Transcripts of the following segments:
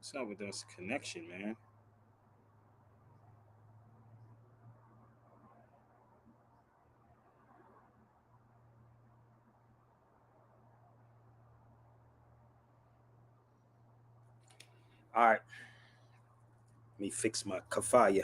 What's up with this connection, man? All right, let me fix my kafaya.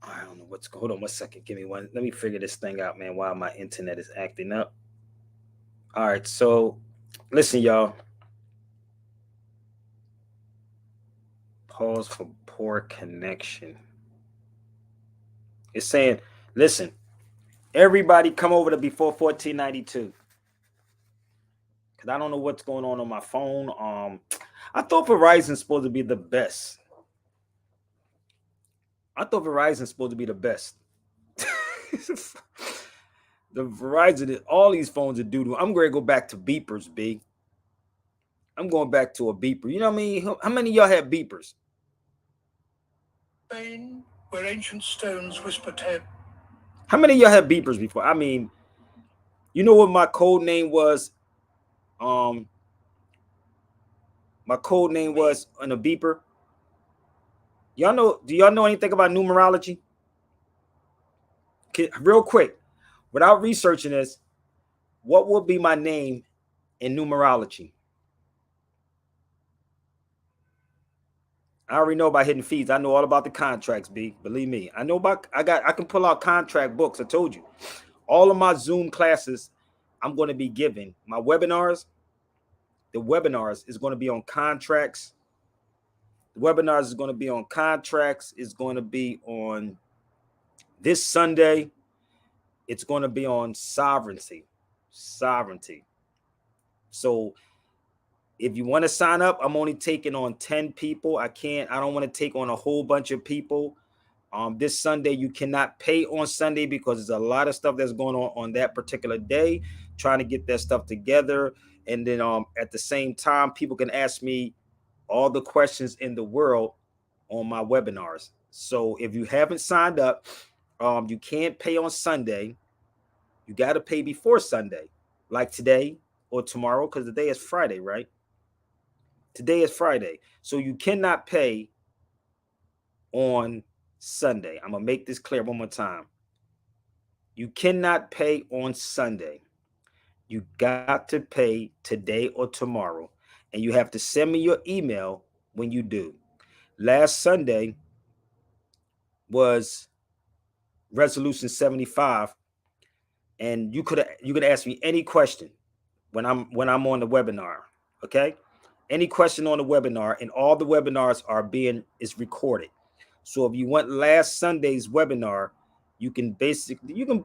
I don't know what's going. Hold on 1 second. Give me one. Let me figure this thing out, man. While my internet is acting up. All right, so listen, y'all. Pause for poor connection. It's saying, listen, everybody come over to before 1492. Cause I don't know what's going on my phone. I thought Verizon's supposed to be the best. I thought Verizon's supposed to be the best. The Verizon, all these phones are doo doo. I'm going to go back to beepers, B. I'm going back to a beeper. You know what I mean? How many of y'all had beepers? Spain, where ancient stones whisper tales. How many of y'all had beepers before? I mean, you know what my code name was? Um, my code name was on a beeper. Y'all know? Do y'all know anything about numerology? Real quick, without researching this, what will be my name in numerology? I already know about hidden fees. I know all about the contracts, B. Believe me. I know about I can pull out contract books. I told you. All of my Zoom classes I'm going to be giving. My webinars, the webinars is going to be on contracts. The webinars is going to be on contracts. It's going to be on this Sunday. It's going to be on sovereignty. Sovereignty. So if you want to sign up, I'm only taking on 10 people. I don't want to take on a whole bunch of people. This Sunday, you cannot pay on Sunday because there's a lot of stuff that's going on that particular day, trying to get that stuff together. And then at the same time, people can ask me all the questions in the world on my webinars. So if you haven't signed up, you can't pay on Sunday. You got to pay before Sunday, like today or tomorrow, because the day is Friday, right? Today is Friday. So you cannot pay on Sunday. I'm going to make this clear one more time. You cannot pay on Sunday. You got to pay today or tomorrow. And you have to send me your email when you do. Last Sunday was resolution 75. And you could ask me any question when I'm on the webinar. Okay? Any question on the webinar, and all the webinars is recorded. So if you want last Sunday's webinar, you can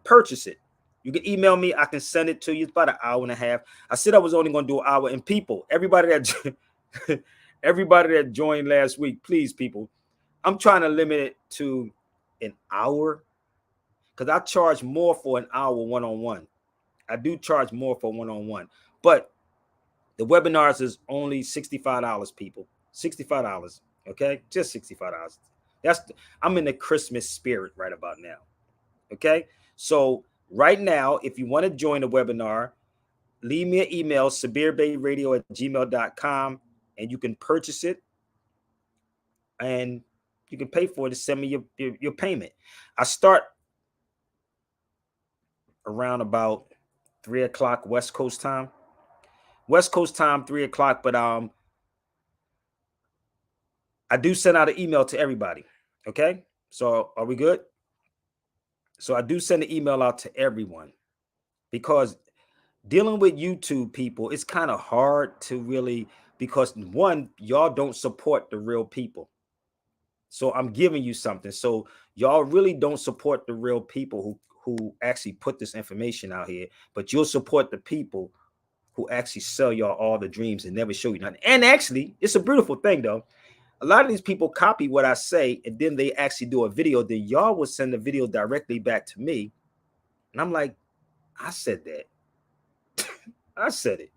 purchase it. You can email me. I can send it to you. It's about an hour and a half. I said I was only going to do an hour. And people, everybody that joined last week, please, people, I'm trying to limit it to an hour because I charge more for an hour one-on-one. I do charge more for one-on-one, but the webinars is only $65, people. $65. Okay, just $65. I'm in the Christmas spirit right about now. Okay, so right now, if you want to join the webinar, leave me an email, sabirbayradio@gmail.com, and you can purchase it, and you can pay for it to send me your payment. I start around about 3 o'clock West Coast time. West Coast time, 3 o'clock, but I do send out an email to everybody. Okay, so are we good? So I do send an email out to everyone because dealing with YouTube people, it's kind of hard to really, because one, y'all don't support the real people. So I'm giving you something. So y'all really don't support the real people who actually put this information out here, but you'll support the people who actually sell y'all all the dreams and never show you nothing. And actually, it's a beautiful thing though. A lot of these people copy what I say and then they actually do a video. Then y'all will send the video directly back to me. And I'm like, I said that. I said it.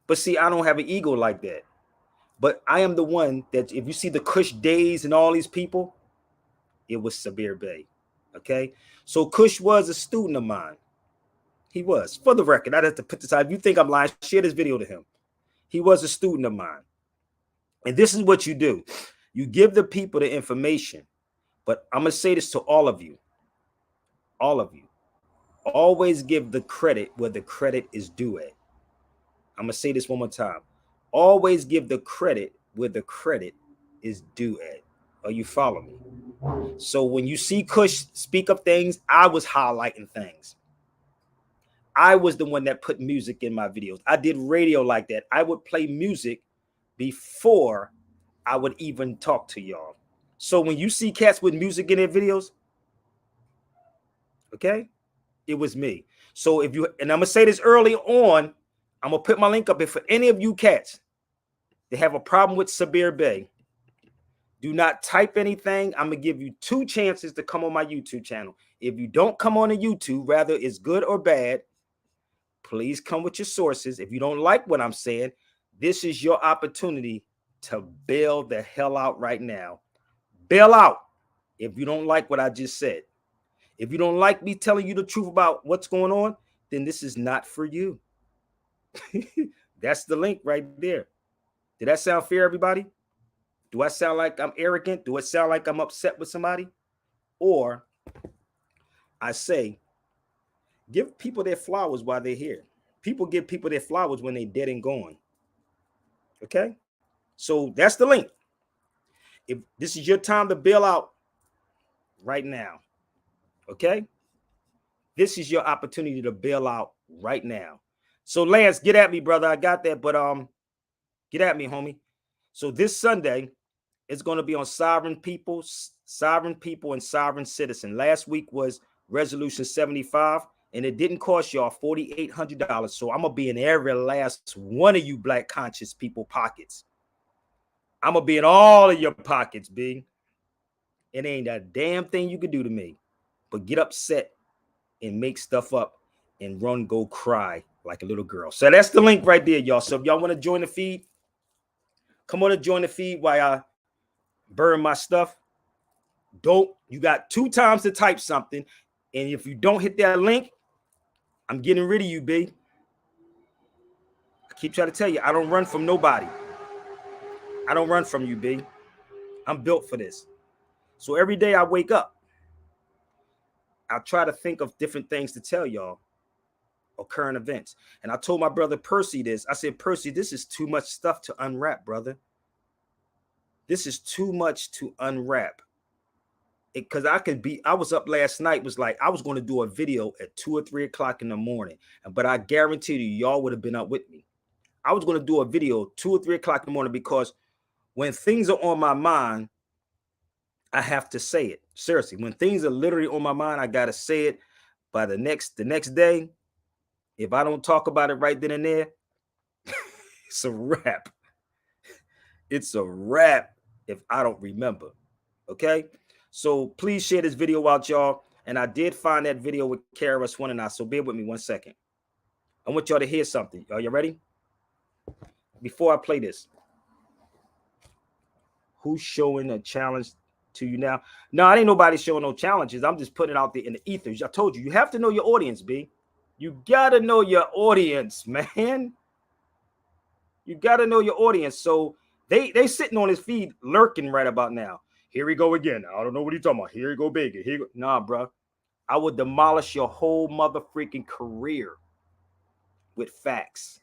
But see, I don't have an ego like that. But I am the one that, if you see the Kush Days and all these people, it was Sabir Bey. Okay. So Kush was a student of mine. He was. For the record, I'd have to put this out. If you think I'm lying, share this video to him. He was a student of mine. And this is what you do. You give the people the information. But I'm going to say this to all of you. All of you. Always give the credit where the credit is due at. I'm going to say this one more time. Always give the credit where the credit is due at. Are you follow me? So when you see Kush speak of things, I was highlighting things. I was the one that put music in my videos. I did radio like that. I would play music before I would even talk to y'all. So when you see cats with music in their videos, okay, it was me. So if you, and I'm gonna say this early on, I'm gonna put my link up. If for any of you cats that have a problem with Sabir Bey, do not type anything. I'm gonna give you 2 chances to come on my YouTube channel. If you don't come on the YouTube, rather it's good or bad, please come with your sources. If you don't like what I'm saying, this is your opportunity to bail the hell out right now. Bail out if you don't like what I just said. If you don't like me telling you the truth about what's going on, then this is not for you. That's the link right there. Did that sound fair, everybody? Do I sound like I'm arrogant? Do it sound like I'm upset with somebody? Or I say, give people their flowers while they're here. People give people their flowers when they're dead and gone. Okay? So that's the link. If this is your time to bail out right now, okay? This is your opportunity to bail out right now. So Lance, get at me, brother. I got that, but get at me, homie. So this Sunday, it's going to be on sovereign people, and sovereign citizen. Last week was resolution 75, and it didn't cost y'all $4,800. So I'm gonna be in every last one of you black conscious people pockets. I'm gonna be in all of your pockets, B. It ain't a damn thing you can do to me but get upset and make stuff up and run, go cry like a little girl. So that's the link right there, y'all. So if y'all want to join the feed, come on and join the feed while I burn my stuff. Don't, you got 2 times to type something. And if you don't hit that link, I'm getting rid of you, B. I keep trying to tell you, I don't run from nobody. I don't run from you, B. I'm built for this. So every day I wake up, I try to think of different things to tell y'all or current events. And I told my brother Percy this. I said, Percy, this is too much stuff to unwrap, brother. This is too much to unwrap. Because I was up last night, was like, I was going to do a video at 2 or 3 o'clock in the morning. But I guarantee you, y'all would have been up with me. I was going to do a video 2 or 3 o'clock in the morning because when things are on my mind, I have to say it. Seriously, when things are literally on my mind, I got to say it by the next day. If I don't talk about it right then and there, it's a wrap. It's a wrap if I don't remember. Okay? So please share this video out, y'all. And I did find that video with KRS One and I. So bear with me 1 second. I want y'all to hear something. Are you ready? Before I play this, who's showing a challenge to you now? No, I ain't nobody showing no challenges. I'm just putting it out there in the ethers. I told you, you have to know your audience, B. You gotta know your audience, man. You gotta know your audience. So they sitting on his feed lurking right about now. Here we go again. I don't know what he's talking about. Here you go, big. Here you go. Nah, bro. I would demolish your whole mother freaking career with facts.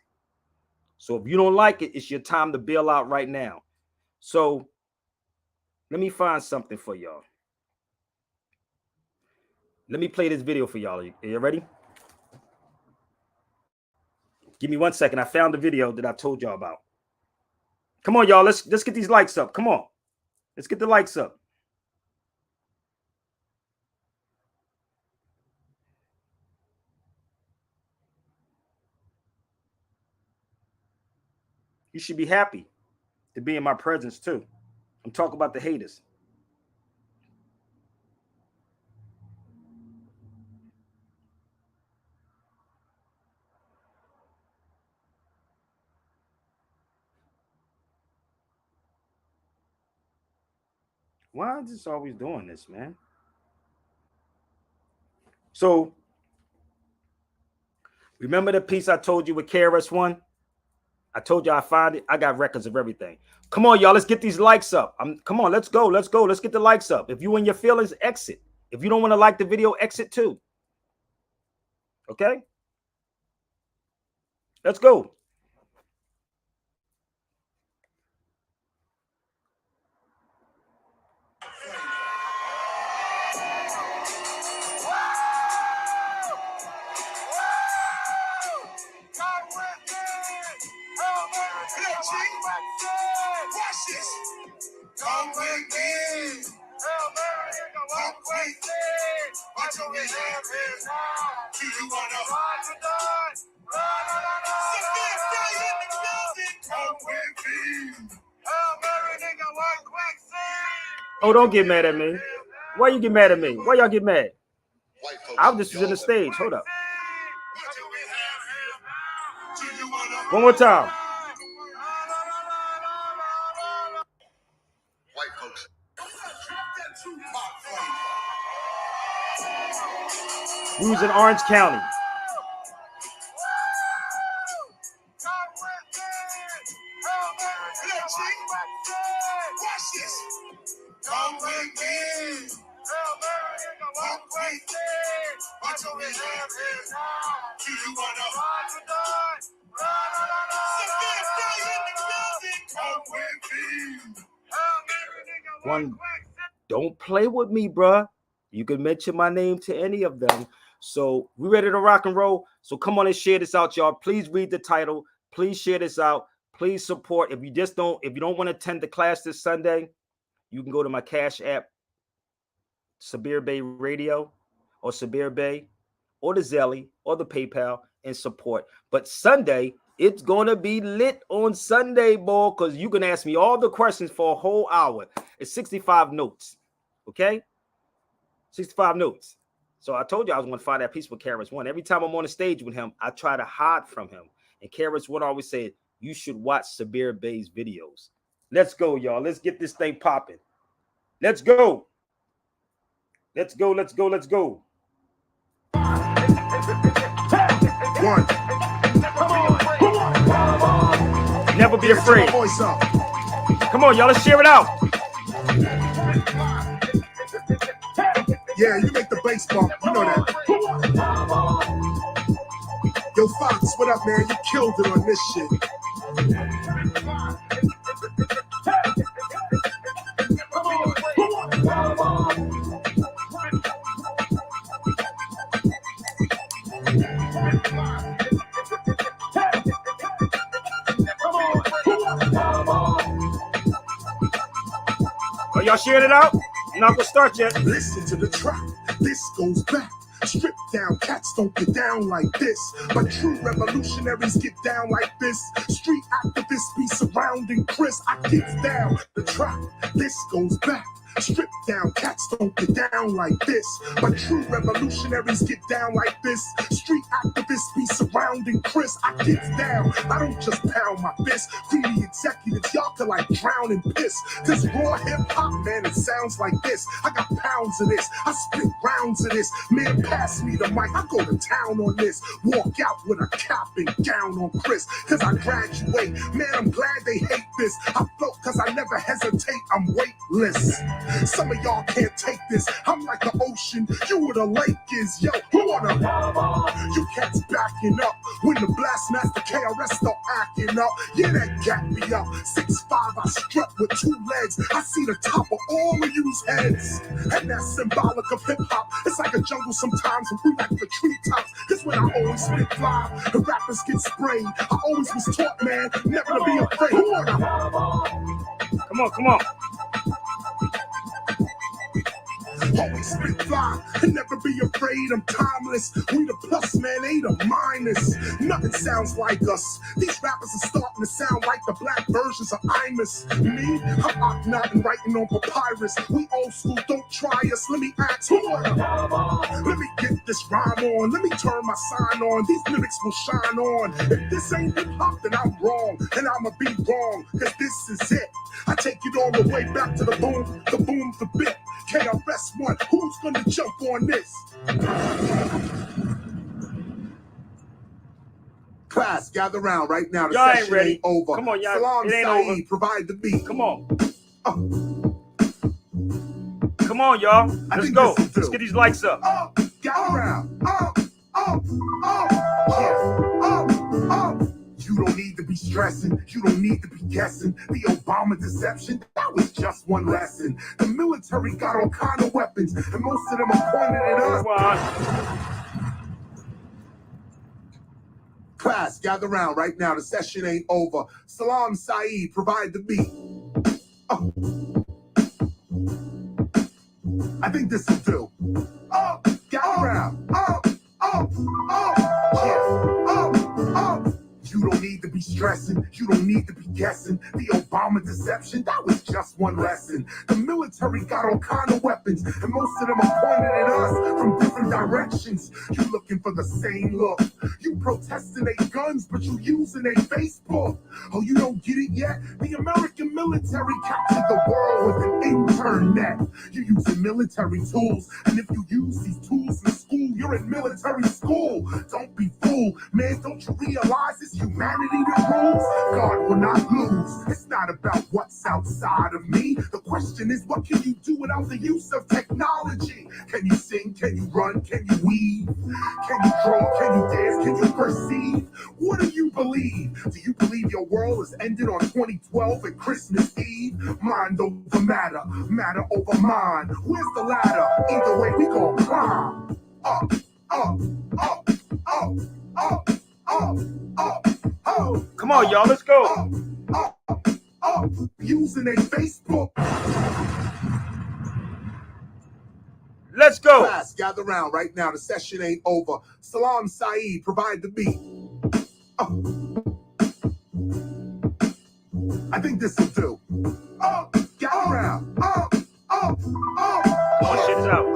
So if you don't like it, it's your time to bail out right now. So let me find something for y'all. Let me play this video for y'all. Are you ready? Give me 1 second. I found the video that I told y'all about. Come on, y'all. Let's get these likes up. Come on. Let's get the likes up. You should be happy to be in my presence too. I'm talking about the haters. Why is this always doing this, man? So remember the piece I told you with KRS-One? I told you I find it. I got records of everything. Come on, y'all. Let's get these likes up. Come on, let's go. Let's go. Let's get the likes up. If you in your feelings, exit. If you don't want to like the video, exit too. Okay? Let's go. Come with me. Watch your hands. Do you wanna ride or die? Sabir Bey in the building. Come with me. Oh, don't get mad at me. Why you get mad at me? Why y'all get mad? I just was in the stage. Hold up. One more time. White folks. We was in Orange County. Come with me. Watch your hands. Do you wanna ride or die? Sabir Bey in the building. Come with me. One, don't play with me, bruh. You can mention my name to any of them. So we ready to rock and roll. So come on and share this out, y'all. Please read the title. Please share this out. Please support. If you don't want to attend the class this Sunday, you can go to my Cash App, Sabir Bey Radio, or Sabir Bey, or the Zelly, or the PayPal, and support. But Sunday, it's gonna be lit on Sunday, boy, because you can ask me all the questions for a whole hour. It's 65 notes. Okay? 65 notes. So I told you I was going to find that piece with KRS-One. Every time I'm on the stage with him, I try to hide from him. And KRS-One always said, you should watch Sabir Bey's videos. Let's go, y'all. Let's get this thing popping. Let's go. Let's go, let's go, let's go. One. Never be afraid. Come on, y'all. Let's share it out. Yeah, you make the bass bump. You know that. Yo, Fox, what up, man? You killed it on this shit. Are y'all sharing it out? I'm not gonna start yet. Listen to the track. This goes back. Strip down, cats don't get down like this. But true revolutionaries get down like this. Street activists be surrounding Chris. I get down the track. This goes back. Strip down, cats don't get down like this. But true revolutionaries get down like this. Street activists be surrounding Chris. I get down. I don't just pound my fist. Greedy executives, y'all can like drown in piss. Cause raw hip hop, man, it sounds like this. I got pounds of this. I spit rounds of this. Man, pass me the mic. I go to town on this. Walk out with a cap and gown on Chris. Cause I graduate. Man, I'm glad they hate this. I float cause I never hesitate. I'm weightless. Some of y'all can't take this. I'm like the ocean, you where the lake is. Yo, who wanna? You cats backing up when the blast master KRS start acting up. Yeah, that got me up. 6'5", I strut with 2 legs. I see the top of all of you's heads. And that's symbolic of hip hop. It's like a jungle sometimes when we like the treetops. Cause when I always spit fly, the rappers get sprayed. I always was taught, man, never to be afraid. Who wanna? Come on, come on. Always spit fly and never be afraid. I'm timeless. We the plus, man, ain't a minus. Nothing sounds like us. These rappers are starting to sound like the black versions of Imus. Me, I'm Akhenaten writing on papyrus. We old school, don't try us. Let me ask who are the Let me get this rhyme on. Let me turn my sign on. These lyrics will shine on. If this ain't hip hop, then I'm wrong. And I'ma be wrong, cause this is it. I take it all the way back to the boom, the bit. KRS-One, who's gonna jump on this? Class, gather round right now. The Y'all session ain't over. Come on, y'all. Salam It ain't Saeed, over. provide the beat. Come on. Come on, y'all. Let's go. Let's get these lights up. Gather round. You don't need to be stressing. You don't need to be guessing. The Obama deception, that was just one lesson. The military got all kind of weapons, and most of them are pointed at us. Come on. Class, gather round right now. The session ain't over. Salam Saeed, provide the beat. I think this will do. Gather round. You don't need to be stressing. You don't need to be guessing. The Obama deception, that was just one lesson. The military got all kind of weapons, and most of them are pointed at us from different directions. You looking for the same look. You protesting they guns, but you using a Facebook. Oh, you don't get it yet? The American military captured the world with an internet. You using military tools, and if you use these tools in school, you're in military school. Don't be fooled, man. Don't you realize it's humanity that rules? God will not lose. It's not about what's outside of me. The question is, what can you do without the use of technology? Can you sing? Can you run? Can you weave? Can you draw? Can you dance? Can you perceive? What do you believe? Do you believe your world is ended on 2012 and Christmas Eve? Mind over matter, matter over mind. Where's the ladder? Either way, we gon' climb. Up, up, up, up, up, up, up, up. Come on, y'all. Let's go. Using a Facebook. Let's go. Class, gather round right now. The session ain't over. Salam Saeed, provide the beat. I think this will do. Gather round. Come on, shit's out.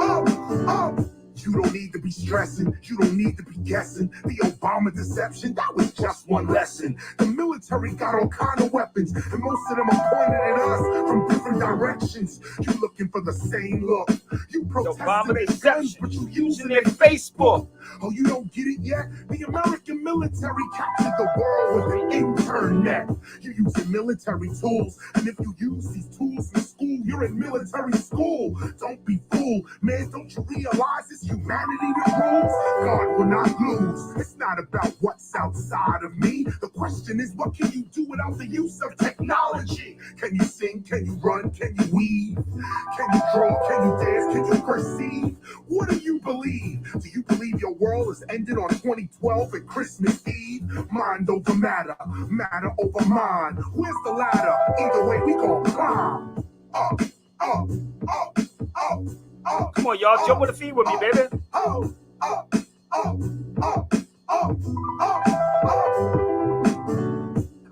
You don't need to be stressing. You don't need to be guessing. The Obama deception, that was just one lesson. The military got all kind of weapons, and most of them are pointed at us from different directions. You looking for the same look. You protesting they guns, but you using their Facebook. Oh, you don't get it yet? The American military captured the world with the internet. You using military tools, and if you use these tools in school, you're in military school. Don't be fooled, man. Don't you realize it's humanity that rules? God will not lose. It's not about what's outside of me. The question is, what can you do without the use of technology? Can you sing? Can you run? Can you weave? Can you draw? Can you dance? Can you perceive? What do you believe? Do you believe your world is ended on 2012 and Christmas Eve? Mind over matter, matter over mind. Where's the ladder? Either way, we gon' climb. Up, up, up, up. Come on, y'all. Jump on the feet with me, baby.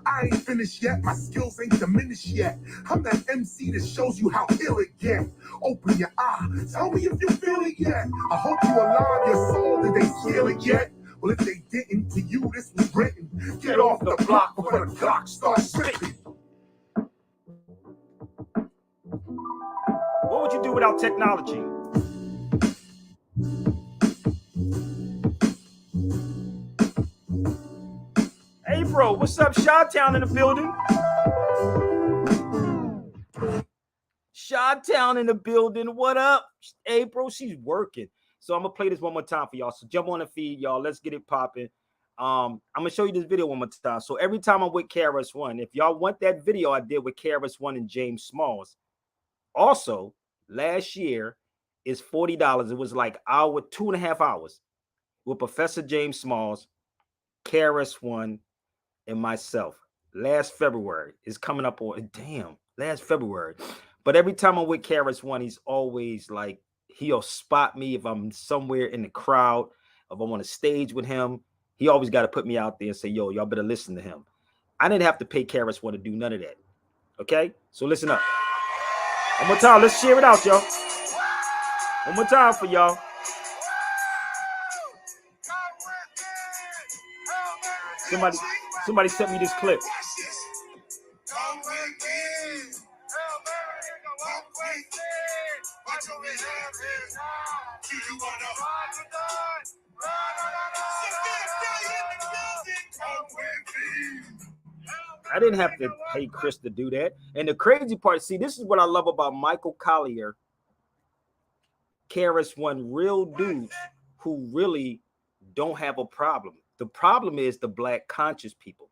I ain't finished yet. My skills ain't diminished yet. I'm that MC that shows you how ill it get. Open your eye. Tell me if you feel it yet. I hope you alive your soul. Did they steal it yet? Well, if they didn't, to you this was written. Get off the block before the clock starts ticking. What would you do without technology? Hey, bro, what's up? Chi-Town in the building. Chi-Town in the building. What up? Hey, bro, she's working. So I'm going to play this one more time for y'all. So jump on the feed, y'all. Let's get it popping. I'm going to show you this video one more time. So every time I'm with KRS-One, if y'all want that video I did with KRS-One and James Smalls, also, last year is $40. It was like 2.5 hours with Professor James Smalls, KRS-One, and myself. Last February is coming up on, last February. But every time I'm with KRS-One, he's always like, he'll spot me if I'm somewhere in the crowd, if I'm on a stage with him. He always got to put me out there and say, yo, y'all better listen to him. I didn't have to pay KRS-One to do none of that. Okay? So listen up. One more time. Let's share it out, y'all. One more time for y'all. Somebody sent me this clip. I didn't have to pay Chris to do that. And the crazy part, see, this is what I love about Michael Collier, KRS-One, real dudes who really don't have a problem. The problem is the black conscious people.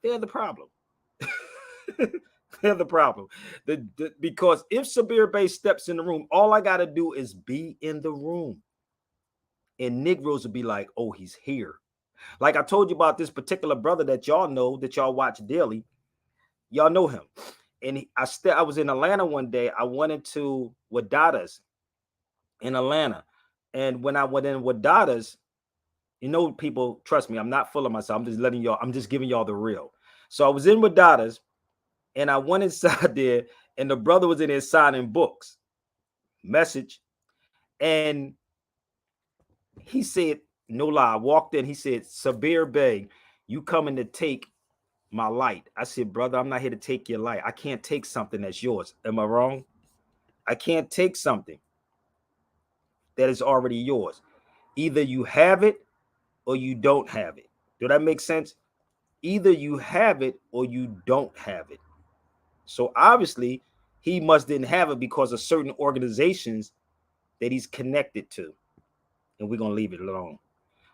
They're the problem. They're the problem. Because if Sabir Bey steps in the room, all I got to do is be in the room. And Negroes will be like, oh, he's here. Like I told you about this particular brother that y'all know, that y'all watch daily. Y'all know him. And I was in Atlanta one day. I went into Wadada's in Atlanta. And when I went in Wadada's, you know, people, trust me, I'm not full of myself. I'm just giving y'all the real. So I was in Wadada's and I went inside there and the brother was in there signing books. Message. And he said, no lie, I walked in. He said, Sabir Bey, you coming to take my light. I said, brother, I'm not here to take your light. I can't take something that's yours. Am I wrong? I can't take something that is already yours. Either you have it or you don't have it. Do that make sense? Either you have it or you don't have it. So obviously, he must didn't have it because of certain organizations that he's connected to. And we're going to leave it alone.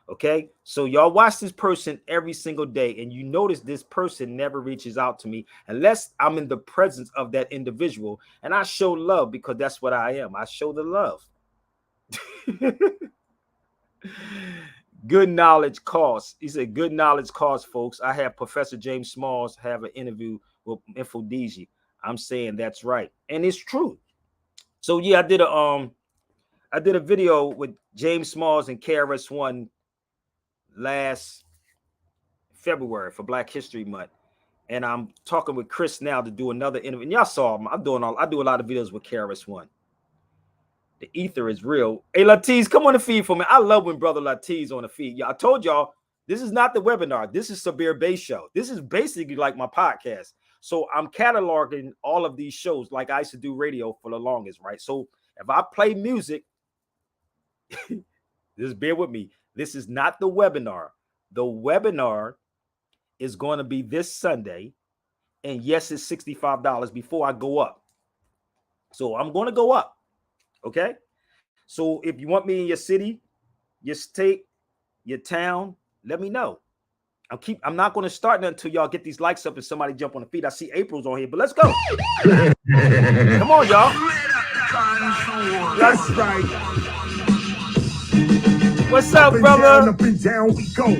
Okay, so y'all watch this person every single day, and you notice this person never reaches out to me unless I'm in the presence of that individual, and I show love because that's what I am. I show the love. Good knowledge costs. He said, good knowledge costs, folks. I have Professor James Smalls have an interview with Infodigi. I'm saying that's right, and it's true. So yeah, I did a video with James Smalls and KRS-One last February for Black History Month, and I'm talking with Chris now to do another interview. And y'all saw him. I do a lot of videos with KRS-One. The ether is real. Hey, Latiz, come on the feed for me. I love when brother Latiz on the feed. Yeah, I told y'all this is not the webinar. This is Sabir Bey show. This is basically like my podcast. So I'm cataloging all of these shows like I used to do radio for the longest, right? So if I play music, just bear with me. This is not the webinar. The webinar is going to be this Sunday. And yes, it's $65 before I go up. So I'm going to go up. Okay. So if you want me in your city, your state, your town, let me know. I'm not going to start nothing until y'all get these likes up and somebody jump on the feed. I see April's on here, but let's go. Come on, y'all. That's right. What's up, brother? Up and down we go.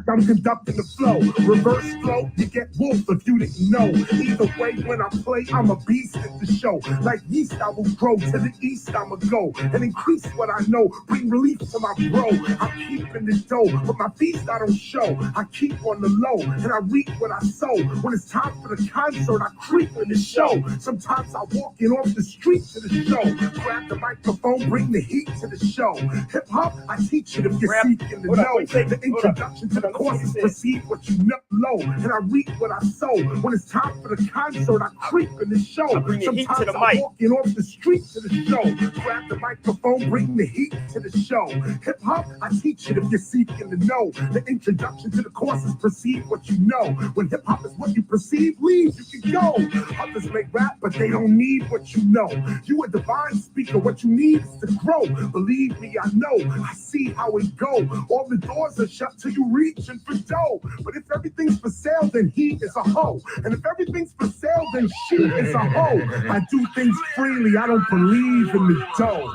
I'm conducting the flow. Reverse flow, you get wolf if you didn't know. Either way, when I play, I'm a beast at the show. Like yeast, I will grow. To the east, I'ma go and increase what I know. Bring relief to my bro. I'm keeping the dough, but my feast I don't show. I keep on the low and I reap what I sow. When it's time for the concert, I creep in the show. Sometimes I walk in off the street to the show. Grab the microphone, bring the heat to the show. Hip hop, I teach it if you're seeking to know. The introduction to the courses, perceive what you know low, and I reap what I sow. When it's time for the concert, I creep in the show. Sometimes I walk in off the street to the show. Grab the microphone, bring the heat to the show. Hip hop, I teach it if you're seeking to know. The introduction to the courses, perceive what you know. When hip hop is what you perceive, leave, you can go. Others make rap, but they don't need what you know. You a divine speaker, what you need is to grow. Believe me, I know, I see how it go. All the doors are shut till you reaching for dough. But if everything's for sale, then he is a hoe. And if everything's for sale, then she is a hoe. I do things freely, I don't believe in the dough.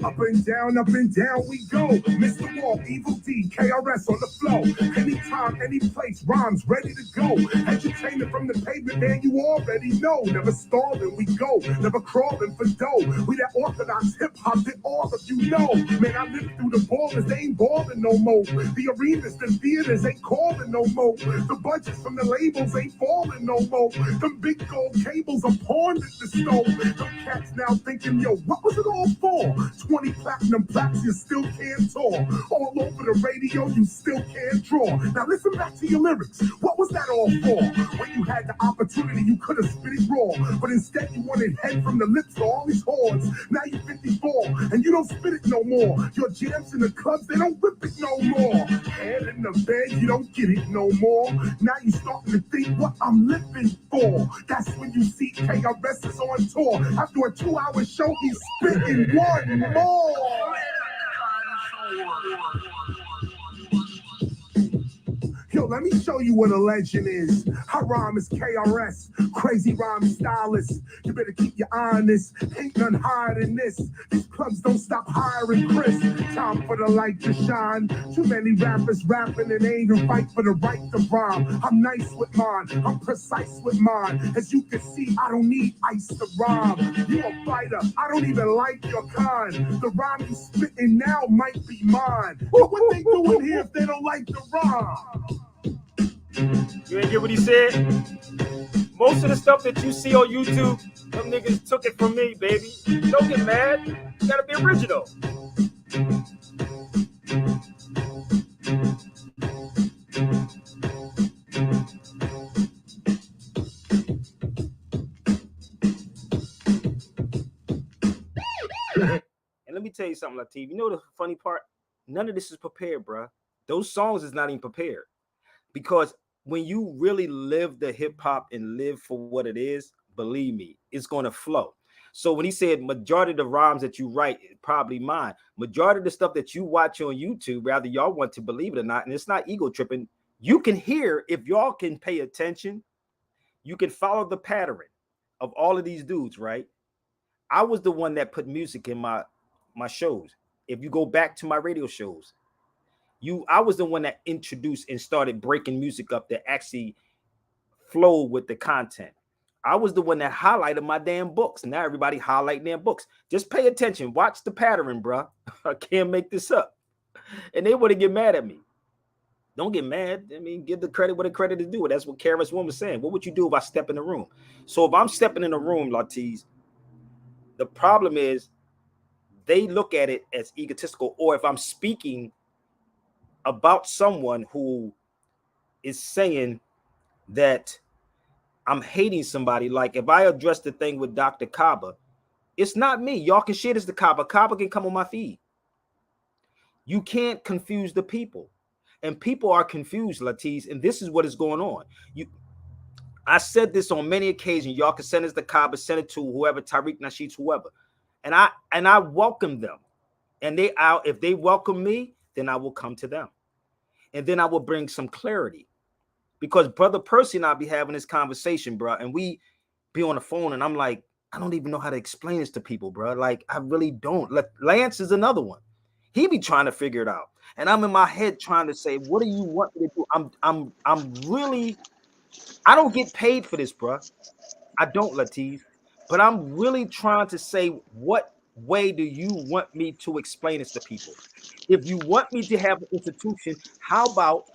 Up and down we go. Mr. Wall, Evil D, KRS on the flow. Anytime, any place, rhymes ready to go. Entertainment from the pavement, man, you already know. Never stalling, we go. Never crawling for dough. We that orthodox hip hop that all of you know. Man, I live through the ballers, they ain't balling no more. The arenas, the theaters ain't calling no more. The budgets from the labels ain't falling no more. Them big gold cables are pawned at the store. Them cats now thinking, yo, what was it all for? 20 platinum plaques, you still can't tour. All over the radio, you still can't draw. Now listen back to your lyrics. What was that all for? When you had the opportunity, you could have spit it raw. But instead, you wanted head from the lips to all these hordes. Now you're 54, and you don't spit it no more. Your jams in the clubs, they don't whip it no more. Head in the bed, you don't get it no more. Now you starting to think what I'm living for. That's when you see KRS is on tour. After a 2-hour show, he's spitting one more. Yo, let me show you what a legend is. Her rhyme is KRS, crazy rhyme stylist. You better keep your eye on this. Ain't none higher than this. These clubs don't stop hiring Chris. Time for the light to shine. Too many rappers rapping and they even fight for the right to rhyme. I'm nice with mine. I'm precise with mine. As you can see, I don't need ice to rhyme. You a fighter. I don't even like your kind. The rhyme you spitting now might be mine. But what they doing here if they don't like the rhyme? You ain't get what he said? Most of the stuff that you see on YouTube, them niggas took it from me, baby. Don't get mad. You gotta be original. And let me tell you something, Latif. You know the funny part? None of this is prepared, bruh. Those songs is not even prepared. Because when you really live the hip hop and live for what it is, believe me, it's going to flow. So when he said majority of the rhymes that you write, probably mine. Majority of the stuff that you watch on YouTube, rather y'all want to believe it or not, and it's not ego tripping, you can hear, if y'all can pay attention, you can follow the pattern of all of these dudes, right? I was the one that put music in my shows. If you go back to my radio shows, I was the one that introduced and started breaking music up that actually flowed with the content. I was the one that highlighted my damn books. Now everybody highlighting their books. Just pay attention. Watch the pattern, bro. I can't make this up. And they want to get mad at me. Don't get mad. I mean, give the credit what the credit is due. That's what KRS One was saying. What would you do if I step in the room? So if I'm stepping in the room, Latiz, the problem is they look at it as egotistical. Or if I'm speaking about someone who is saying that I'm hating somebody, like if I address the thing with Dr. Kaba, it's not me. Y'all can share this to Kaba. Kaba can come on my feed. You can't confuse the people. And people are confused, Latiz, and this is what is going on. I said this on many occasions. Y'all can send this to Kaba, send it to whoever, Tariq Nasheed, whoever. And I welcome them. And if they welcome me, then I will come to them. And then I will bring some clarity. Because Brother Percy and I be having this conversation, bro, and we be on the phone, and I'm like, I don't even know how to explain this to people, bro. Like, I really don't. Lance is another one. He be trying to figure it out. And I'm in my head trying to say, what do you want me to do? I'm really, I don't get paid for this, bro. I don't, Latif. But I'm really trying to say, what way do you want me to explain this to people? If you want me to have an institution, how about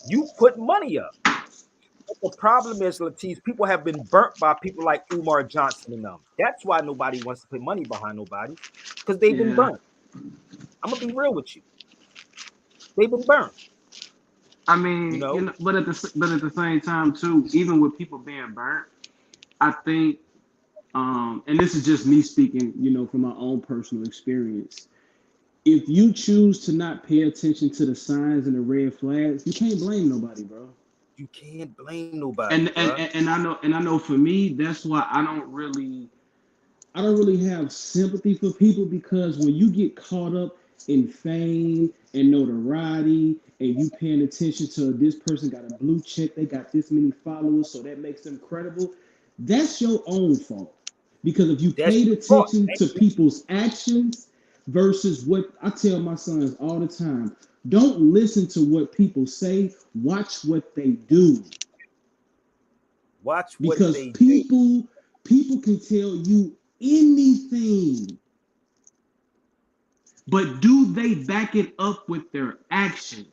you put money up? But the problem is, Latif, people have been burnt by people like Umar Johnson and them. That's why nobody wants to put money behind nobody, because they've been burnt. I'm gonna be real with you. They've been burnt. I mean, but at the same time too, even with people being burnt, I think, and this is just me speaking, from my own personal experience. If you choose to not pay attention to the signs and the red flags, you can't blame nobody, bro. You can't blame nobody, and I know for me, that's why I don't really have sympathy for people, because when you get caught up in fame and notoriety and you paying attention to this person got a blue check, they got this many followers, so that makes them credible, that's your own fault. Because if you paid attention to people's actions versus what I tell my sons all the time. Don't listen to what people say, watch what they do. Watch what Because they do. people can tell you anything, but do they back it up with their actions?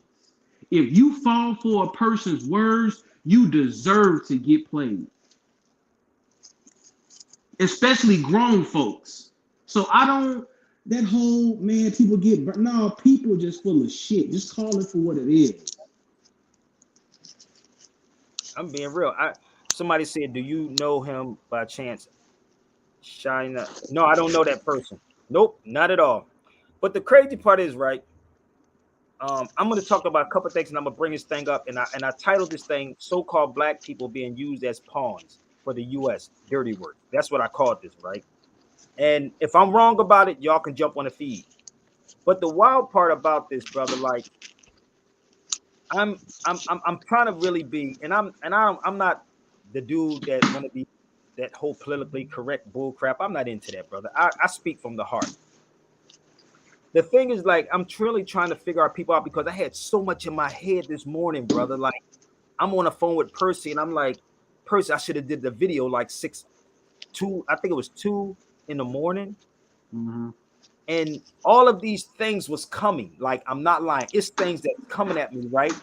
If you fall for a person's words, you deserve to get played. Especially grown folks. So I don't, that whole, man, people get, no, people just full of shit. Just call it for what it is. I'm being real. Somebody said, "Do you know him by chance?" China. No, I don't know that person. Nope, not at all. But the crazy part is, right? I'm going to talk about a couple of things, and I'm going to bring this thing up, and I titled this thing "So-Called Black People Being Used as Pawns for the U.S. Dirty Work." That's what I called this, right? And if I'm wrong about it, y'all can jump on the feed. But the wild part about this, brother, like I'm trying to really be, and I'm not the dude that want to be that whole politically correct bull crap. I'm not into that, brother. I speak from the heart. The thing is, like, I'm truly trying to figure out people out because I had so much in my head this morning, brother. Like, I'm on the phone with Percy, and I'm like, Percy, I should have did the video like 2. I think it was 2 in the morning. Mm-hmm. And all of these things was coming. Like, I'm not lying. It's things that's coming at me, right?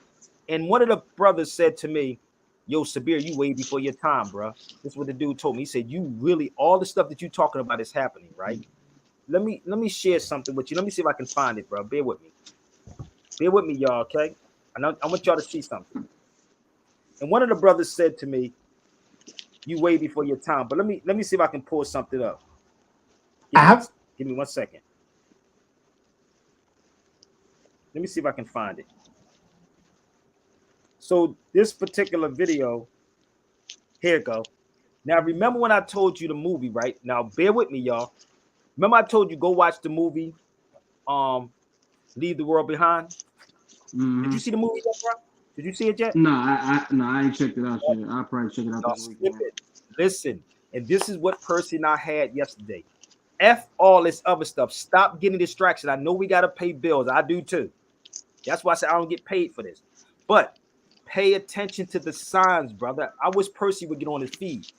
And one of the brothers said to me, "Yo, Sabir, you way before your time, bro." This is what the dude told me. He said, "You really, all the stuff that you're talking about is happening, right?" Let me share something with you. Let me see if I can find it, bro. Bear with me. Bear with me, y'all, okay? I want y'all to see something. And one of the brothers said to me, "You way before your time." But let me see if I can pull something up. Give me 1 second. Let me see if I can find it. So this particular video, here it go. Now remember when I told you the movie, right? Now bear with me, y'all. Remember I told you go watch the movie, Leave the World Behind. Did Mm-hmm. you see the movie yet, bro? Did you see it yet? No, I ain't checked it out yet. I'll probably check it out Y'all this skip weekend. it. Listen, and this is what Percy and I had yesterday. F all this other stuff. Stop getting distracted. I know we gotta pay bills. I do too. That's why I said I don't get paid for this. But pay attention to the signs, brother. I wish Percy would get on his feet.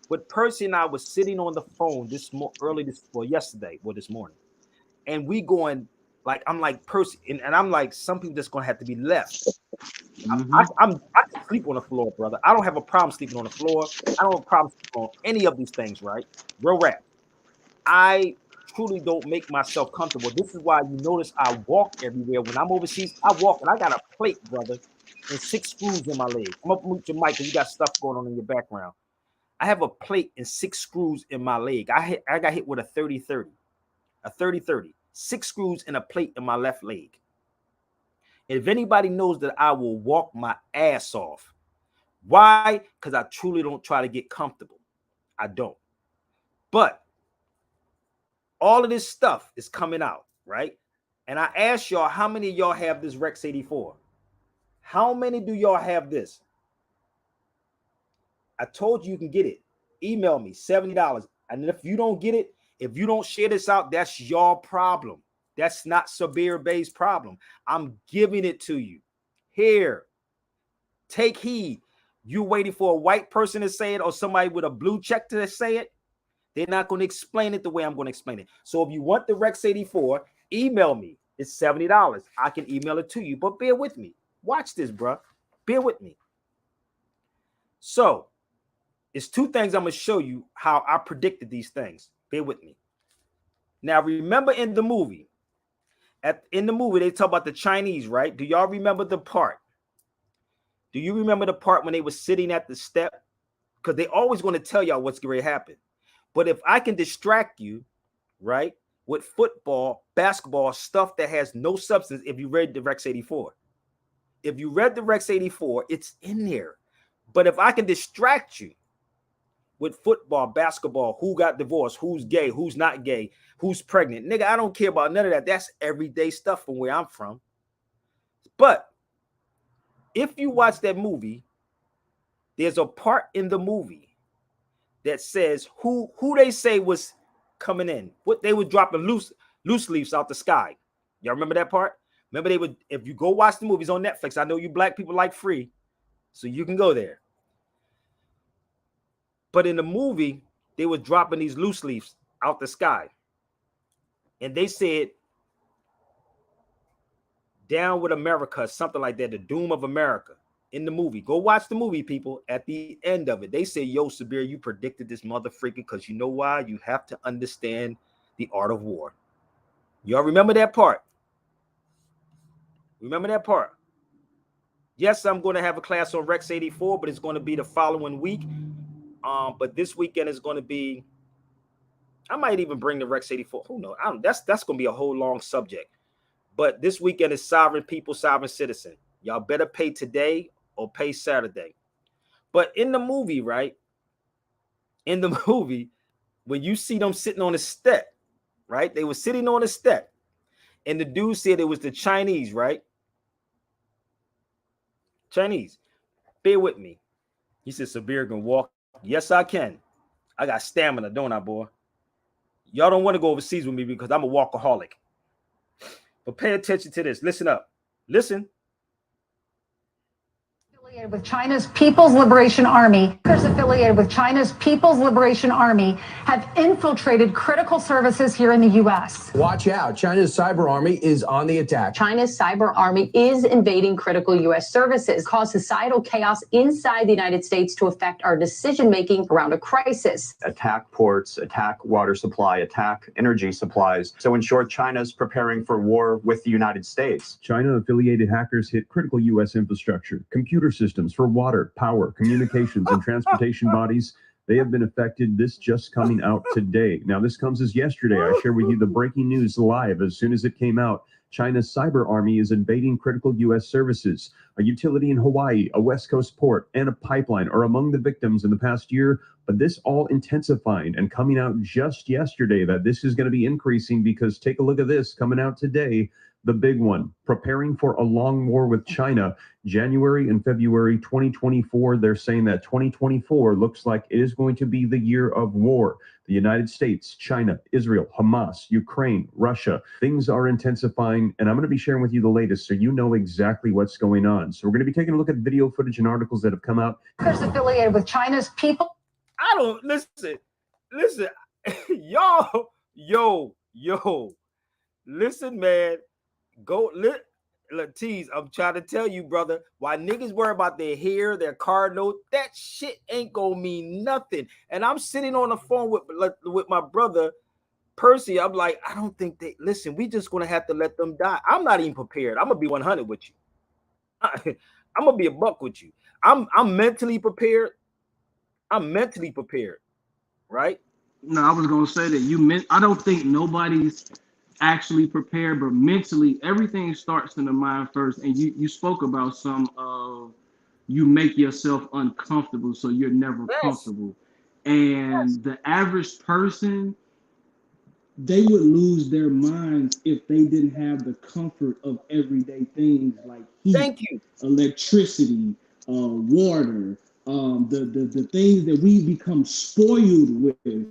But Percy and I was sitting on the phone yesterday, this morning, and we going like I'm like Percy, and I'm like some people just gonna have to be left. Mm-hmm. I can sleep on the floor, brother. I don't have a problem sleeping on the floor. I don't have a problem sleeping on any of these things, right? Real rap. I truly don't make myself comfortable. This is why you notice I walk everywhere. When I'm overseas, I walk and I got a plate, brother, and 6 screws in my leg. I'm gonna mute your mic because you got stuff going on in your background. I have a plate and 6 screws in my leg. I got hit with a 30-30. A 30-30. 6 screws and a plate in my left leg. If anybody knows that I will walk my ass off. Why? Because I truly don't try to get comfortable. I don't. But all of this stuff is coming out, right? And I asked y'all, how many of y'all have this Rex 84? How many do y'all have this? I told you can get it. Email me, $70. And if you don't get it, if you don't share this out, that's your problem. That's not Sabir Bey's problem. I'm giving it to you. Here, take heed. You waiting for a white person to say it or somebody with a blue check to say it? They're not going to explain it the way I'm going to explain it. So if you want the Rex 84, email me. It's $70. I can email it to you, but bear with me. Watch this, bro. Bear with me. So it's 2 things I'm going to show you how I predicted these things. Bear with me. Now, remember in the movie, they talk about the Chinese, right? Do y'all remember the part? Do you remember the part when they were sitting at the step? Because they always going to tell y'all what's going to happen. But if I can distract you, right, with football, basketball, stuff that has no substance, if you read the Rex 84. If you read the Rex 84, it's in there. But if I can distract you with football, basketball, who got divorced, who's gay, who's not gay, who's pregnant, nigga, I don't care about none of that. That's everyday stuff from where I'm from. But if you watch that movie, there's a part in the movie that says who they say was coming in, what they were dropping loose. loose leaves out the sky. Y'all remember that part? Remember they would, if you go watch the movies on Netflix, I know you black people like free, so you can go there. But in the movie, they were dropping these loose leaves out the sky. And they said, down with America, something like that, the doom of America. In the movie, go watch the movie, people. At the end of it, they say, yo, Sabir, you predicted this motherfucker, because you know why? You have to understand the art of war. Y'all remember that part? Remember that part? Yes, I'm going to have a class on Rex 84, but it's going to be the following week. But this weekend is going to be, I might even bring the Rex 84. Who knows? That's going to be a whole long subject. But this weekend is sovereign people, sovereign citizen. Y'all better pay today or pay Saturday. But in the movie, right? In the movie, when you see them sitting on a step, right? They were sitting on a step. And the dude said it was the Chinese, right? Chinese. Bear with me. He said, Sabir can walk. Yes, I can. I got stamina, don't I, boy? Y'all don't want to go overseas with me because I'm a walkaholic. But pay attention to this. Listen up. Listen. With China's People's Liberation Army, affiliated with China's People's Liberation Army have infiltrated critical services here in the U.S. Watch out. China's cyber army is on the attack. China's cyber army is invading critical U.S. services, cause societal chaos inside the United States to affect our decision-making around a crisis. Attack ports, attack water supply, attack energy supplies. So in short, China's preparing for war with the United States. China-affiliated hackers hit critical U.S. infrastructure, computer systems for water, power, communications, and transportation bodies. They have been affected. This just coming out today. Now, this comes as yesterday. I share with you the breaking news live as soon as it came out. China's cyber army is invading critical U.S. services. A utility in Hawaii, a West Coast port, and a pipeline are among the victims in the past year. But this all intensifying and coming out just yesterday that this is going to be increasing because take a look at this coming out today. The big one, preparing for a long war with China, January and February 2024. They're saying that 2024 looks like it is going to be the year of war. The United States, China, Israel, Hamas, Ukraine, Russia. Things are intensifying, and I'm going to be sharing with you the latest so you know exactly what's going on. So we're going to be taking a look at video footage and articles that have come out. Affiliated with China's people. I don't listen. Y'all, listen, man. Go tease. I'm trying to tell you, brother, why niggas worry about their hair, their car note, that shit ain't gonna mean nothing. And I'm sitting on the phone with my brother Percy. I'm like, I don't think they listen. We just gonna have to let them die. I'm not even prepared. I'm gonna be 100 with you. I'm gonna be a buck with you. I'm mentally prepared. I'm mentally prepared, right? No, I was gonna say that I don't think nobody's actually prepared, but mentally everything starts in the mind first. And you spoke about some of you make yourself uncomfortable so you're never comfortable. And the average person, they would lose their minds if they didn't have the comfort of everyday things like heat, electricity, water, the things that we become spoiled with.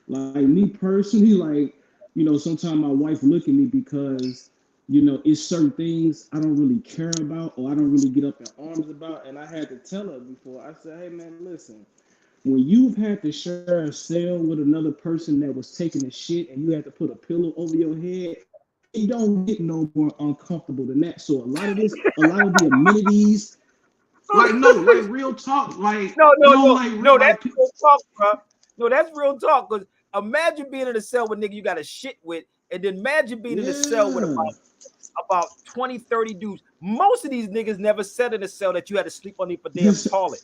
Like me personally, like, you know, sometimes my wife look at me because, you know, it's certain things I don't really care about or I don't really get up in arms about. And I had to tell her before. I said, hey, man, listen, when you've had to share a cell with another person that was taking a shit and you had to put a pillow over your head, it don't get no more uncomfortable than that. So a lot of the amenities, like real talk, like that's real talk, bro. No, that's real talk. Because imagine being in a cell with nigga you got a shit with, and then imagine being in a cell with about 20, 30 dudes. Most of these niggas never said in a cell that you had to sleep on the damn toilet.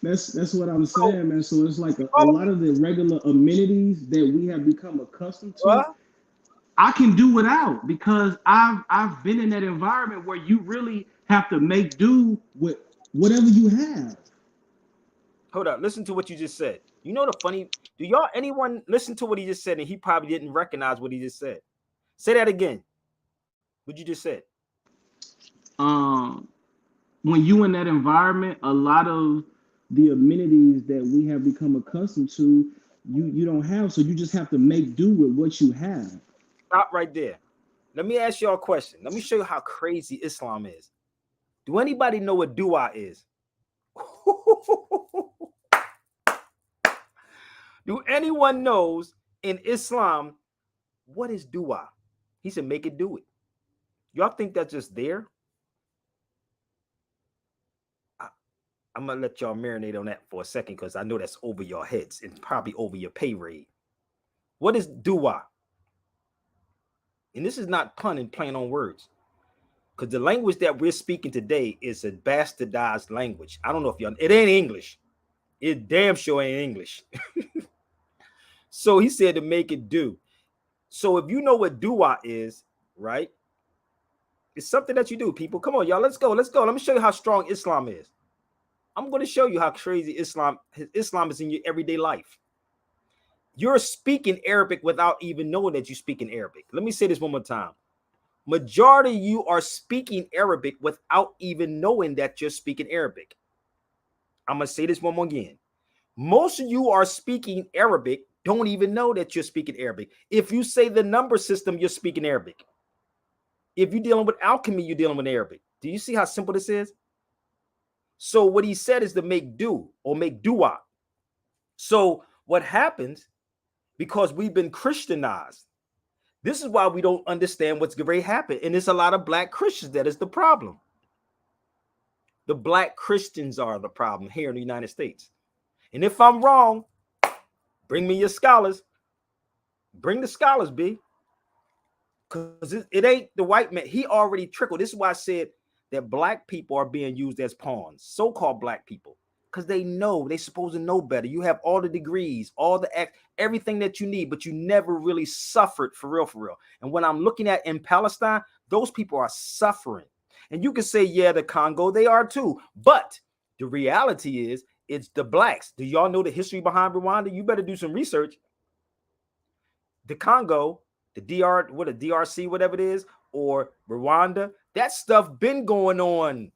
That's what I'm saying, man. So it's like a lot of the regular amenities that we have become accustomed to. I can do without because I've been in that environment where you really have to make do with whatever you have. Hold up, listen to what you just said. You know the funny, do anyone listen to what he just said and he probably didn't recognize what he just said? Say that again. What you just said. When you in that environment, a lot of the amenities that we have become accustomed to, you don't have, so you just have to make do with what you have. Stop right there. Let me ask y'all a question. Let me show you how crazy Islam is. Do anybody know what dua is? Do anyone knows in Islam what is dua? He said, make it do it. Y'all think that's just there? I'm gonna let y'all marinate on that for a second because I know that's over your heads and probably over your pay rate. What is dua? And this is not pun and playing on words, because the language that we're speaking today is a bastardized language. I don't know if y'all, it ain't English. It damn sure ain't English. So he said to make it do. So if you know what dua is, right? It's something that you do, people. Come on, y'all. Let's go. Let's go. Let me show you how strong Islam is. I'm going to show you how crazy Islam is in your everyday life. You're speaking Arabic without even knowing that you speak in Arabic. Let me say this one more time. Majority of you are speaking Arabic without even knowing that you're speaking Arabic. I'm going to say this one more again. Most of you are speaking Arabic, don't even know that you're speaking Arabic. If you say the number system, you're speaking Arabic. If you're dealing with alchemy, you're dealing with Arabic. Do you see how simple this is? So what he said is to make do or make dua. So what happens, because we've been Christianized, this is why we don't understand what's going to happen. And it's a lot of black Christians that is the problem. The black Christians are the problem here in the United States. And if I'm wrong, bring me your scholars. Bring the scholars, B. Because it ain't the white man. He already trickled. This is why I said that black people are being used as pawns, so-called black people, because they know they're supposed to know better. You have all the degrees, all the everything that you need, but you never really suffered for real, for real. And when I'm looking at in Palestine, those people are suffering. And you can say, yeah, the Congo, they are too. But the reality is, it's the blacks. Do y'all know the history behind Rwanda? You better do some research. The Congo, the DRC, whatever it is, or Rwanda, that stuff been going on.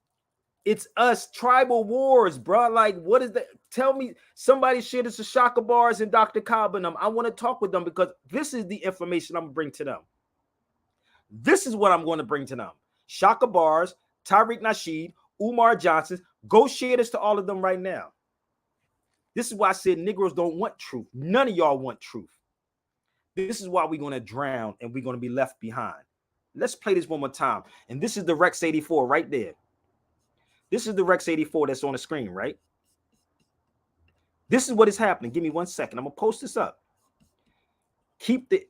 It's us, tribal wars, bro. Like, what is that? Tell me, somebody share this to Shaka Bars and Dr. Cobb and them. I want to talk with them because this is the information I'm going to bring to them. This is what I'm going to bring to them. Shaka Bars, Tariq Nasheed, Umar Johnson, go share this to all of them right now. This is why I said Negroes don't want truth. None of y'all want truth. This is why we're going to drown and we're going to be left behind. Let's play this one more time. And this is the Rex 84 right there. This is the Rex 84 that's on the screen, right? This is what is happening. Give me 1 second. I'm going to post this up. It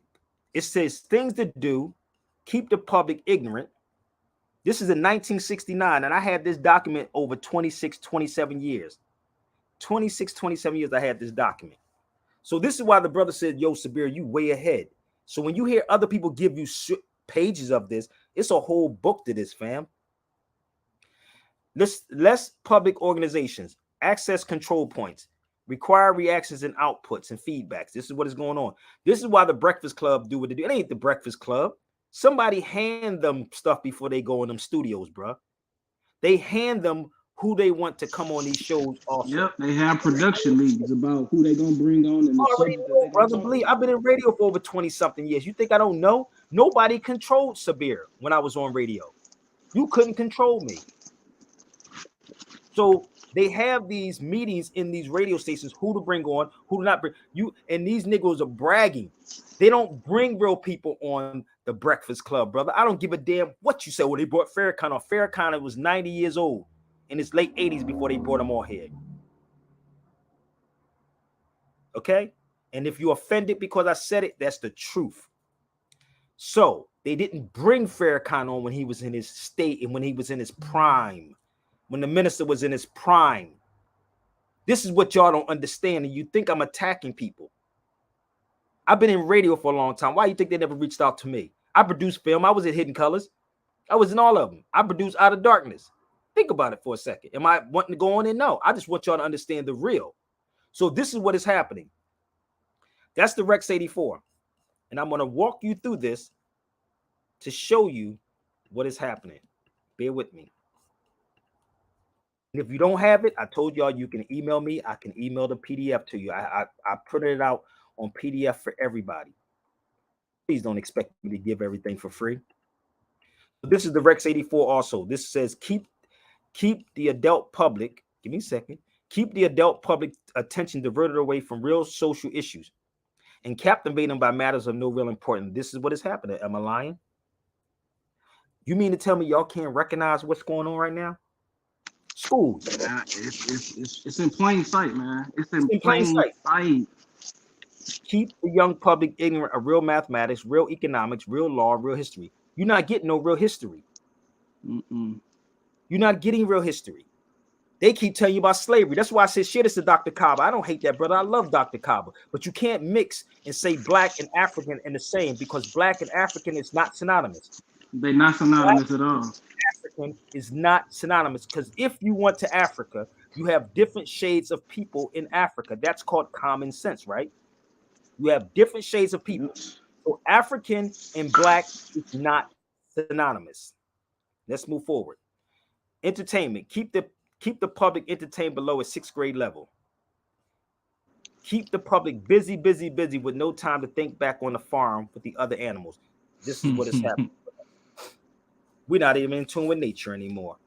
says things to do, keep the public ignorant. This is in 1969, and I had this document over 26, 27 years. 26, 27 years I had this document. So this is why the brother said, yo, Sabir, you way ahead. So when you hear other people give you pages of this, it's a whole book to this, fam. Less public organizations, access control points, require reactions and outputs and feedbacks. This is what is going on. This is why the Breakfast Club do what they do. It ain't the Breakfast Club. Somebody hand them stuff before they go in them studios, bro. They hand them who they want to come on these shows also. Yep, they have production meetings about who they gonna bring on and the subject that they brother, believe I've been in radio for over 20-something years. You think I don't know? Nobody controlled Sabir when I was on radio. You couldn't control me. So they have these meetings in these radio stations, who to bring on, who to not bring. You and these niggas are bragging. They don't bring real people on the Breakfast Club, brother. I don't give a damn what you say. Well, they brought Farrakhan on. Farrakhan was 90 years old in his late 80s before they brought him on here. Okay? And if you're offended because I said it, that's the truth. So they didn't bring Farrakhan on when he was in his state and when he was in his prime. When the minister was in his prime. This is what y'all don't understand, and you think I'm attacking people. I've been in radio for a long time. Why do you think they never reached out to me? I produced film. I was in Hidden Colors. I was in all of them. I produced Out of Darkness. Think about it for a second. Am I wanting to go on in? No. I just want y'all to understand the real. So this is what is happening. That's the Rex 84. And I'm going to walk you through this to show you what is happening. Bear with me. If you don't have it, I told y'all you can email me. I can email the PDF to you. I printed it out on PDF for everybody. Please don't expect me to give everything for free. This is the Rex 84 also. This says keep the adult public, give me a second, keep the adult public attention diverted away from real social issues and captivate them by matters of no real importance. This is what is happening. Am I lying? You mean to tell me y'all can't recognize what's going on right now? School. It's in plain sight, man. It's in plain sight. Keep the young public ignorant of real mathematics, real economics, real law, real history. You're not getting no real history. You're not getting real history. They keep telling you about slavery. That's why I said shit is to Dr. Kaba. I don't hate that, brother. I love Dr. Kaba. But you can't mix and say black and African in the same, because black and African is not synonymous. They're not synonymous at all. African is not synonymous, because if you went to Africa, you have different shades of people in Africa. That's called common sense, right? You have different shades of people. So African and black is not synonymous. Let's move forward. Entertainment. Keep the public entertained below a 6th grade level. Keep the public busy with no time to think back on the farm with the other animals. This is what is happening. We're not even in tune with nature anymore,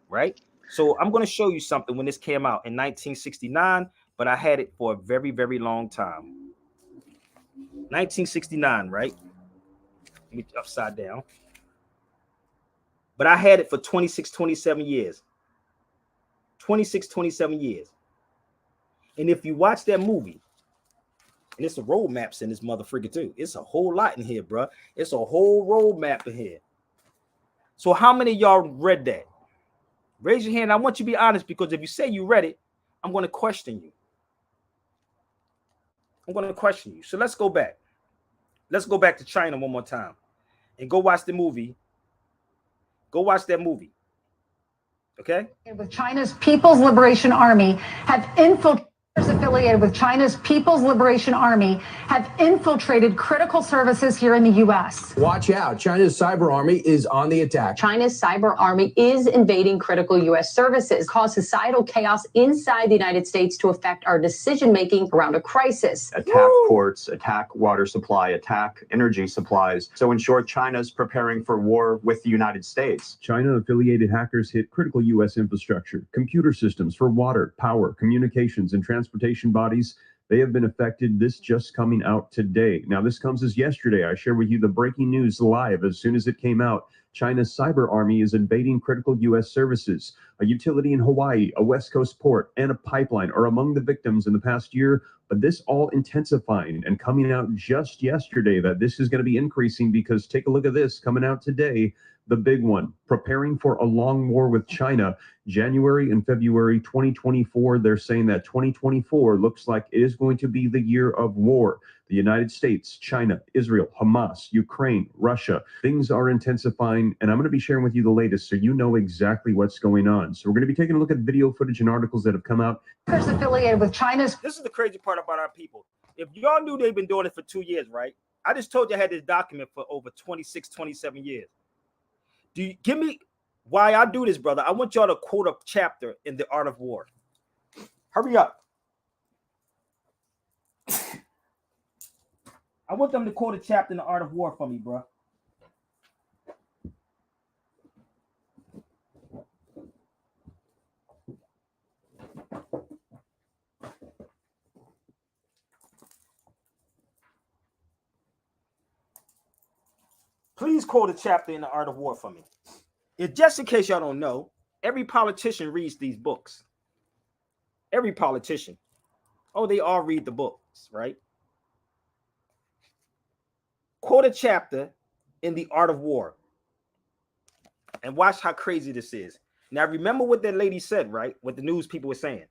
right? So I'm going to show you something when this came out in 1969, but I had it for a very, very long time. 1969, right? Let me upside down. But I had it for 26, 27 years. 26, 27 years. And if you watch that movie, and it's a road maps in this motherfucker too. It's a whole lot in here, bro. It's a whole road map in here. So how many of y'all read that? Raise your hand. I want you to be honest, because if you say you read it, I'm going to question you. I'm going to question you. So let's go back. Let's go back to China one more time and go watch the movie. Go watch that movie. Okay? With China's People's Liberation Army have infiltrated. Affiliated with China's People's Liberation Army have infiltrated critical services here in the U.S. Watch out. China's cyber army is on the attack. China's cyber army is invading critical U.S. services, cause societal chaos inside the United States to affect our decision-making around a crisis. Attack ports, attack water supply, attack energy supplies. So in short, China's preparing for war with the United States. China-affiliated hackers hit critical U.S. infrastructure, computer systems for water, power, communications, and transportation bodies. They have been affected. This just coming out today. Now, this comes as yesterday. I share with you the breaking news live as soon as it came out. China's cyber army is invading critical U.S. services. A utility in Hawaii, a West Coast port, and a pipeline are among the victims in the past year. But this all intensifying and coming out just yesterday that this is going to be increasing, because take a look at this coming out today. The big one, preparing for a long war with China. January and February 2024, they're saying that 2024 looks like it is going to be the year of war. The United States, China, Israel, Hamas, Ukraine, Russia. Things are intensifying, and I'm going to be sharing with you the latest so you know exactly what's going on. So we're going to be taking a look at video footage and articles that have come out. Affiliated with China's. This is the crazy part about our people. If y'all knew they've been doing it for 2 years, right? I just told you I had this document for over 26, 27 years. Do you give me why I do this, brother? I want y'all to quote a chapter in The Art of War. Hurry up. I want them to quote a chapter in The Art of War for me, bro. Please quote a chapter in The Art of War for me. If just in case y'all don't know, every politician reads these books. Every politician. Oh, they all read the books, right? Quote a chapter in The Art of War. And watch how crazy this is. Now, remember what that lady said, right? What the news people were saying.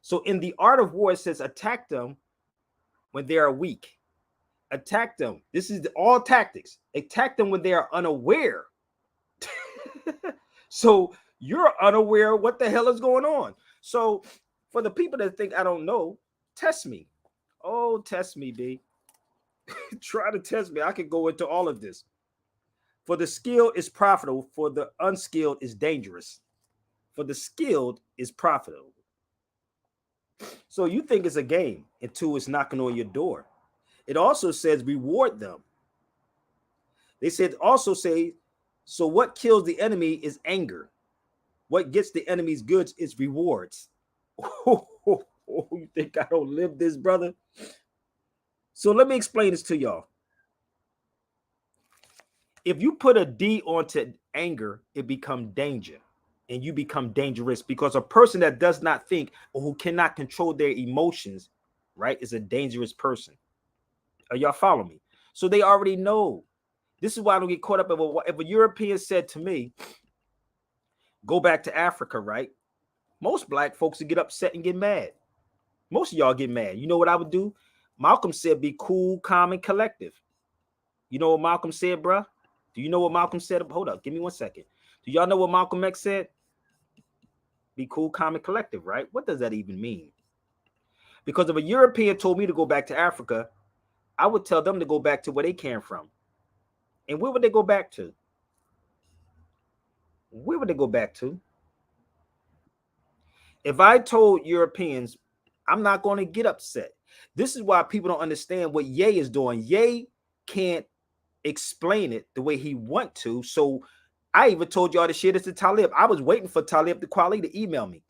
So in The Art of War, it says attack them when they are weak. Attack them. This is all tactics. Attack them when they are unaware. So you're unaware of what the hell is going on. So for the people that think I don't know, test me. Oh, test me, B. Try to test me. I can go into all of this. For the skilled is profitable. For the unskilled is dangerous. For the skilled is profitable. So you think it's a game until it's knocking on your door. It also says reward them They said also say, so what kills the enemy is anger. What gets the enemy's goods is rewards. You think I don't live this, brother? So let me explain this to y'all. If you put a D onto anger, it becomes danger, and you become dangerous, because a person that does not think or who cannot control their emotions, right, is a dangerous person. Are y'all following me? So they already know. This is why I don't get caught up. If a European said to me, go back to Africa, right? Most black folks would get upset and get mad. Most of y'all get mad. You know what I would do? Malcolm said, be cool, calm, and collective. You know what Malcolm said, bruh? Do you know what Malcolm said? Hold up. Give me 1 second. Do y'all know what Malcolm X said? Be cool, calm, and collective, right? What does that even mean? Because if a European told me to go back to Africa, I would tell them to go back to where they came from. And where would they go back to? Where would they go back to? If I told Europeans, I'm not going to get upset. This is why people don't understand what Ye is doing. Ye can't explain it the way he want to. So I even told y'all to share this to Talib. I was waiting for Talib the Kweli to email me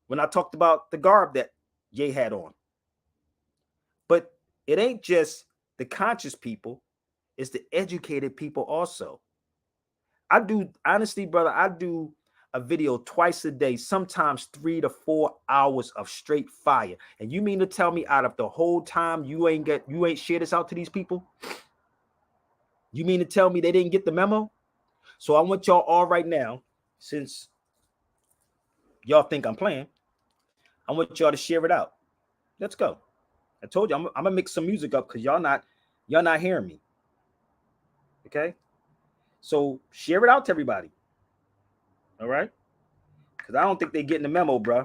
when I talked about the garb that Ye had on. But it ain't just the conscious people, it's the educated people also. I do, honestly, brother, I do a video twice a day, sometimes 3 to 4 hours of straight fire. And you mean to tell me out of the whole time you ain't share this out to these people? You mean to tell me they didn't get the memo? So I want y'all all right now, since y'all think I'm playing, I want y'all to share it out. Let's go. I told you I'm gonna mix some music up because y'all not hearing me. Okay? So share it out to everybody. All right? Because I don't think they're getting the memo, bro.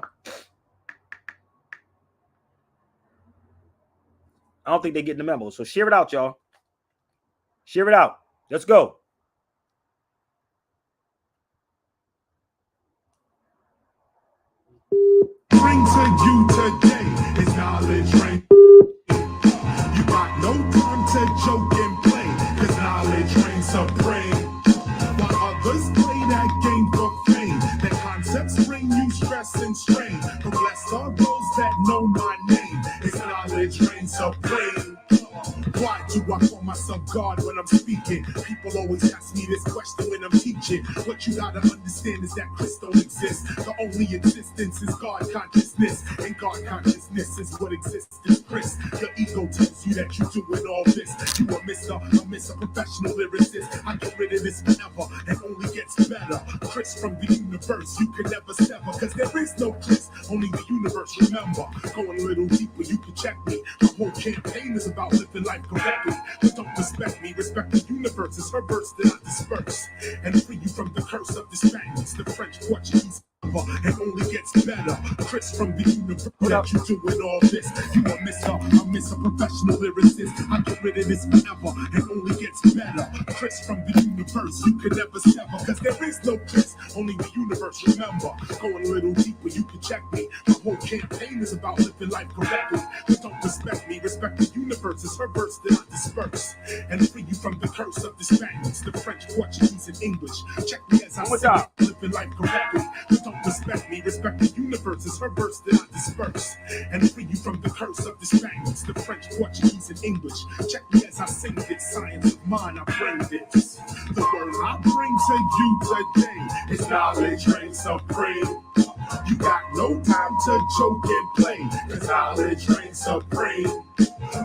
I don't think they're getting the memo. So share it out, y'all. Share it out. Let's go. Bring to you today is knowledge rain. You got no time to joke and play, cause knowledge reigns supreme. While others play that game for fame, the concepts bring you stress and strain. But blessed are those that know my name, it's knowledge reigns supreme. Why do I call myself God when I'm speaking? People always ask me this question when I'm teaching. What you gotta understand is that Chris don't exist. The only existence is God consciousness, and God consciousness is what exists in Chris. Your ego tells you that you're doing all this. You a Mr. Professional lyricist. I get rid of this forever and only gets better. Chris from the universe, you can never sever, cause there is no Chris, only the universe. Remember, going a little deeper, you can check me. My whole campaign is about living life correctly. But don't respect me, respect the universe. It's her verse that I disperse and free you from the curse of the Spaniards, the French, Portuguese, and only gets better. Chris from the universe, that you doing all this. You a Mr. Professional lyricist. I get rid of this forever and only gets better. Chris from the universe, you can never sever, cause there is no Chris, only the universe. Remember, going a little deeper, you can check me. My whole campaign is about living life correctly. But don't respect me, respect the universe. It's her verse that I disperse and free you from the curse of the Spaniards, the French, Portuguese, and English. Check me as I sing it, living life correctly. But don't respect me, respect the universe. It's her verse that I disperse and free you from the curse of the Spaniards, the French, Portuguese, and English. Check me as I sing this, science of mine, I bring this. The word I bring to you today is knowledge reigns supreme. You got no time to joke and play, cause knowledge reigns supreme.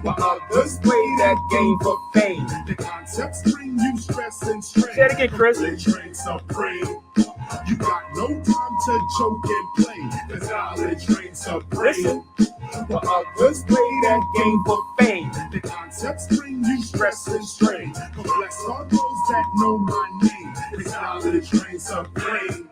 While others play that game for fame, the concepts bring you stress and strain. Say it again, Chris. Knowledge reigns supreme. You got no time to joke and play, cause knowledge reigns supreme. Listen. While others play that game for fame, the concepts bring you stress and strain. But blessed are those that know my name, cause knowledge reigns supreme.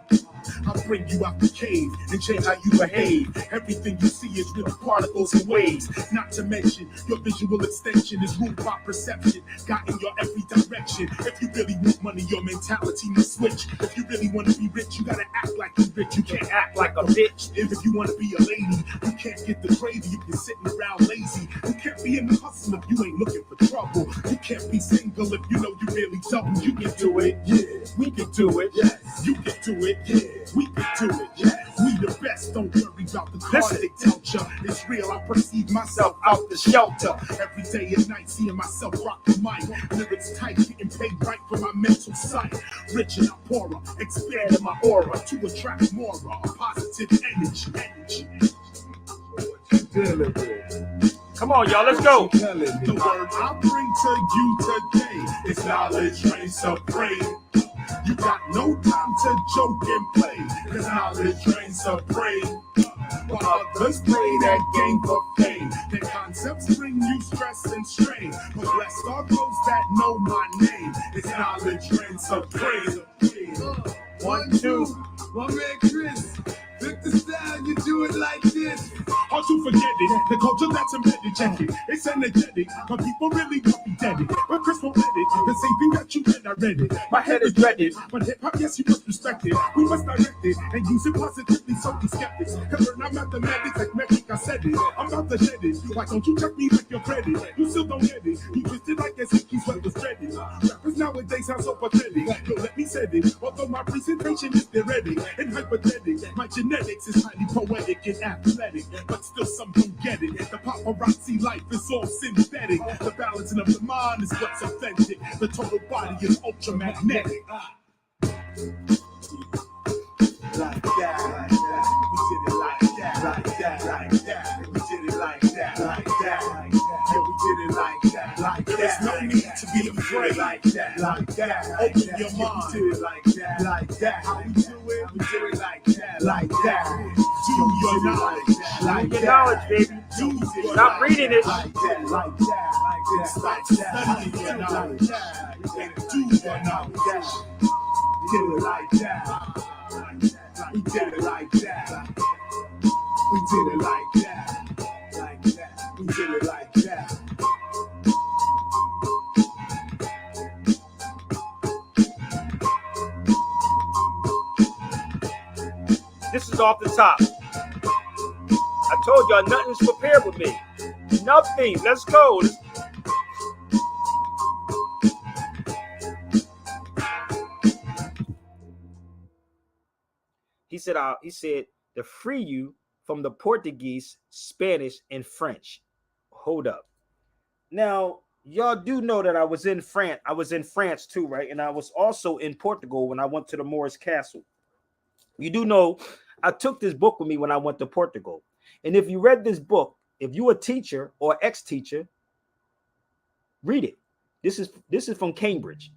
I'll bring you out the cave and change how you behave. Everything you see is really particles and waves. Not to mention, your visual extension is ruled by perception, guiding your every direction. If you really want money, your mentality must switch. If you really want to be rich, you gotta act like you're rich. You can't act like a bitch. If you want to be a lady, you can't get the gravy if you're sitting around lazy. You can't be in the hustle if you ain't looking for trouble. You can't be single if you know you really double. You can do it, yeah. We can do it, yes. You can do it, yeah. We can do it, yes. We the best. Don't worry about the cards they tell ya. It's real. I perceive myself out the shelter every day and night, seeing myself rock the mic. Lyrics tight, getting paid right for my mental sight. Rich and I'm poorer, expanding my aura to attract more positive energy. Come on, y'all, let's go. The word I bring to you today is knowledge reigns supreme. You got no time to joke and play, cause knowledge reigns supreme. While others play that game for fame, their concepts bring you stress and strain. But blessed are those that know my name. It's knowledge reigns supreme. 1, 2, my man Chris. Look the style, you do it like this. How to forget it? The culture that's embedded, check it. It's energetic, but people really won't be dead it. But Chris won't let it. The same thing that you read, I read it. My head is dreaded, but hip hop, yes, you must respect it. We must direct it and use it positively, so be skeptics. Cause we're not mathematics, like metric, I said it. I'm about to shed it. Why don't you check me with your credit? You still don't get it. You twist it like as if you sweat was dreaded. Rappers nowadays sound so pathetic. Yo, let me say it. Although my presentation is theoretic and hypothetical, my genetics is highly poetic and athletic, but still some don't get it. The paparazzi life is all synthetic. The balancing of the mind is what's authentic. The total body is ultramagnetic. Like that, we did it like that, like that, we did it like that, like that, yeah, we did it like that, like that. There's no need to be afraid, like that, like that. Open your mind, we did it like that, like that. How we do it, we did it like that, like that. Do your knowledge, like your knowledge, baby. Stop reading it. Like that, like that, like that. Stop studying your knowledge, and do your knowledge. We did it like that. We did it like that. We did it like that. Like that. We did it like that. This is off the top. I told y'all nothing's prepared with me. Nothing. Let's go. He said to free you from the Portuguese, Spanish, and French. Hold up. Now, y'all do know that I was in France. I was in France too, right? And I was also in Portugal when I went to the Moorish Castle. You do know I took this book with me when I went to Portugal. And if you read this book, if you're a teacher or ex-teacher, read it. This is from Cambridge.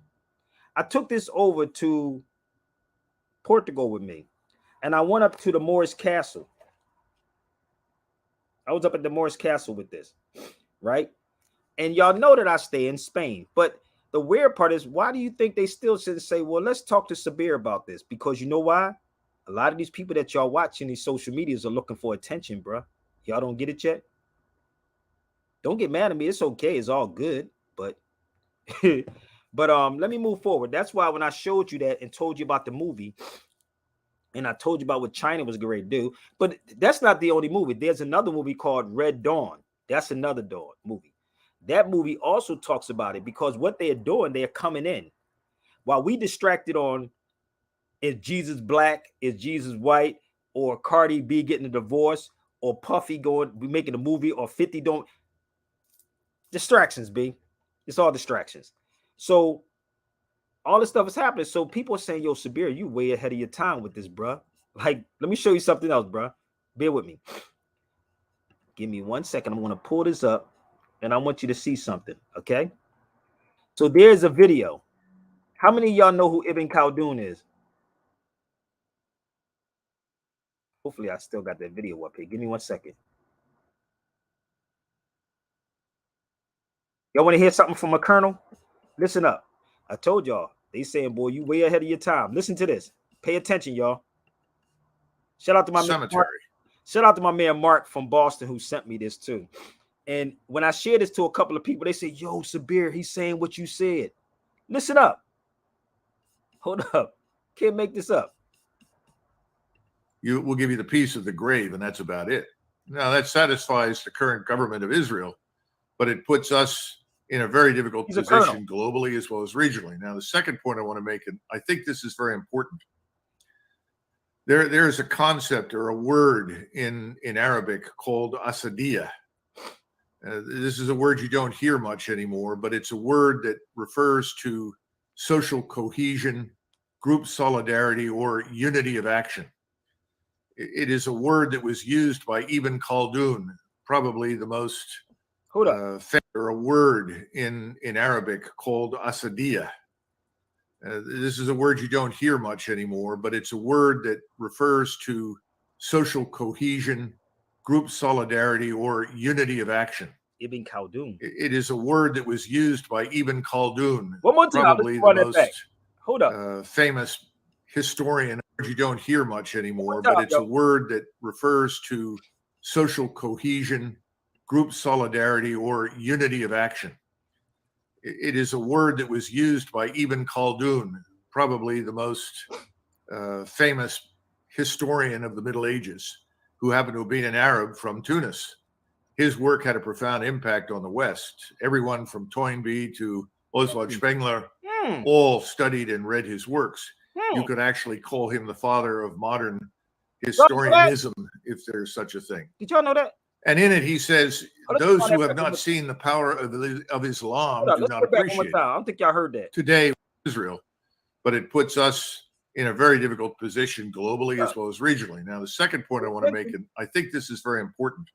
I took this over to Portugal with me. And I went up to the Moorish Castle. I was up at the Moorish Castle with this, right? And y'all know that I stay in Spain. But the weird part is, why do you think they still should say, well, let's talk to Sabir about this? Because you know why? A lot of these people that y'all watching these social medias are looking for attention, bro. Y'all don't get it yet? Don't get mad at me. It's okay. It's all good. But let me move forward. That's why when I showed you that and told you about the movie, and I told you about what China was going to do, but that's not the only movie. There's another movie called Red Dawn. That's another Dawn movie. That movie also talks about it, because what they're doing, they're coming in. While we distracted on, is Jesus black, is Jesus white, or Cardi B getting a divorce, or Puffy making a movie, or 50 don't. Distractions, B. It's all distractions. So all this stuff is happening. So people are saying, yo, Sabir, you way ahead of your time with this, bruh. Like, let me show you something else, bruh. Bear with me. Give me 1 second. I'm going to pull this up, and I want you to see something, okay? So there's a video. How many of y'all know who Ibn Khaldun is? Hopefully, I still got that video up here. Give me 1 second. Y'all want to hear something from a colonel? Listen up. I told y'all. They saying, boy, you way ahead of your time. Listen to this. Pay attention, y'all. Shout out to my cemetery. man Mark. Shout out to my man Mark from Boston who sent me this too. And when I shared this to a couple of people, they said, "Yo, Sabir, he's saying what you said." Listen up. Hold up. Can't make this up. We'll give you the piece of the grave, and that's about it. Now, that satisfies the current government of Israel, but it puts us in a very difficult position globally as well as regionally. Now, the second point I want to make, and I think this is very important, there is a concept or a word in Arabic called asadiyah. This is a word you don't hear much anymore, but it's a word that refers to social cohesion, group solidarity, or unity of action. It is a word that was used by Ibn Khaldun, probably the most a word in Arabic called asadiyah. This is a word you don't hear much anymore, but it's a word that refers to social cohesion, group solidarity, or unity of action. Ibn Khaldun. It is a word that was used by Ibn Khaldun, one more time, probably the most famous historian. You don't hear much anymore, but it's a word that refers to social cohesion, group solidarity, or unity of action. It is a word that was used by Ibn Khaldun, probably the most famous historian of the Middle Ages, who happened to have been an Arab from Tunis. His work had a profound impact on the West. Everyone from Toynbee to Oswald Spengler all studied and read his works. You could actually call him the father of modern historianism, if there's such a thing. Did y'all know that? And in it, he says, those who have not seen the power of Islam do not appreciate it. I don't think y'all heard that. Today, Israel, but it puts us in a very difficult position globally as well as regionally. Now, the second point I want to make, and I think this is very important.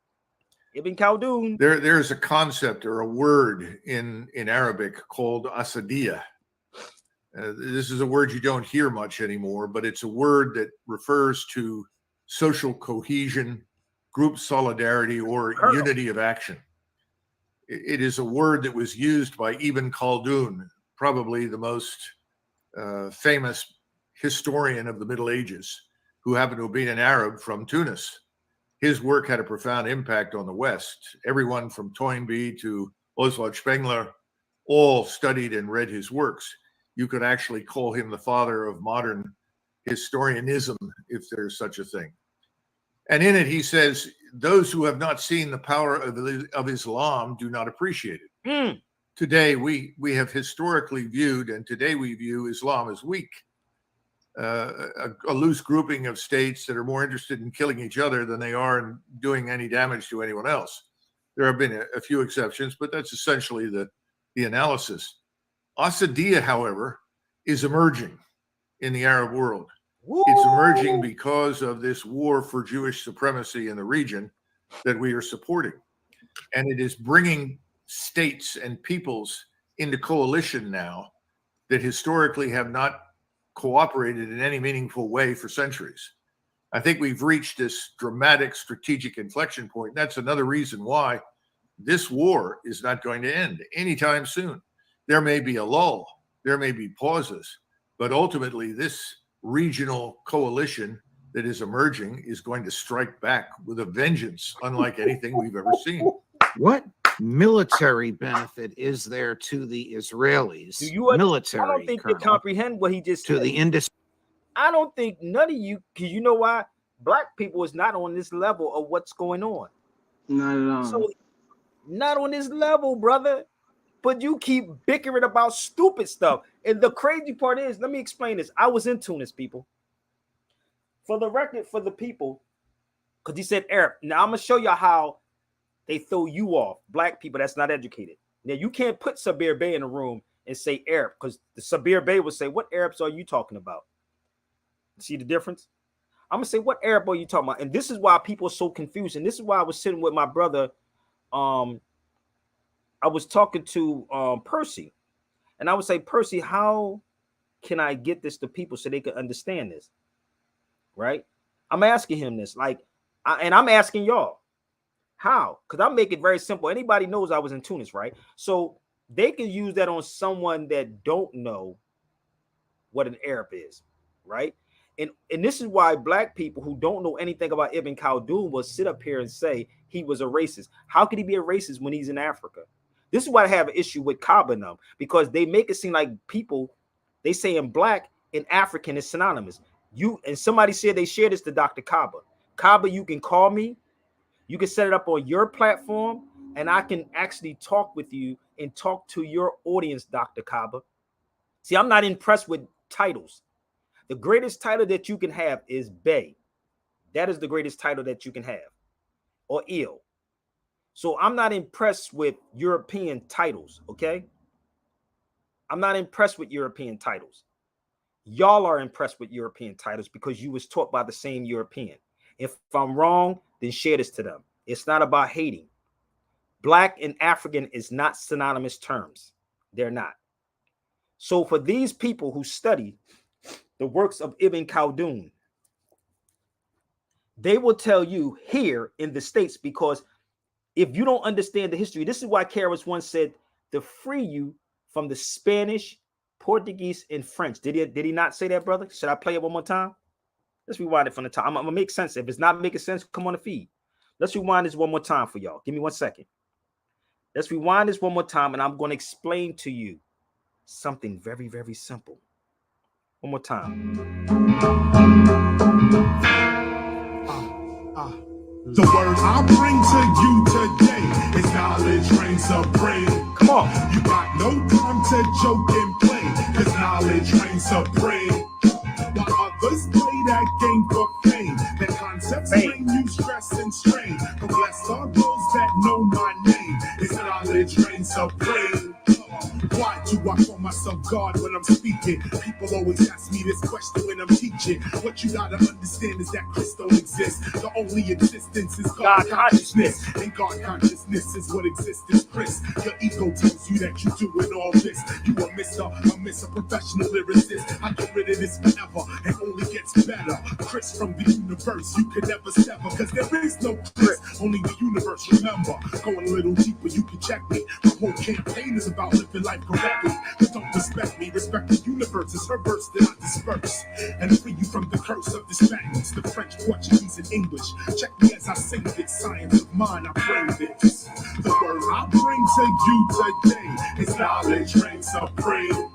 Ibn Khaldun. There is a concept or a word in Arabic called asadiyah. This is a word you don't hear much anymore, but it's a word that refers to social cohesion, group solidarity, or unity of action. It is a word that was used by Ibn Khaldun, probably the most famous historian of the Middle Ages, who happened to have been an Arab from Tunis. His work had a profound impact on the West. Everyone from Toynbee to Oswald Spengler all studied and read his works. You could actually call him the father of modern historianism, if there's such a thing. And in it, he says, those who have not seen the power of Islam do not appreciate it. Today, we have historically viewed, and today we view Islam as weak, a loose grouping of states that are more interested in killing each other than they are in doing any damage to anyone else. There have been a few exceptions, but that's essentially the analysis. Asadiyah, however, is emerging in the Arab world. Woo! It's emerging because of this war for Jewish supremacy in the region that we are supporting. And it is bringing states and peoples into coalition now that historically have not cooperated in any meaningful way for centuries. I think we've reached this dramatic strategic inflection point. That's another reason why this war is not going to end anytime soon. There may be a lull, there may be pauses, but ultimately this regional coalition that is emerging is going to strike back with a vengeance unlike anything we've ever seen. What military benefit is there to the Israelis? Military, I don't think you comprehend what he just said. To the industry. I don't think none of you, because you know why? Black people is not on this level of what's going on. Not at all. So, not on this level, brother. But you keep bickering about stupid stuff. And the crazy part is, let me explain this. I was in Tunis, people. For the record, for the people, because he said Arab. Now, I'm going to show you how they throw you off, black people that's not educated. Now, you can't put Sabir Bey in a room and say Arab, because the Sabir Bey would say, what Arabs are you talking about? See the difference? I'm going to say, what Arab are you talking about? And this is why people are so confused. And this is why I was sitting with my brother. I was talking to Percy, and I would say, Percy, how can I get this to people so they can understand this? Right? I'm asking him this, and I'm asking y'all, how? Because I make it very simple. Anybody knows I was in Tunis, right? So they can use that on someone that don't know what an Arab is, right? And this is why black people who don't know anything about Ibn Khaldun will sit up here and say he was a racist. How could he be a racist when he's in Africa? This is why I have an issue with Kaaba now, because they make it seem like people, they say in black and African is synonymous. You and somebody said they shared this to Dr. Kaaba. Kaaba, you can call me, you can set it up on your platform, and I can actually talk with you and talk to your audience, Dr. Kaaba. See, I'm not impressed with titles. The greatest title that you can have is Bey. That is the greatest title that you can have, or ill. So I'm not impressed with European titles, okay? I'm not impressed with European titles. Y'all are impressed with European titles because you was taught by the same European. If I'm wrong, then share this to them. It's not about hating. Black and African is not synonymous terms. They're not. So for these people who study the works of Ibn Khaldun, they will tell you here in the States, because if you don't understand the history, this is why Karras once said to free you from the Spanish, Portuguese, and French. Did he not say that, brother? Should I play it one more time? Let's rewind it from the top. I'm gonna make sense. If it's not making sense, come on the feed. Let's rewind this one more time for y'all. Give me 1 second. Let's rewind this one more time, and I'm going to explain to you something very, very simple. One more time. The word I bring to you today is knowledge reigns supreme. Come on. You got no time to joke and play, cause knowledge reigns supreme. While others play that game for fame, the concepts bring you stress and strain. But blessed are those that know my name, is knowledge reigns supreme. Why do I call myself God when I'm speaking? People always ask me this question when I'm teaching. What you gotta understand is that Christ don't exist. The only existence is God consciousness. And God consciousness is what exists is Chris. Your ego tells you that you're doing all this. You a miss a professional lyricist. I get rid of this forever and only gets better. Chris from the universe, you can never sever, cause there is no Chris, only the universe. Remember, going a little deeper, you can check me. My whole campaign is about living life correctly. But don't respect me, respect the universe. It's her verse that I disperse and free you from the curse of the Spaniards, the French, Portuguese, and English. Check me as I sing this science of mine. I bring this. The word I bring to you today is knowledge reigns supreme.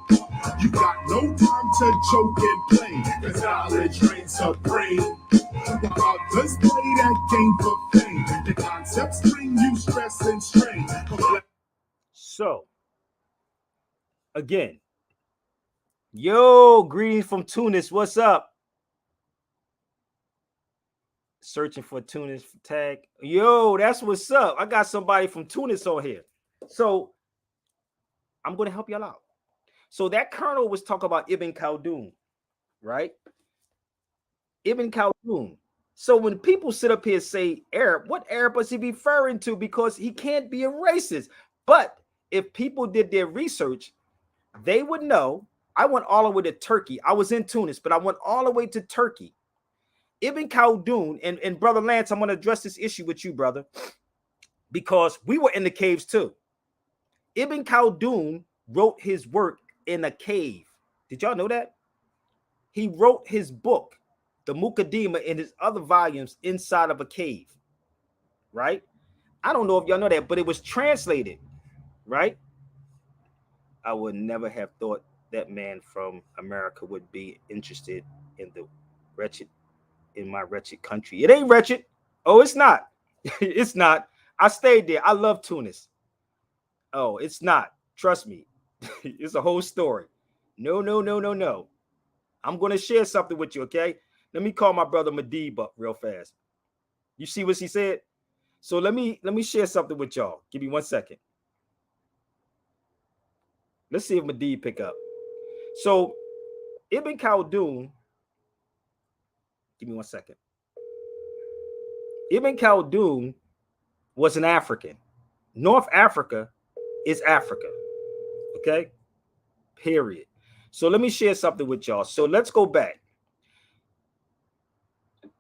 You got no time to joke and play, cause knowledge reigns supreme. While others play that game for fame, the concepts bring you stress and strain. So, again, yo, greetings from Tunis. What's up? Searching for Tunis tag. Yo, that's what's up. I got somebody from Tunis on here. So, I'm going to help y'all out. So, that colonel was talking about Ibn Khaldun, right? Ibn Khaldun. So, when people sit up here and say Arab, what Arab was he referring to? Because he can't be a racist. But if people did their research, they would know. I went all the way to Turkey. I was in Tunis, but I went all the way to Turkey. Ibn Khaldun, and Brother Lance, I'm going to address this issue with you, brother, because we were in the caves too. Ibn Khaldun wrote his work in a cave. Did y'all know that? He wrote his book, the Muqaddimah, in his other volumes inside of a cave, right? I don't know if y'all know that, but it was translated, right? I would never have thought that man from America would be interested in my wretched country. It ain't wretched. Oh, it's not. It's not. I stayed there. I love Tunis. Oh, it's not. Trust me. It's a whole story. No. I'm going to share something with you, okay? Let me call my brother Madib up real fast. You see what he said? So let me share something with y'all. Give me 1 second. Let's see if Madib pick up. So Ibn Khaldun, give me 1 second. Ibn Khaldun was an African. North Africa is Africa. Okay? Period. So let me share something with y'all. So let's go back.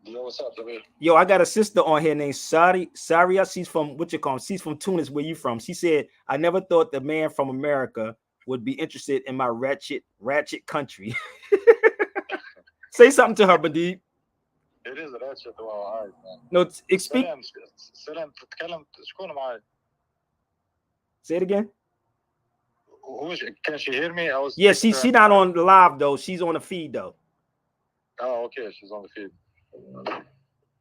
Yo, what's up, Sabir? Yo, I got a sister on here named Saria. She's from she's from Tunis. Where you from? She said, I never thought the man from America would be interested in my ratchet country. Say something to her, Badib. It is ratchet to our eyes, man. No, speak. سلام تتكلم شكون معي? Say it again. Can she hear me? Yeah, she not on the live though. She's on the feed though. Oh, okay. She's on the feed.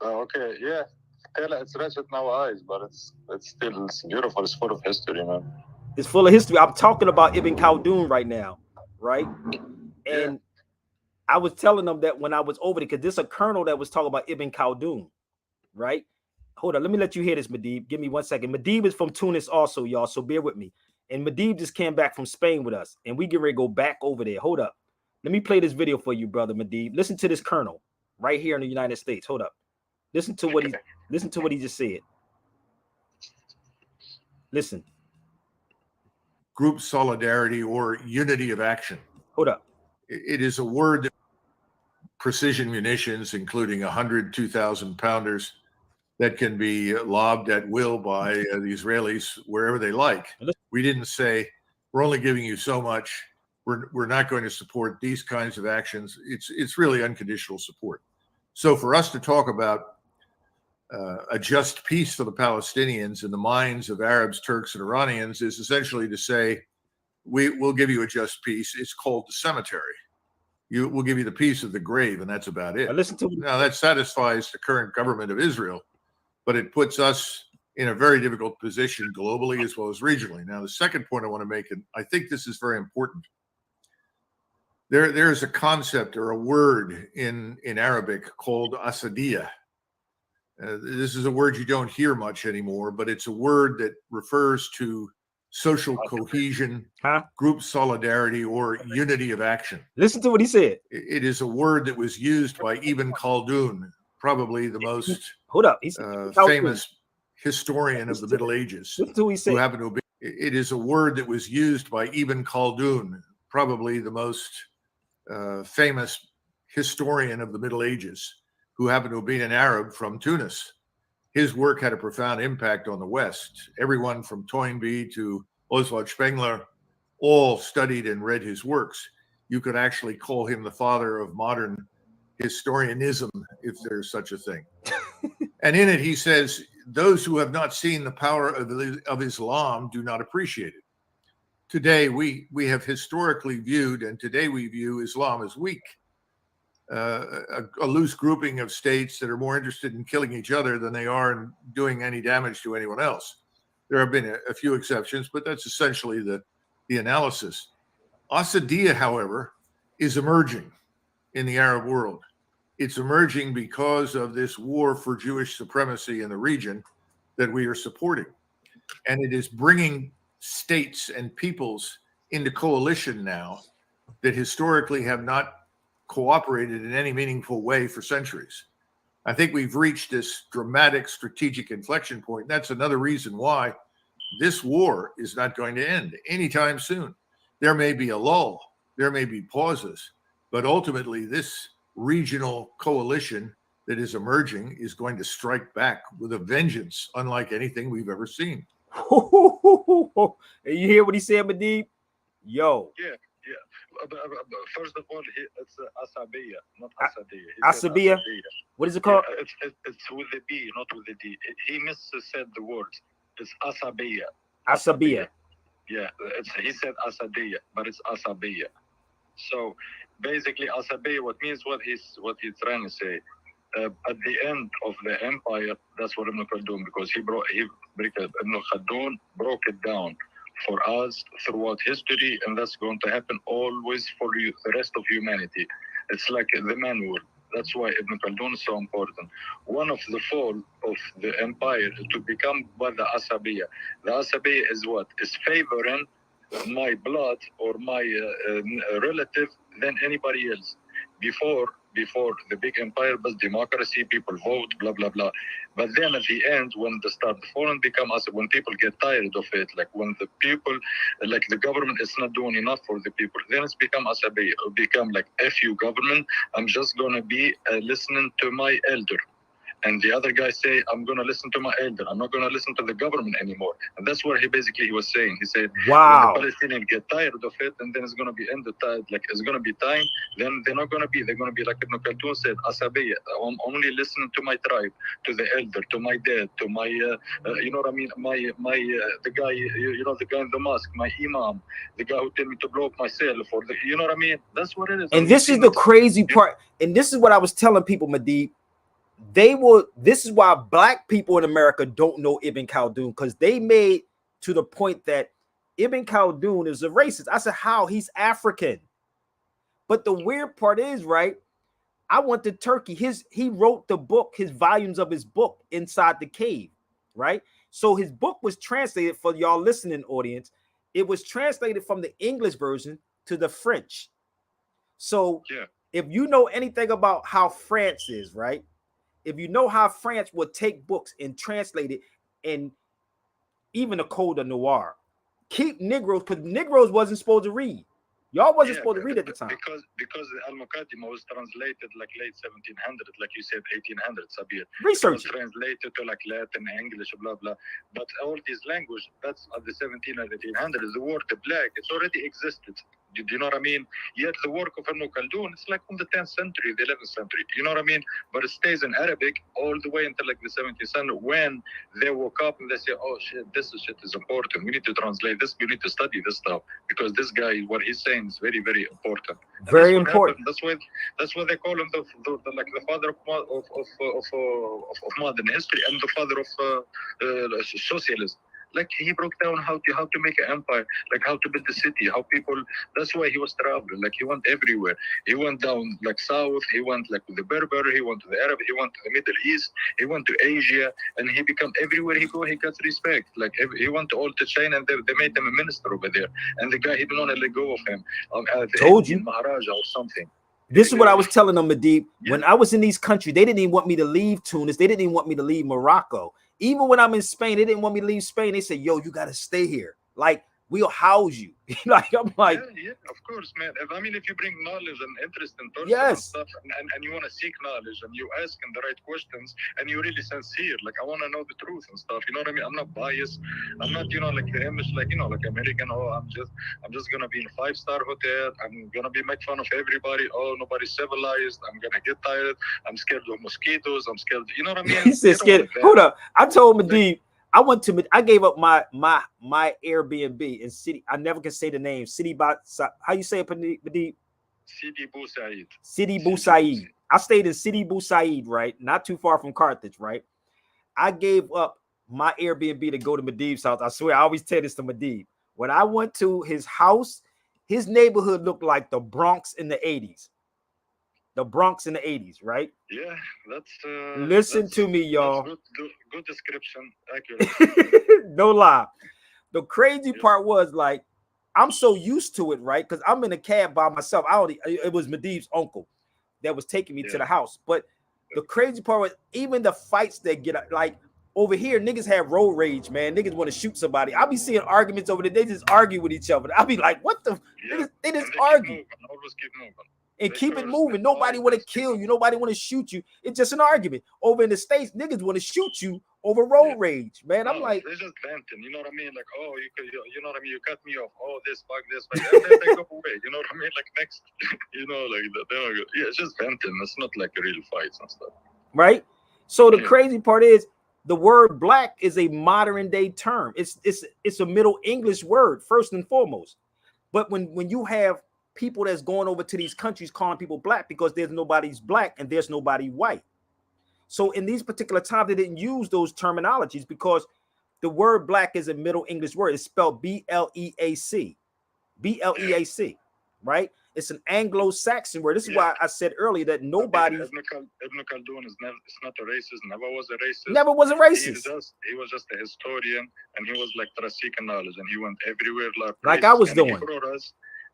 Oh, okay. Yeah. It's ratchet in our eyes, but it's beautiful. It's full of history, man. It's full of history. I'm talking about Ibn Khaldun right now, right? And I was telling them that when I was over there, because there's a colonel that was talking about Ibn Khaldun, right? Hold on, let me let you hear this, Madib. Give me 1 second. Madib is from Tunis also, y'all, so bear with me. And Madib just came back from Spain with us, and we get ready to go back over there. Hold up. Let me play this video for you, brother Madib. Listen to this colonel right here in the United States. Hold up. Listen to what he just said. Listen. Group solidarity or unity of action. Hold up. It is a word that precision munitions, including 100 2,000 pounders, that can be lobbed at will by the Israelis wherever they like. We didn't say, we're only giving you so much. We're not going to support these kinds of actions. It's really unconditional support. So for us to talk about a just peace for the Palestinians in the minds of Arabs, Turks, and Iranians is essentially to say, we'll give you a just peace. It's called the cemetery. We'll give you the peace of the grave, and that's about it. Now, that satisfies the current government of Israel, but it puts us in a very difficult position globally as well as regionally. Now, the second point I want to make, and I think this is very important, there's a concept or a word in Arabic called asadiyah. This is a word you don't hear much anymore, but it's a word that refers to social cohesion, group solidarity, or unity of action. Listen to what he said. It is a word that was used by Ibn Khaldun, probably the most famous historian of the Middle Ages. Listen to what he said. Who happened to be, it is a word that was used by Ibn Khaldun, probably the most famous historian of the Middle Ages, who happened to have been an Arab from Tunis. His work had a profound impact on the West. Everyone from Toynbee to Oswald Spengler all studied and read his works. You could actually call him the father of modern historianism, if there's such a thing. And in it, he says, those who have not seen the power of Islam do not appreciate it. Today, we have historically viewed, and today we view Islam as weak. A loose grouping of states that are more interested in killing each other than they are in doing any damage to anyone else. There have been a few exceptions, but that's essentially the analysis. Asadiyah, however, is emerging in the Arab world. It's emerging because of this war for Jewish supremacy in the region that we are supporting. And it is bringing states and peoples into coalition now that historically have not cooperated in any meaningful way for centuries. I think we've reached this dramatic strategic inflection point. That's another reason why this war is not going to end anytime soon. There may be a lull, there may be pauses, but ultimately this regional coalition that is emerging is going to strike back with a vengeance unlike anything we've ever seen. And you hear what he said, Madib? Yo. Yeah. First of all, it's Asabiyah, not Asadiyah. Asabiyah? What is it called? Yeah, it's with the B, not with the D. He said the words. It's Asabiyah. Asabiyah. Yeah, he said Asadiyah, but it's Asabiyah. So basically, Asabiyah, what he's trying to say. At the end of the empire, that's what Ibn Khaldun, because Ibn Khaldun broke it down for us throughout history, and that's going to happen always for the rest of humanity. It's like the manual. That's why Ibn Khaldun is so important. One of the fall of the empire to become the Asabiyah. The Asabiyah is what? Is favoring my blood or my relative than anybody else. Before the big empire, but democracy, people vote, blah, blah, blah. But then at the end, when they start falling, when people get tired of it, like when the people, like the government is not doing enough for the people, then it's become Asabi, become like, F you government, I'm just going to be listening to my elder. And the other guy say, I'm going to listen to my elder. I'm not going to listen to the government anymore. And that's what he was saying. He said, wow, when the Palestinians get tired of it, and then it's going to be end the time, like it's going to be time, then they're not going to be. They're going to be like Ibn Khaldun said, Asabiya. I'm only listening to my tribe, to the elder, to my dad, to my, you know what I mean, the guy, you know, the guy in the mosque, my imam, the guy who told me to blow up myself, or the, you know what I mean? That's what it is. And this is the crazy part. And this is what I was telling people, Madib. This is why black people in America don't know Ibn Khaldun, because they made to the point that Ibn Khaldun is a racist. I said, how? He's African. But the weird part is, right, I went to Turkey. He wrote the book, his volumes of his book Inside the Cave, right? So his book was translated, for y'all listening audience. It was translated from the English version to the French. So if you know anything about how France is, right? If you know how France would take books and translate it, and even the Code of Noir, keep Negroes, because Negroes wasn't supposed to read. Y'all wasn't supposed to read at the time. Because the Al-Muqaddimah was translated like late 1700, like you said, 1800, Sabir. Research it. Was translated to like Latin, English, blah, blah. But all these language, that's at the 1700 or 1800s, the word black, it's already existed. Do you know what I mean? Yet the work of Ibn Khaldun, it's like from the 10th century, the 11th century. You know what I mean? But it stays in Arabic all the way until like the 17th century, when they woke up and they say, oh shit, this shit is important. We need to translate this. We need to study this stuff, because this guy, what he's saying is very, very important. And very important. That's why they call him the father of modern history, and the father of socialism. Like he broke down how to make an empire, like how to build the city, how people. That's why he was traveling. Like he went everywhere. He went down like south. He went like to the Berber. He went to the Arab. He went to the Middle East. He went to Asia, and he become everywhere he go. He got respect. Like he went all to China, and they made him a minister over there. And the guy, he didn't want to let go of him. Told you, Maharaja or something. This is what I was telling them, Madib. When I was in these countries, they didn't even want me to leave Tunis. They didn't even want me to leave Morocco. Even when I'm in Spain, they didn't want me to leave Spain. They said, yo, you got to stay here. Like, we'll house you. Like, I'm like, yeah, of course, man. If you bring knowledge and interest in person and yes, stuff, and you want to seek knowledge, and you ask the right questions, and you're really sincere, like I want to know the truth and stuff. You know what I mean? I'm not biased. I'm not, like the image, like like American. Oh, I'm just gonna be in a 5-star hotel. I'm gonna be make fun of everybody. Oh, nobody's civilized. I'm gonna get tired. I'm scared of mosquitoes. I'm scared. You know what I mean? He said scared. Hold up. I told Madib. I gave up my Airbnb in City. I never can say the name. How you say it, Madib? Sidi Bou Said. Sidi Bou Said. I stayed in Sidi Bou Said, right? Not too far from Carthage, right? I gave up my Airbnb to go to Madib's house. I swear, I always tell this to Madib. When I went to his house, his neighborhood looked like the Bronx in the 80s. The Bronx in the 80s, right? Yeah, that's listen to me, y'all. Good description, accurate. No lie. The crazy part was, like, I'm so used to it, right? Because I'm in a cab by myself. It was Madib's uncle that was taking me to the house. But the crazy part was, even the fights that get, like, over here, niggas have road rage, man. Niggas want to shoot somebody. I'll be seeing arguments over there. They just argue with each other. I'll be like, what the? They just argue. Always keep moving. And keep it moving. Nobody want to kill you. Nobody want to shoot you. It's just an argument. Over in the States, niggas want to shoot you over road rage, man. I'm like, they're just venting. You know what I mean? Like, oh, you know what I mean? You cut me off. Oh, this, fuck this. And then they go away. You know what I mean? Like next, like that. Yeah, it's just venting. It's not like real fights and stuff. Right. So the crazy part is, the word black is a modern day term. It's a Middle English word first and foremost. But when you have people that's going over to these countries calling people black, because there's nobody's black and there's nobody white. So in these particular times, they didn't use those terminologies, because the word black is a Middle English word. It's spelled B-L-E-A-C, B-L-E-A-C, right? It's an Anglo-Saxon word. This is why I said earlier that nobody. Ibn Khaldun is not a racist. Never was a racist. Never was a racist. He was just a historian, and he was like seeking knowledge, and he went everywhere like I was doing.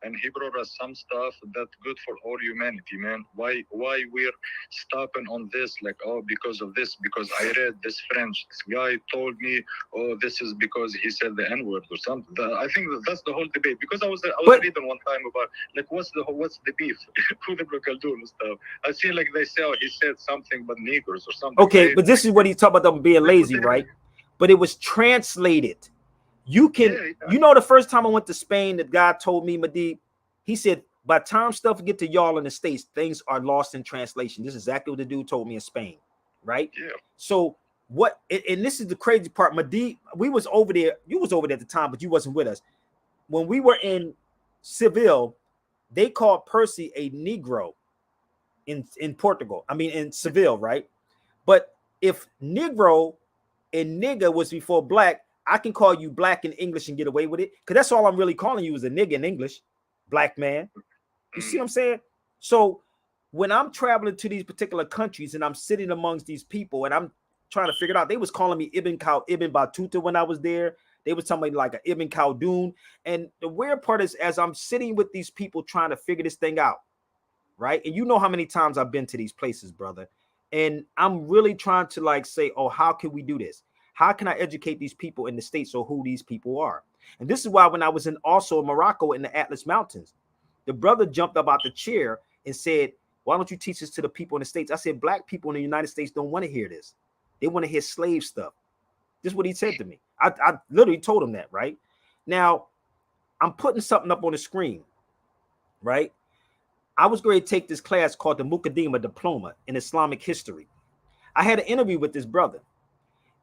and he brought us some stuff that's good for all humanity, man. Why we're stopping on this? Like, oh, because of this, because I read this French. This guy told me, oh, this is because he said the N-word or something. I think that's the whole debate. Because I was reading one time about like what's the beef with the Khaldun and stuff. I see like they say, oh, he said something but niggers or something. Okay, right? but this is what he's talking about them being lazy, right? But it was translated. You can, you know, the first time I went to Spain, the guy told me, Madib, he said, by the time stuff get to y'all in the States, things are lost in translation. This is exactly what the dude told me in Spain, right? Yeah. So what, and this is the crazy part, Madib, we was over there, you was over there at the time, but you wasn't with us. When we were in Seville, they called Percy a Negro in Portugal. I mean, in Seville, right? But if Negro and nigga was before black, I can call you black in English and get away with it, because that's all I'm really calling you is a nigga in English, black man. You see what I'm saying? So when I'm traveling to these particular countries and I'm sitting amongst these people and I'm trying to figure it out, they was calling me Ibn Battuta when I was there. They was telling me like a Ibn Khaldun. And the weird part is, as I'm sitting with these people trying to figure this thing out, right? And you know how many times I've been to these places, brother. And I'm really trying to like say, oh, how can we do this? How can I educate these people in the States or who these people are? And this is why when I was in also Morocco in the Atlas Mountains, the brother jumped up out the chair and said, why don't you teach this to the people in the States? I said, black people in the United States don't want to hear this. They want to hear slave stuff. This is what he said to me. I literally told him that, right? Now, I'm putting something up on the screen, right? I was going to take this class called the Muqaddimah Diploma in Islamic History. I had an interview with this brother,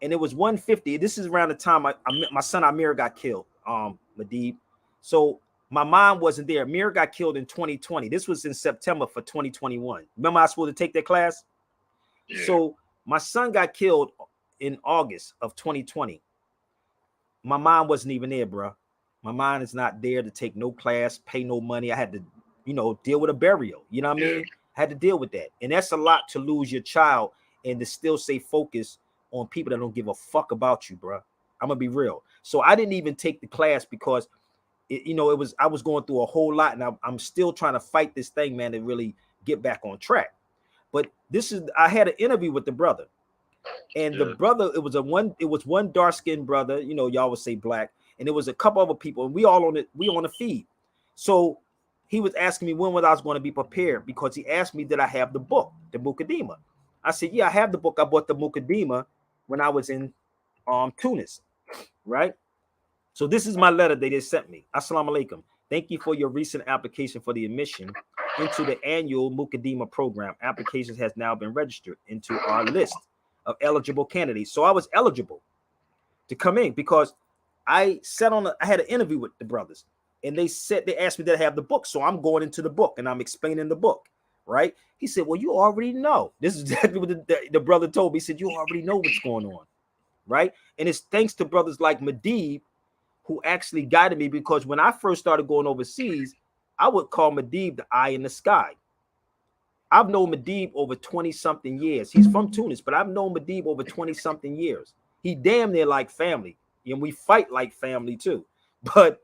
and it was 150. This is around the time my son Amir got killed, Madib. So my mom wasn't there. Amir got killed in 2020. This was in September for 2021. Remember I was supposed to take that class? Yeah. So my son got killed in August of 2020. My mom wasn't even there, bro. My mom is not there to take no class, pay no money. I had to, you know, deal with a burial. You know what I mean? I had to deal with that. And that's a lot to lose your child and to still stay focused on people that don't give a fuck about you, bro. I'm gonna be real. So I didn't even take the class because I was going through a whole lot, and I'm still trying to fight this thing, man, to really get back on track. But I had an interview with the brother, and the brother, it was one dark-skinned brother, you know, y'all would say black, and it was a couple other people, and we on the feed. So he was asking me when I was going to be prepared, because he asked me did I have the book, the Muqaddimah. I said, yeah, I have the book. I bought the Muqaddimah when I was in Tunis, right? So this is my letter they just sent me. Assalamu alaikum. Thank you for your recent application for the admission into the annual Muqaddimah program. Applications has now been registered into our list of eligible candidates. So I was eligible to come in because I had an interview with the brothers, and they asked me that I have the book. So I'm going into the book and I'm explaining the book, right? He said, well, you already know. This is exactly what the brother told me. He said, you already know what's going on, right? And it's thanks to brothers like Madib who actually guided me, because when I first started going overseas, I would call Madib the eye in the sky. I've known Madib over 20-something years. He's from Tunis, but I've known Madib over 20-something years. He damn near like family, and we fight like family too. But,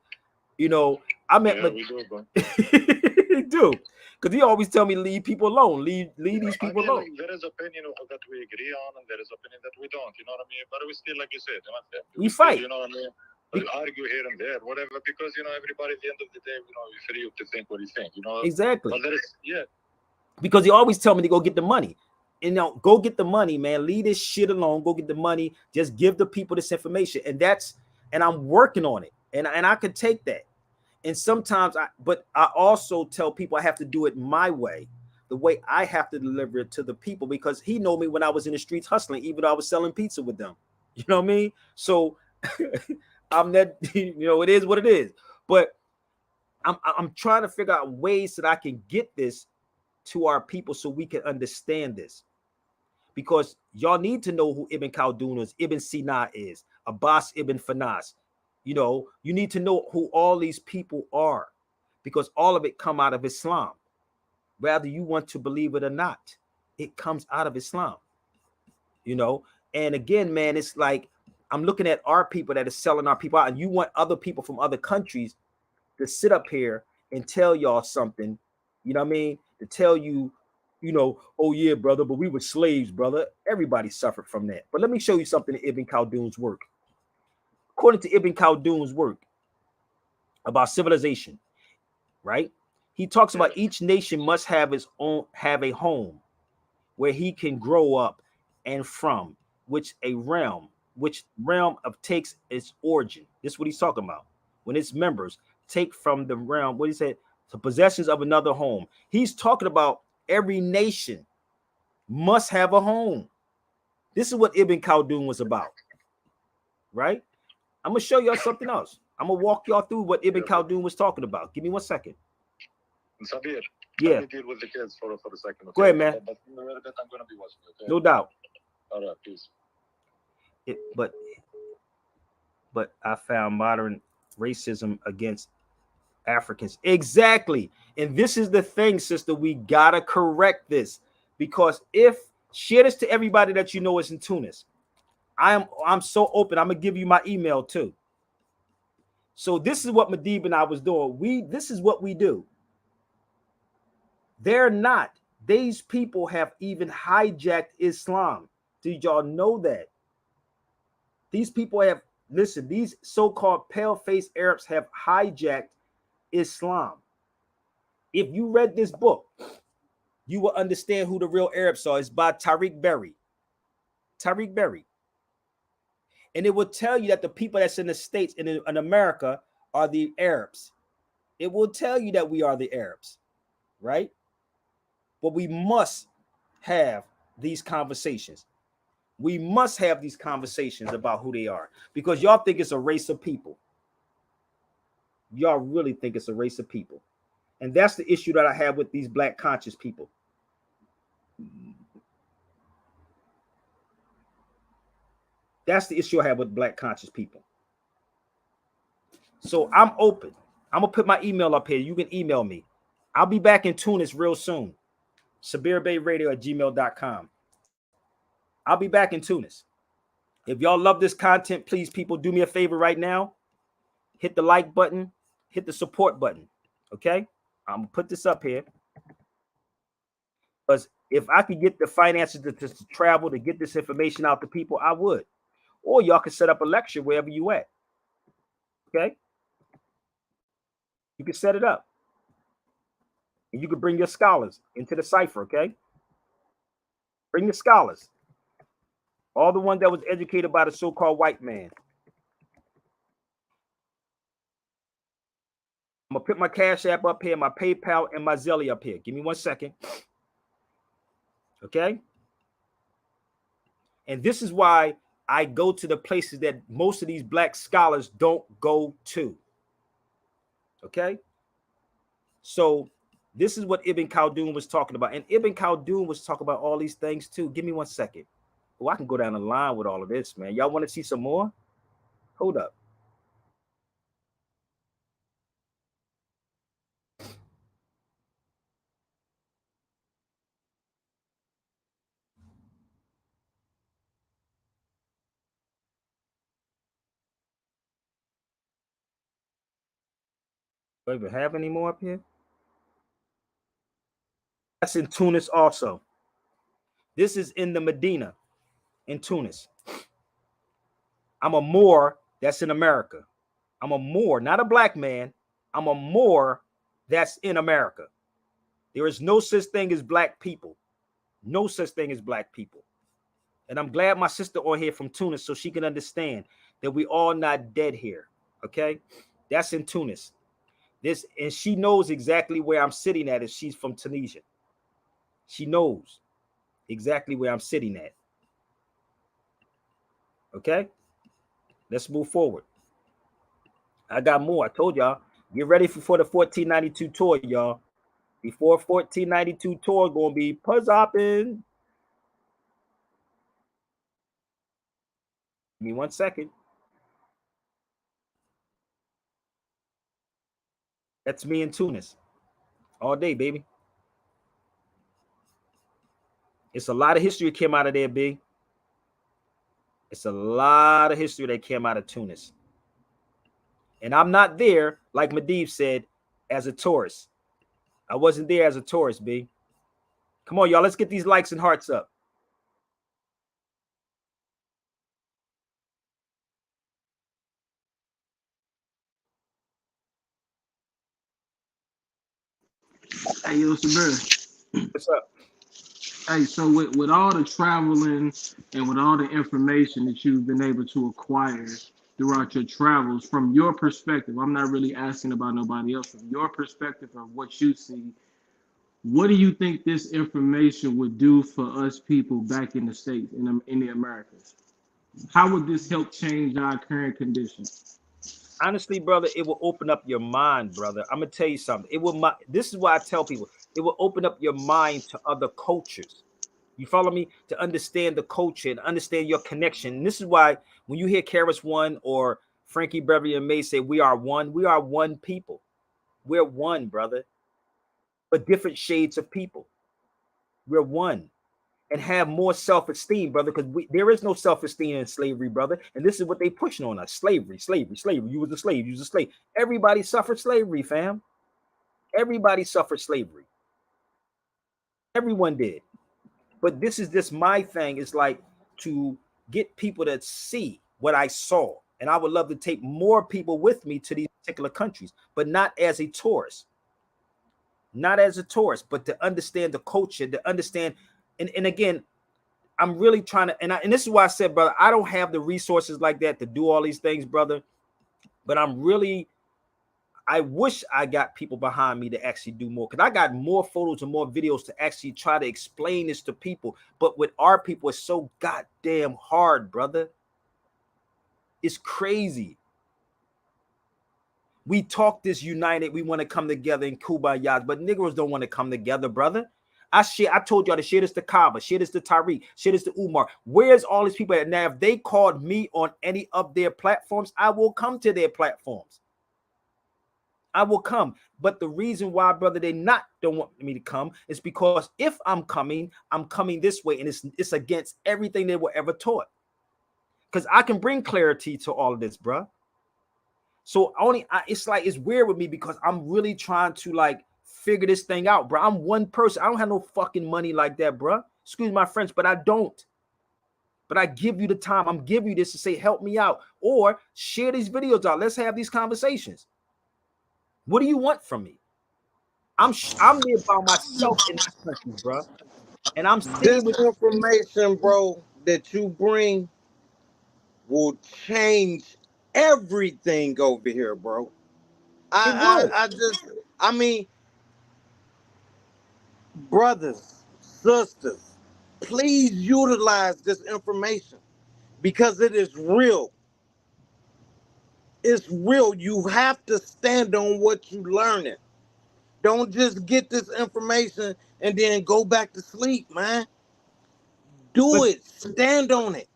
you know, I met he do. Because he always tell me leave people alone, leave these people alone. Like, there is opinion that we agree on, and there is opinion that we don't. You know what I mean? But we still, like you said, we fight. You know what I mean? We argue here and there, whatever, because you know everybody at the end of the day, you know, you're free to think what you think. You know exactly. But there is, because he always tell me to go get the money. And now go get the money, man. Leave this shit alone. Go get the money. Just give the people this information. And I'm working on it. And I could take that. And sometimes but I also tell people I have to do it my way, the way I have to deliver it to the people, because he know me when I was in the streets hustling, even though I was selling pizza with them. You know what I mean? So I'm that, you know, it is what it is. But I'm trying to figure out ways that I can get this to our people so we can understand this, because y'all need to know who Ibn Khaldun is, Ibn Sina is, Abbas Ibn Fanas. You know, you need to know who all these people are, because all of it come out of Islam. Whether you want to believe it or not, it comes out of Islam. You know, and again, man, it's like I'm looking at our people that are selling our people out, and you want other people from other countries to sit up here and tell y'all something, you know what I mean? To tell you, you know, oh yeah, brother, but we were slaves, brother. Everybody suffered from that. But let me show you something in Ibn Khaldun's work. According to Ibn Khaldun's work about civilization, right? He talks about each nation must have its own, have a home where he can grow up and from which realm of takes its origin. This is what he's talking about. When its members take from the realm, what he said, the possessions of another home. He's talking about every nation must have a home. This is what Ibn Khaldun was about, right? I'm gonna show y'all something else. I'm gonna walk y'all through what Ibn Khaldun was talking about. Give me 1 second. Sabir, yeah. Let me deal with the kids for a second. Okay? Go ahead, man. But in a little bit, I'm gonna be watching. Okay? No doubt. All right, peace. But I found modern racism against Africans. Exactly. And this is the thing, sister. We gotta correct this, because if share this to everybody that you know is in Tunis. I'm so open. I'm gonna give you my email too. So this is what Medib and I was doing. This is what we do. They're not. These people have even hijacked Islam. Did y'all know that? These people have, listen, these so-called pale-faced Arabs have hijacked Islam. If you read this book, you will understand who the real Arabs are. It's by Tariq Berry. Tariq Berry. And it will tell you that the people that's in the States and in America are the Arabs. It will tell you that we are the Arabs, right? But we must have these conversations. We must have these conversations about who they are, because y'all think it's a race of people. Y'all really think it's a race of people. And that's the issue that I have with these black conscious people. That's the issue I have with black conscious people. So I'm open. I'm going to put my email up here. You can email me. I'll be back in Tunis real soon. SabirBeyRadio@gmail.com. I'll be back in Tunis. If y'all love this content, please, people, do me a favor right now. Hit the like button. Hit the support button. Okay? I'm going to put this up here. Because if I could get the finances to travel, to get this information out to people, I would. Or y'all can set up a lecture wherever you at. Okay? You can set it up. And you can bring your scholars into the cipher, okay? Bring the scholars. All the ones that was educated by the so-called white man. I'm going to put my Cash App up here, my PayPal, and my Zelle up here. Give me 1 second. Okay? And this is why I go to the places that most of these black scholars don't go to. Okay? So this is what Ibn Khaldun was talking about. And Ibn Khaldun was talking about all these things too. Give me 1 second. Oh, I can go down the line with all of this, man. Y'all want to see some more? Hold up. Do I even have any more up here? That's in Tunis also. This is in the Medina in Tunis. I'm a Moor that's in America. I'm a Moor, not a black man. I'm a Moor that's in America. There is no such thing as black people. No such thing as black people. And I'm glad my sister on here from Tunis so she can understand that we all not dead here. Okay? That's in Tunis. This, and she knows exactly where I'm sitting at if she's from Tunisia. She knows exactly where I'm sitting at. Okay? Let's move forward. I got more. I told y'all. Get ready for the 1492 tour, y'all. Before 1492 tour gonna be puzz hopping. Give me 1 second. That's me in Tunis. All day, baby. It's a lot of history that came out of there, B. It's a lot of history that came out of Tunis. And I'm not there, like Medivh said, as a tourist. I wasn't there as a tourist, B. Come on, y'all. Let's get these likes and hearts up. Hey, yo, Sabir. What's up? Hey, so with all the traveling and with all the information that you've been able to acquire throughout your travels, from your perspective, I'm not really asking about nobody else. From your perspective of what you see, what do you think this information would do for us people back in the States, in the Americas? How would this help change our current conditions? Honestly, brother, it will open up your mind, brother. I'm gonna tell you something. It will. This is why I tell people it will open up your mind to other cultures. You follow me? To understand the culture and understand your connection. And this is why when you hear Karis One or Frankie Beverly and May say we are one people. We're one, brother, but different shades of people. We're one. And have more self-esteem, brother, because there is no self-esteem in slavery, brother. And this is what they pushing on us: slavery. You was a slave. You was a slave. Everybody suffered slavery, fam. Everybody suffered slavery. Everyone did. But this is just my thing. It's like to get people to see what I saw. And I would love to take more people with me to these particular countries, but not as a tourist. Not as a tourist, but to understand the culture, to understand. And again, I'm really trying to, and this is why I said, brother, I don't have the resources like that to do all these things, brother. But I wish I got people behind me to actually do more, because I got more photos and more videos to actually try to explain this to people. But with our people, it's so goddamn hard, brother. It's crazy. We talk this united, we want to come together in Kubayas, but Negroes don't want to come together, brother. I told y'all to share this to Kaba, share this to Tariq, share this to Umar. Where's all these people at? Now, if they called me on any of their platforms, I will come to their platforms. I will come. But the reason why, brother, they don't want me to come is because if I'm coming this way, and it's against everything they were ever taught. Because I can bring clarity to all of this, bro. So it's like it's weird with me because I'm really trying to like figure this thing out, bro. I'm one person. I don't have no fucking money like that, bro. Excuse my French, but I don't. But I give you the time. I'm giving you this to say, help me out, or share these videos out. Let's have these conversations. What do you want from me? I'm there by myself in this country, bro. And I'm this information, bro, that you bring will change everything over here, bro. I mean, brothers, sisters, please utilize this information because it is real. It's real. You have to stand on what you learning. Don't just get this information and then go back to sleep, man. Do it. Stand on it.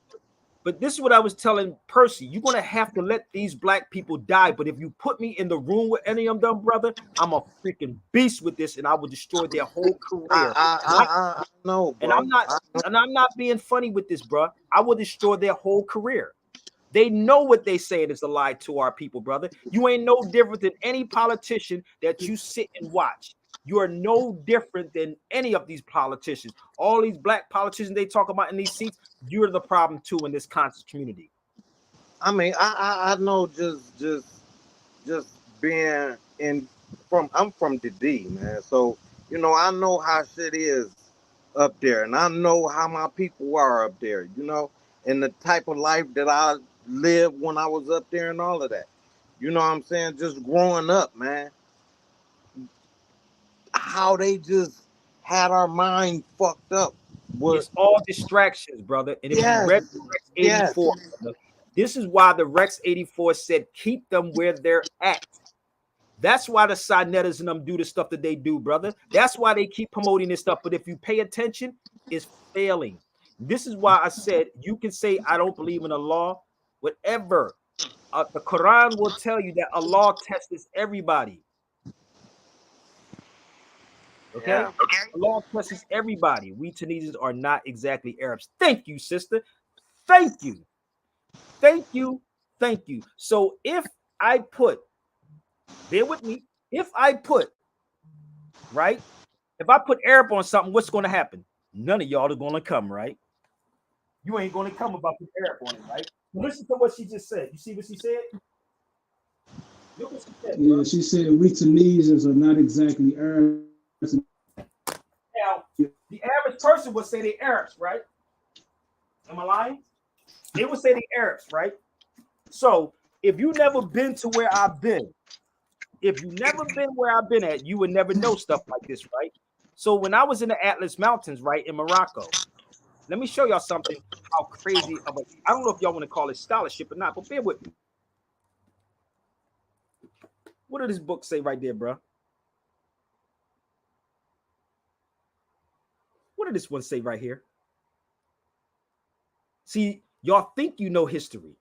But this is what I was telling Percy. You're going to have to let these black people die. But if you put me in the room with any of them, brother, I'm a freaking beast with this, and I will destroy their whole career. I know, bro. And I'm not being funny with this, bro. I will destroy their whole career. They know what they saying is a lie to our people, brother. You ain't no different than any politician that you sit and watch. You are no different than any of these politicians. All these black politicians they talk about in these seats, you're the problem too in this conscious community. I mean, I know just being I'm from the D, man. So, you know, I know how shit is up there, and I know how my people are up there, you know, and the type of life that I lived when I was up there and all of that. You know what I'm saying? Just growing up, man. How they just had our mind fucked up. It's all distractions, brother. And if you read Rex 84, brother, this is why the Rex 84 said keep them where they're at. That's why the Sinettas and them do the stuff that they do, brother. That's why they keep promoting this stuff. But if you pay attention, it's failing. This is why I said you can say I don't believe in Allah, whatever. The Quran will tell you that Allah tests everybody. Okay? Yeah. Allah tests everybody. We Tunisians are not exactly Arabs. Thank you, sister. Thank you. Thank you. Thank you. So if I put, bear with me, If I put Arab on something, what's going to happen? None of y'all are going to come, right? You ain't going to come about put Arab on it, right? Listen to what she just said. You see what she said? Look what she said. Yeah, she said we Tunisians are not exactly Arabs. Now, the average person would say they're Arabs, right? Am I lying? They would say they're Arabs, right? So if you never been to where I've been, if you never been where I've been at, you would never know stuff like this, right? So when I was in the Atlas Mountains, right, in Morocco, let me show y'all something, how crazy of a, I don't know if y'all want to call it scholarship or not, but bear with me. What does this book say right there, bro? What did this one say right here? See, y'all think you know history.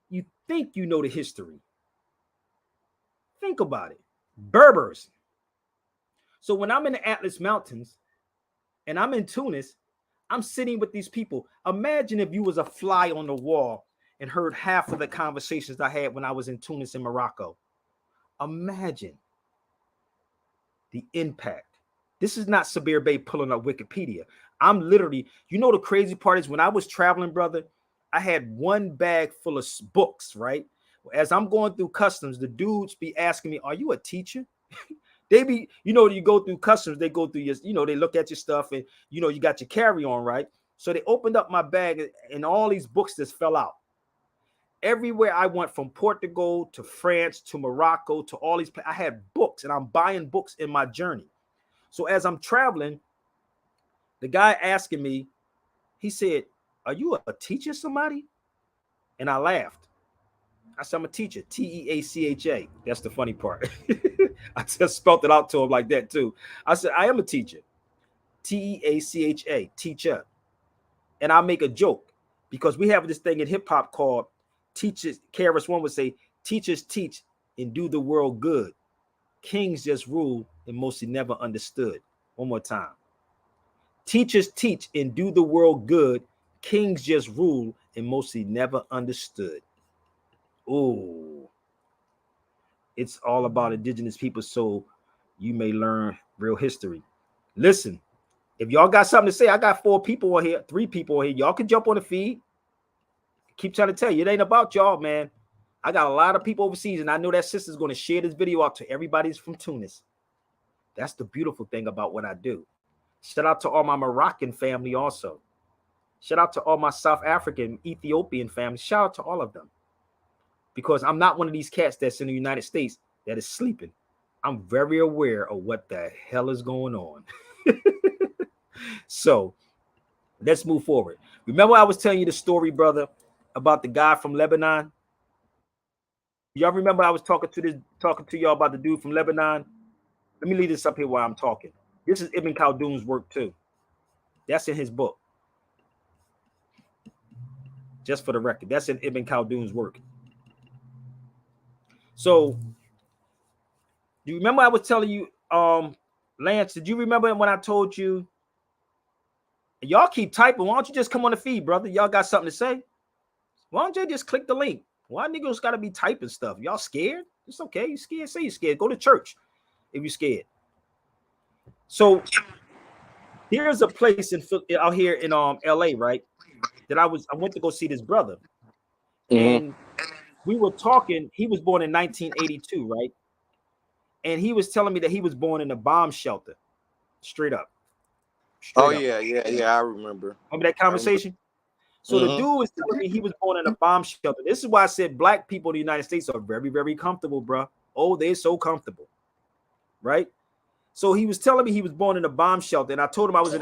You think you know the history. Think about it. Berbers. So when I'm in the Atlas Mountains and I'm in Tunis, I'm sitting with these people. Imagine if you was a fly on the wall and heard half of the conversations I had when I was in Tunis and Morocco. Imagine the impact. This is not Sabir Bey pulling up Wikipedia. I'm literally, you know, the crazy part is when I was traveling, brother, I had one bag full of books, right? As I'm going through customs, the dudes be asking me, are you a teacher? They be, you know, you go through customs, they go through your, you know, they look at your stuff and, you know, you got your carry-on, right? So they opened up my bag and all these books just fell out. Everywhere I went, from Portugal to France to Morocco to all these, I had books and I'm buying books in my journey. So as I'm traveling, the guy asking me, he said, are you a teacher, somebody? And I laughed. I said, I'm a teacher, T-E-A-C-H-A. That's the funny part. I just spelled it out to him like that too. I said, I am a teacher, T-E-A-C-H-A, teacher. And I make a joke because we have this thing in hip hop called teachers. KRS-One would say, teachers teach and do the world good. Kings just rule and mostly never understood. One more time. Teachers teach and do the world good. Kings just rule and mostly never understood. Oh, it's all about indigenous people, so you may learn real history. Listen, if y'all got something to say, I got 4 people on here, 3 people on here. Y'all can jump on the feed. Keep trying to tell you, it ain't about y'all, man. I got a lot of people overseas, and I know that sister's going to share this video out to everybody from Tunis. That's the beautiful thing about what I do. Shout out to all my Moroccan family also. Shout out to all my South African, Ethiopian family. Shout out to all of them. Because I'm not one of these cats that's in the United States that is sleeping. I'm very aware of what the hell is going on. So let's move forward. Remember I was telling you the story, brother, about the guy from Lebanon? Y'all remember I was talking to y'all about the dude from Lebanon? Let me leave this up here while I'm talking. This is Ibn Khaldun's work too. That's in his book. Just for the record, that's in Ibn Khaldun's work. So, do you remember I was telling you, Lance, did you remember when I told you, y'all keep typing, why don't you just come on the feed, brother? Y'all got something to say? Why don't you just click the link? Why niggas got to be typing stuff? Y'all scared? It's okay. You scared? Say you're scared. Go to church if you're scared. So here's a place out here in LA, right? That I went to go see this brother. And we were talking. He was born in 1982, right? And he was telling me that he was born in a bomb shelter. Straight up. Oh, yeah. I remember. Remember that conversation? So the dude was telling me he was born in a bomb shelter. This is why I said black people in the United States are very, very comfortable, bro. Oh, they're so comfortable, right? So he was telling me he was born in a bomb shelter, and I told him I was in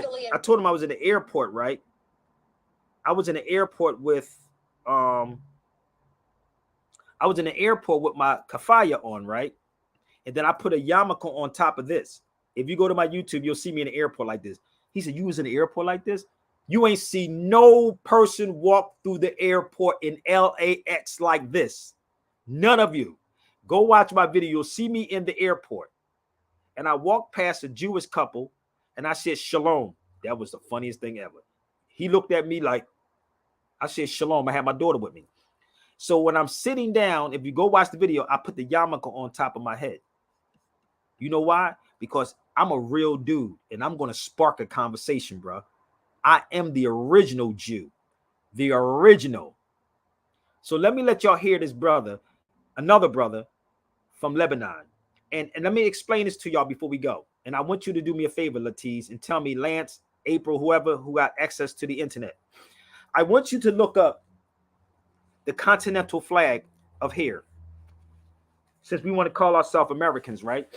the airport, right? I was in the airport with my kafaya on, right? And then I put a yarmulke on top of this. If you go to my YouTube, you'll see me in the airport like this. He said, you was in the airport like this? You ain't see no person walk through the airport in LAX like this. None of you. Go watch my video. You'll see me in the airport. And I walked past a Jewish couple and I said, Shalom. That was the funniest thing ever. He looked at me like, I said, Shalom. I had my daughter with me. So when I'm sitting down, if you go watch the video, I put the yarmulke on top of my head. You know why? Because I'm a real dude and I'm going to spark a conversation, bro. I am the original Jew, the original. So let me let y'all hear this brother, another brother from Lebanon. And let me explain this to y'all before we go. And I want you to do me a favor, Latiz, and tell me, Lance, April, whoever who got access to the internet. I want you to look up the continental flag of here. Since we want to call ourselves Americans, right?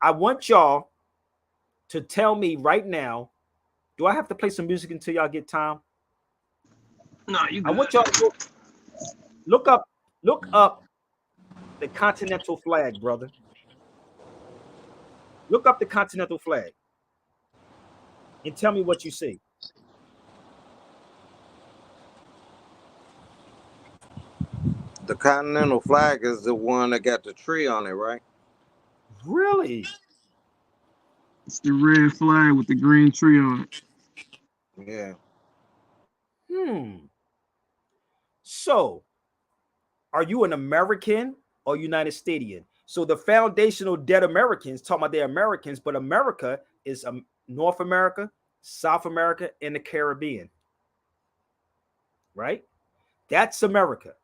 I want y'all to tell me right now. Do I have to play some music until y'all get time? No, you good. I want y'all to look up the continental flag, brother. Look up the continental flag and tell me what you see. The continental flag is the one that got the tree on it, right? Really? It's the red flag with the green tree on it. Yeah. So, are you an American or United Statian? So the foundational dead Americans talking about they're Americans, but America is North America, South America, and the Caribbean. Right? That's America.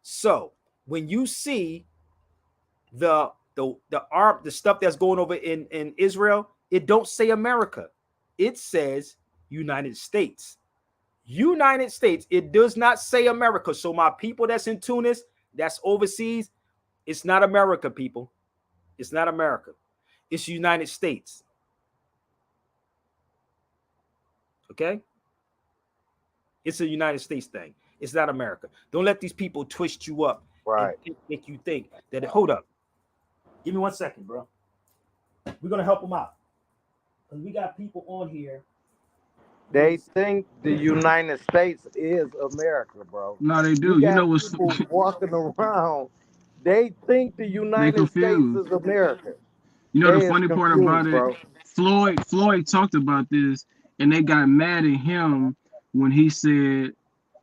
So when you see the stuff that's going over in Israel, it don't say America. It says United States. United States. It does not say America. So my people that's in Tunis, that's overseas, it's not America, people. It's not America. It's United States. Okay? It's a United States thing. It's not America. Don't let these people twist you up and make you think that, hold up. Give me 1 second, bro. We're going to help them out. Because we got people on here. They think the United States is America, bro. No, they do. You know what's people walking around, they think the United States is America. You know the funny part about it, bro? Floyd talked about this, and they got mad at him when he said,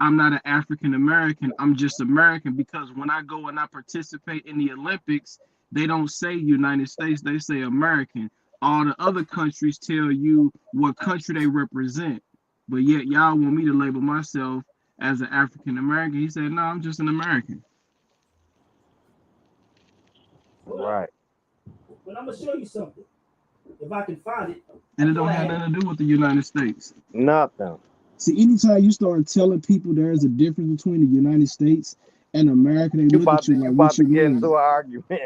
"I'm not an African American. I'm just American." Because when I go and I participate in the Olympics, they don't say United States; they say American. All the other countries tell you what country they represent, but yet y'all want me to label myself as an African American. He said, "No, I'm just an American." Right. But I'm gonna show you something. If I can find it. And it don't have nothing to do with the United States. Nothing. See, anytime you start telling people there is a difference between the United States and America, they look at you like, what you mean? Get into an argument.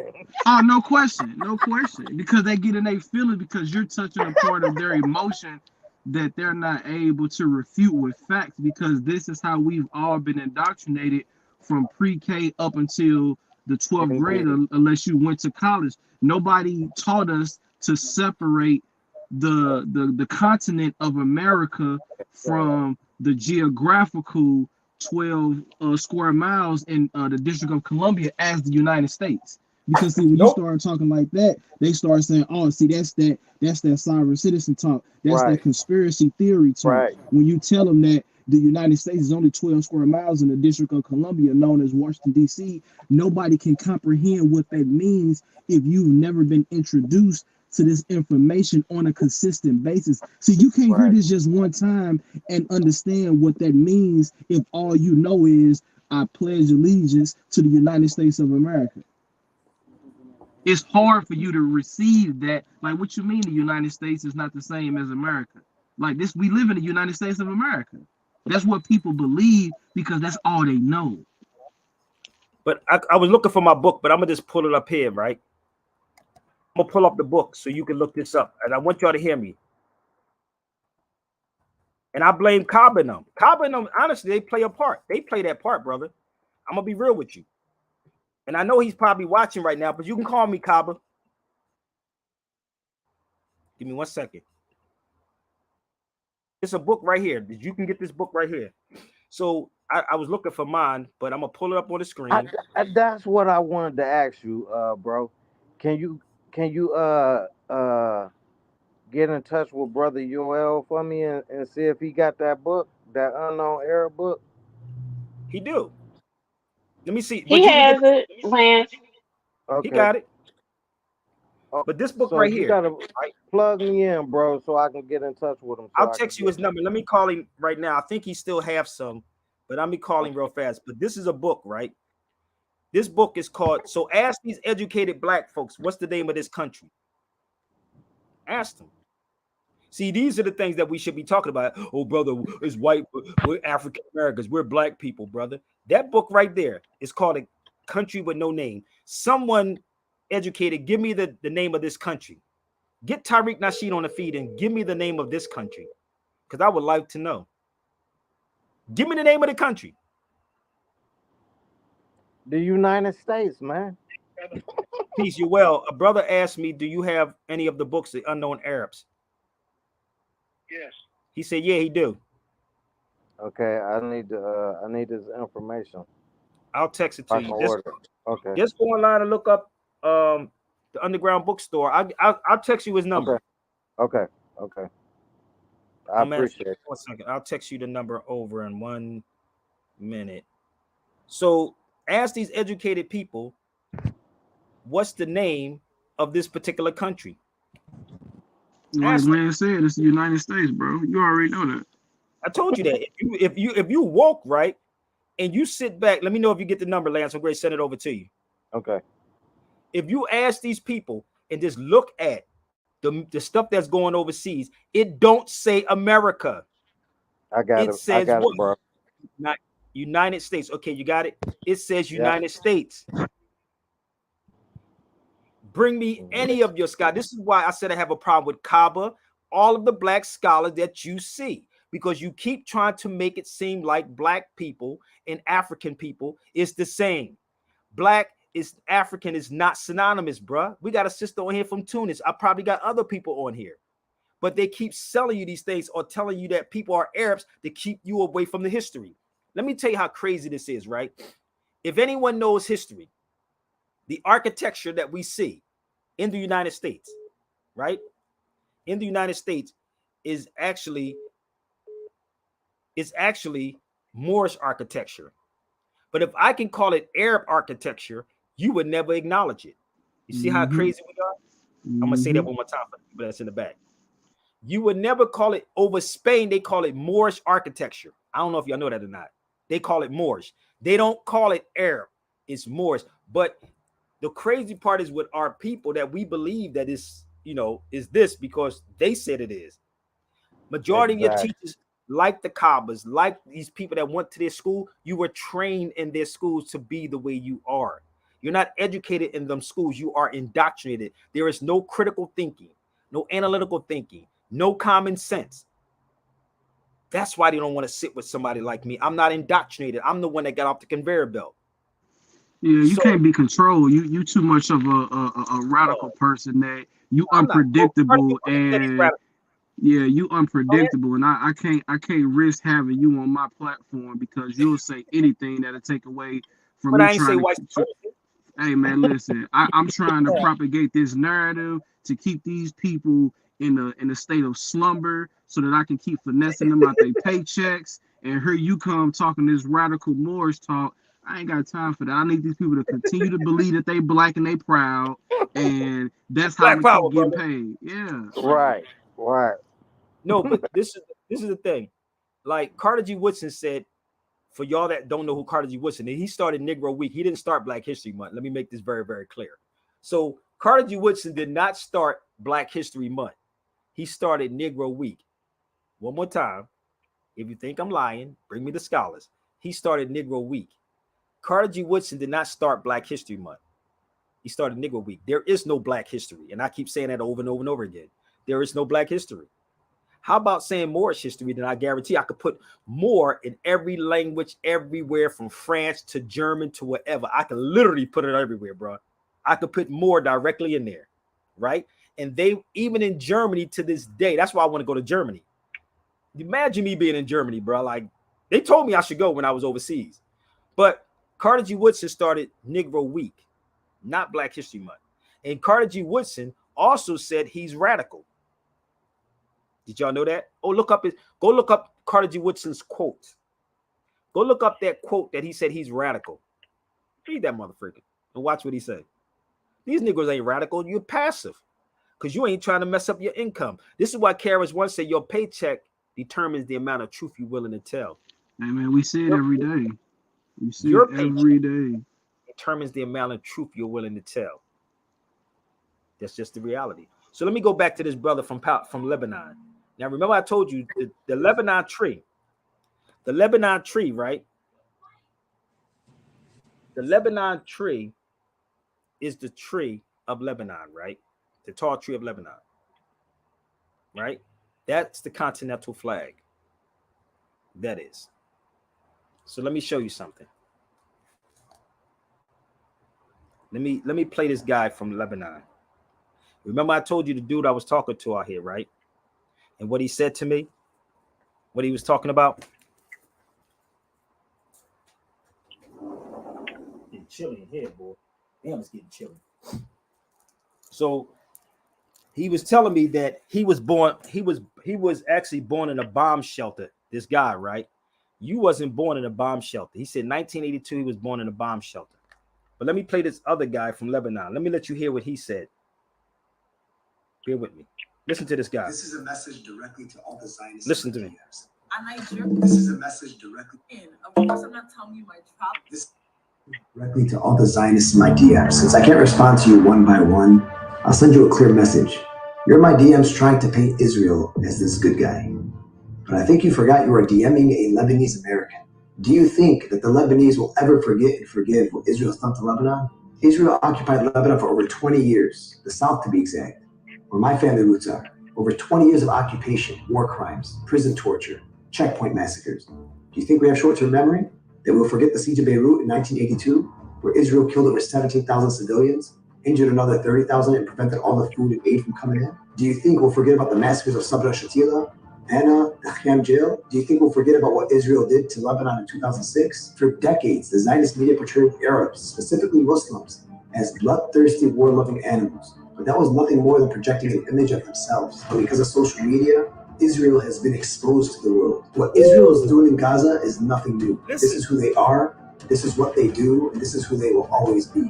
Oh, no question. Because they get in their feelings because you're touching a part of their emotion that they're not able to refute with facts, because this is how we've all been indoctrinated from pre-K up until the 12th grade, unless you went to college. Nobody taught us to separate the continent of America from the geographical 12 square miles in the District of Columbia as the United States. Because see, when you start talking like that, they start saying, "Oh, see, that's that sovereign citizen talk. That's that conspiracy theory talk." When you tell them that the United States is only 12 square miles in the District of Columbia, known as Washington, D.C., nobody can comprehend what that means if you've never been introduced to this information on a consistent basis. So you can't hear this just one time and understand what that means if all you know is I pledge allegiance to the United States of America. It's hard for you to receive that. Like, what you mean the United States is not the same as America? Like this, we live in the United States of America. That's what people believe because that's all they know. But I was looking for my book, but I'm gonna just pull it up here, right? I'm gonna pull up the book so you can look this up, and I want y'all to hear me. And I blame Cobb and them. Cobb and them, honestly, they play a part. They play that part, brother. I'm gonna be real with you. And I know he's probably watching right now, but you can call me Cobb. Give me 1 second. It's a book right here. You can get this book right here. So I was looking for mine, but I'm gonna pull it up on the screen. That's what I wanted to ask you, bro. Can you get in touch with Brother Yoel for me and see if he got that book, that Unknown Era book? He do. Let me see. He has it, Lance. He got it. But this book So right you here, gotta right? plug me in, bro, so I can get in touch with him. So I'll I can text you his get. number. Let me call him right now. I think he still have some, but I'm be calling real fast. But this is a book, right? This book is called. So ask these educated black folks, what's the name of this country? Ask them. See, these are the things that we should be talking about. Oh, brother, it's white. We're African Americans. We're black people, brother. That book right there is called A Country with No Name. Someone educated, give me the name of this country. Get Tariq Nasheed on the feed and give me the name of this country, because I would like to know. Give me the name of the country. The United States, man. Peace, you well. A brother asked me, do you have any of the books, The Unknown Arabs? Yes. He said, yeah, he do. Okay, I need this information. I'll text it to you. Okay. Just go online and look up the Underground Bookstore. I'll text you his number. Okay. I appreciate it. 1 second. I'll text you the number over in 1 minute. So ask these educated people, what's the name of this particular country? Like Lance said, it's the United States, bro. You already know that. I told you that. If you woke right and you sit back, let me know if you get the number, Lance. I'm great. Send it over to you. Okay. If you ask these people and just look at the stuff that's going overseas, it don't say America. I got it. It says it, bro. Not United States. Okay, you got it. It says United States. Bring me any of your scholars. This is why I said I have a problem with Kaaba, all of the black scholars that you see, because you keep trying to make it seem like black people and African people is the same. Black is African is not synonymous, bruh. We got a sister on here from Tunis. I probably got other people on here, but they keep selling you these things or telling you that people are Arabs to keep you away from the history. Let me tell you how crazy this is, right? If anyone knows history, the architecture that we see in the United States, right? In the United States is actually Moorish architecture. But if I can call it Arab architecture, you would never acknowledge it. You see how crazy we are? I'm gonna say that one more time for the people that's in the back. You would never call it over Spain. They call it Moorish architecture. I don't know if y'all know that or not. They call it Moorish. They don't call it Arab. It's Moorish. But the crazy part is with our people that we believe that is this because they said it is. Majority of your teachers, like the Kabbas, like these people that went to their school, you were trained in their schools to be the way you are. You're not educated in them schools. You are indoctrinated. There is no critical thinking, no analytical thinking, no common sense. That's why they don't want to sit with somebody like me. I'm not indoctrinated. I'm the one that got off the conveyor belt. Yeah, you can't be controlled. You too much of a radical person that you unpredictable and you unpredictable, and I can't risk having you on my platform because you'll say anything that'll take away from but me I ain't trying say white to. Hey man, listen, I'm trying to propagate this narrative to keep these people in a state of slumber so that I can keep finessing them out their paychecks. And here you come talking this radical Moorish talk. I ain't got time for that. I need these people to continue to believe that they black and they proud, and that's how we keep getting paid. Yeah. Right. No, but this is the thing. Like Carter G. Woodson said, for y'all that don't know who Carter G. Woodson is, he started Negro Week. He didn't start Black History Month. Let me make this very, very clear. So Carter G. Woodson did not start Black History Month. He started Negro Week. One more time. If you think I'm lying, bring me the scholars. He started Negro Week. Carter G. Woodson did not start Black History Month. He started Negro Week. There is no Black history. And I keep saying that over and over and over again. There is no Black history. How about saying Moorish history? Then I guarantee I could put more in every language, everywhere from France to German to whatever. I could literally put it everywhere, bro. I could put more directly in there, right? And they, even in Germany to this day, that's why I want to go to Germany. Imagine me being in Germany, bro. Like, they told me I should go when I was overseas. But Carter G. Woodson started Negro Week, not Black History Month. And Carter G. Woodson also said he's radical. Did y'all know that? Oh, go look up Carter G. Woodson's quote. Go look up that quote that he said he's radical. Read that motherfucker and watch what he said. These niggas ain't radical. You're passive because you ain't trying to mess up your income. This is why Karras once said your paycheck determines the amount of truth you're willing to tell. Hey man, we see it every day. You see Your it every day. Determines the amount of truth you're willing to tell. That's just the reality. So let me go back to this brother from Lebanon. Now remember I told you the Lebanon tree. The Lebanon tree, right? The Lebanon tree is the tree of Lebanon, right? The tall tree of Lebanon, right? That's the continental flag. That is. So let me show you something. Let me play this guy from Lebanon. Remember I told you the dude I was talking to out here, right? And what he said to me, what he was talking about. Getting chilly in here, boy. Damn, it's getting chilly. So he was telling me that he was actually born in a bomb shelter. This guy, right? You wasn't born in a bomb shelter. He said 1982 he was born in a bomb shelter. But let me play this other guy from Lebanon. Let me let you hear what he said. Bear with me. Listen to this guy. This is a message directly to all the Zionists. Listen to me. This is a message directly. Of course, I'm not telling you my problem. This directly to all the Zionists in my DMs. Since I can't respond to you one by one, I'll send you a clear message. You're in my DMs trying to paint Israel as this good guy. But I think you forgot you were DMing a Lebanese American. Do you think that the Lebanese will ever forget and forgive what Israel's done to Lebanon? Israel occupied Lebanon for over 20 years, the South to be exact, where my family roots are. Over 20 years of occupation, war crimes, prison torture, checkpoint massacres. Do you think we have short-term memory? That we'll forget the siege of Beirut in 1982, where Israel killed over 17,000 civilians, injured another 30,000, and prevented all the food and aid from coming in? Do you think we'll forget about the massacres of Sabra Shatila, Anna, the Kham jail? Do you think we'll forget about what Israel did to Lebanon in 2006? For decades, the Zionist media portrayed Arabs, specifically Muslims, as bloodthirsty, war-loving animals. But that was nothing more than projecting an image of themselves. But because of social media, Israel has been exposed to the world. What Israel is doing in Gaza is nothing new. This is who they are, this is what they do, and this is who they will always be.